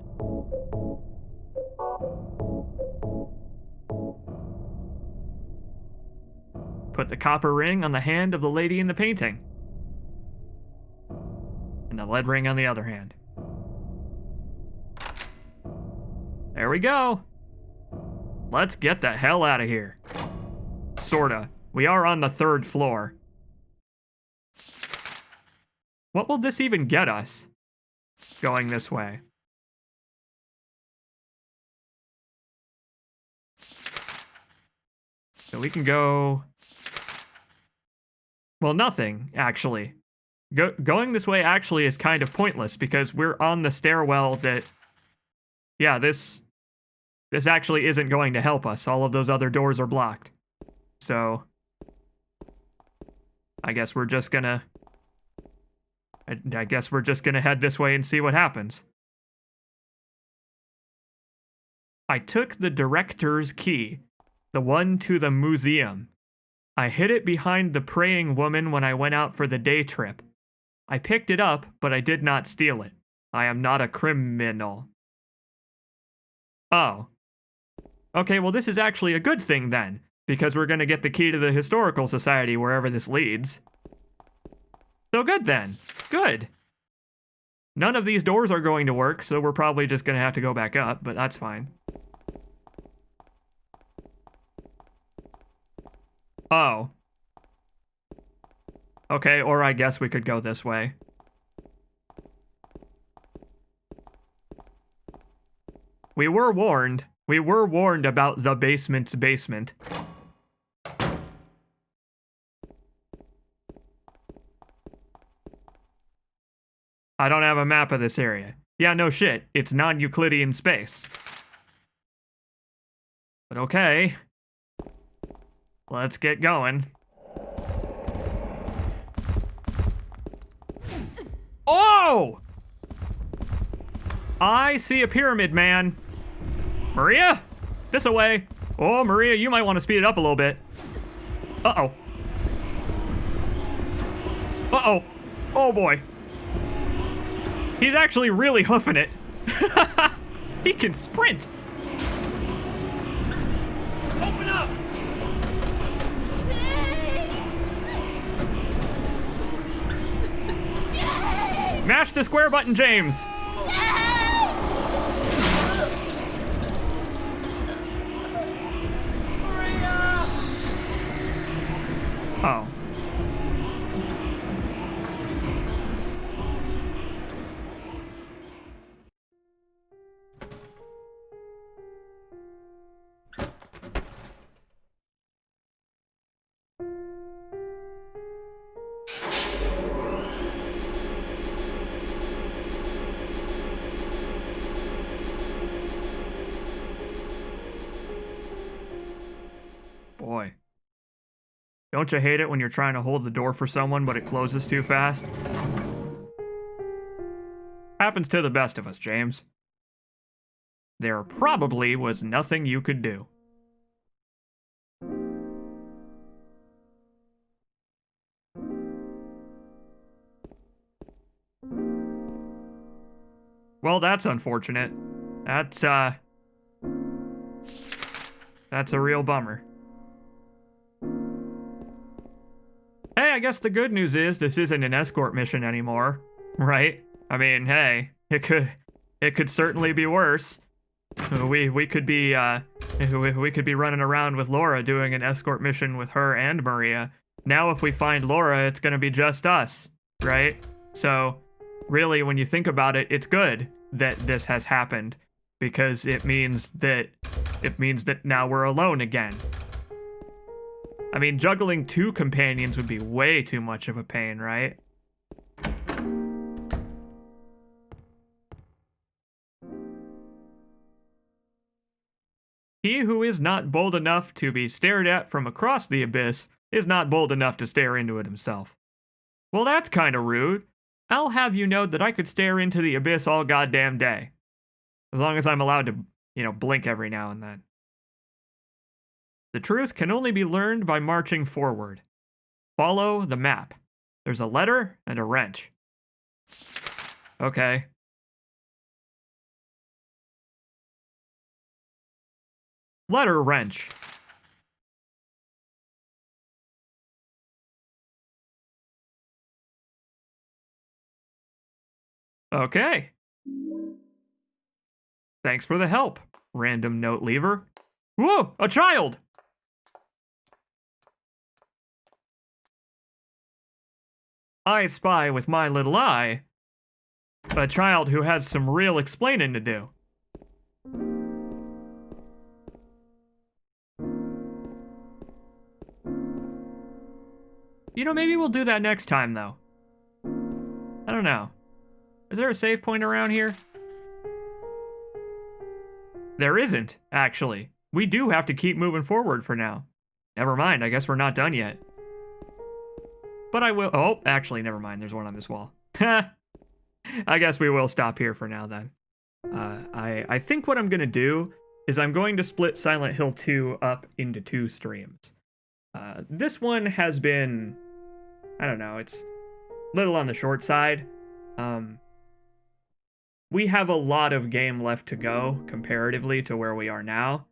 Put the copper ring on the hand of the lady in the painting. And the lead ring on the other hand. There we go. Let's get the hell out of here. Sorta. We are on the 3rd floor. What will this even get us? Going this way. So we can go... Well, nothing, actually. Going this way actually is kind of pointless because we're on the stairwell that... Yeah, this actually isn't going to help us. All of those other doors are blocked. So... I guess we're just gonna head this way and see what happens. I took the director's key, the one to the museum. I hid it behind the praying woman when I went out for the day trip. I picked it up, but I did not steal it. I am not a criminal. Oh. Okay, well this is actually a good thing then, because we're gonna get the key to the Historical Society wherever this leads. So good then. Good. None of these doors are going to work, so we're probably just gonna have to go back up, but that's fine. Oh. Okay, or I guess we could go this way. We were warned. We were warned about the basement's basement. I don't have a map of this area. Yeah, no shit. It's non-Euclidean space. But okay. Let's get going. Oh! I see a pyramid, man. Maria? This away. Oh, Maria, you might want to speed it up a little bit. Uh-oh. Uh-oh. Oh, boy. He's actually really hoofing it. He can sprint. Open up! Mash the square button, James. Oh. Boy. Don't you hate it when you're trying to hold the door for someone but it closes too fast? Happens to the best of us, James. There probably was nothing you could do. Well, that's unfortunate. That's a real bummer. Hey, I guess the good news is this isn't an escort mission anymore, right? I mean, hey, it could certainly be worse. We could be running around with Laura doing an escort mission with her and Maria. Now if we find Laura, it's gonna be just us, right? So really, when you think about it, it's good that this has happened because it means that now we're alone again. I mean, juggling 2 companions would be way too much of a pain, right? He who is not bold enough to be stared at from across the abyss is not bold enough to stare into it himself. Well, that's kinda rude. I'll have you know that I could stare into the abyss all goddamn day. As long as I'm allowed to, blink every now and then. The truth can only be learned by marching forward. Follow the map. There's a letter and a wrench. Okay. Letter wrench. Okay. Thanks for the help, random note leaver. Whoa, a child! I spy with my little eye a child who has some real explaining to do. Maybe we'll do that next time, though. I don't know. Is there a save point around here? There isn't, actually. We do have to keep moving forward for now. Never mind, I guess we're not done yet. But I will... Oh, actually, never mind. There's one on this wall. I guess we will stop here for now, then. I think what I'm going to do is I'm going to split Silent Hill 2 up into 2 streams. This one has been... I don't know, it's a little on the short side. We have a lot of game left to go, comparatively to where we are now.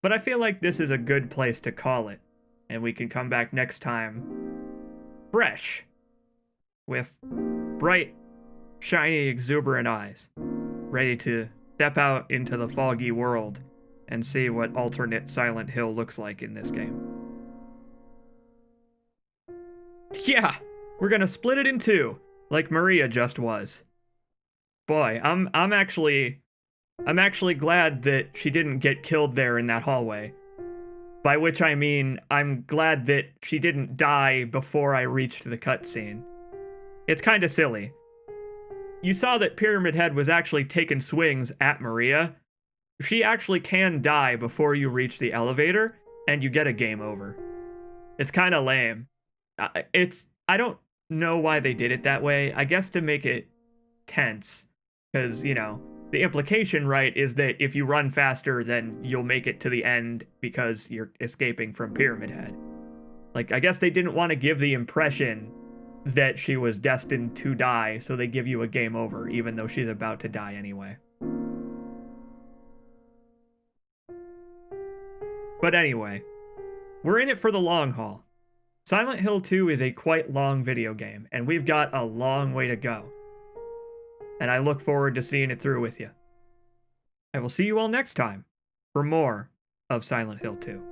But I feel like this is a good place to call it. And we can come back next time fresh, with bright, shiny, exuberant eyes, ready to step out into the foggy world and see what alternate Silent Hill looks like in this game. Yeah, we're gonna split it in 2, like Maria just was. Boy, I'm actually I'm actually glad that she didn't get killed there in that hallway. By which I mean, I'm glad that she didn't die before I reached the cutscene. It's kinda silly. You saw that Pyramid Head was actually taking swings at Maria. She actually can die before you reach the elevator, and you get a game over. It's kinda lame. I don't know why they did it that way. I guess to make it tense. Because, you know, the implication, right, is that if you run faster, then you'll make it to the end because you're escaping from Pyramid Head. Like, I guess they didn't want to give the impression that she was destined to die, so they give you a game over, even though she's about to die anyway. But anyway, we're in it for the long haul. Silent Hill 2 is a quite long video game, and we've got a long way to go. And I look forward to seeing it through with you. I will see you all next time for more of Silent Hill 2.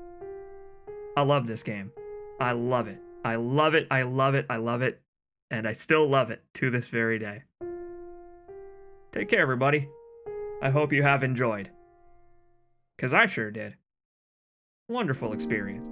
I love this game. I love it. I love it. I love it. I love it. And I still love it to this very day. Take care, everybody. I hope you have enjoyed. 'Cause I sure did. Wonderful experience.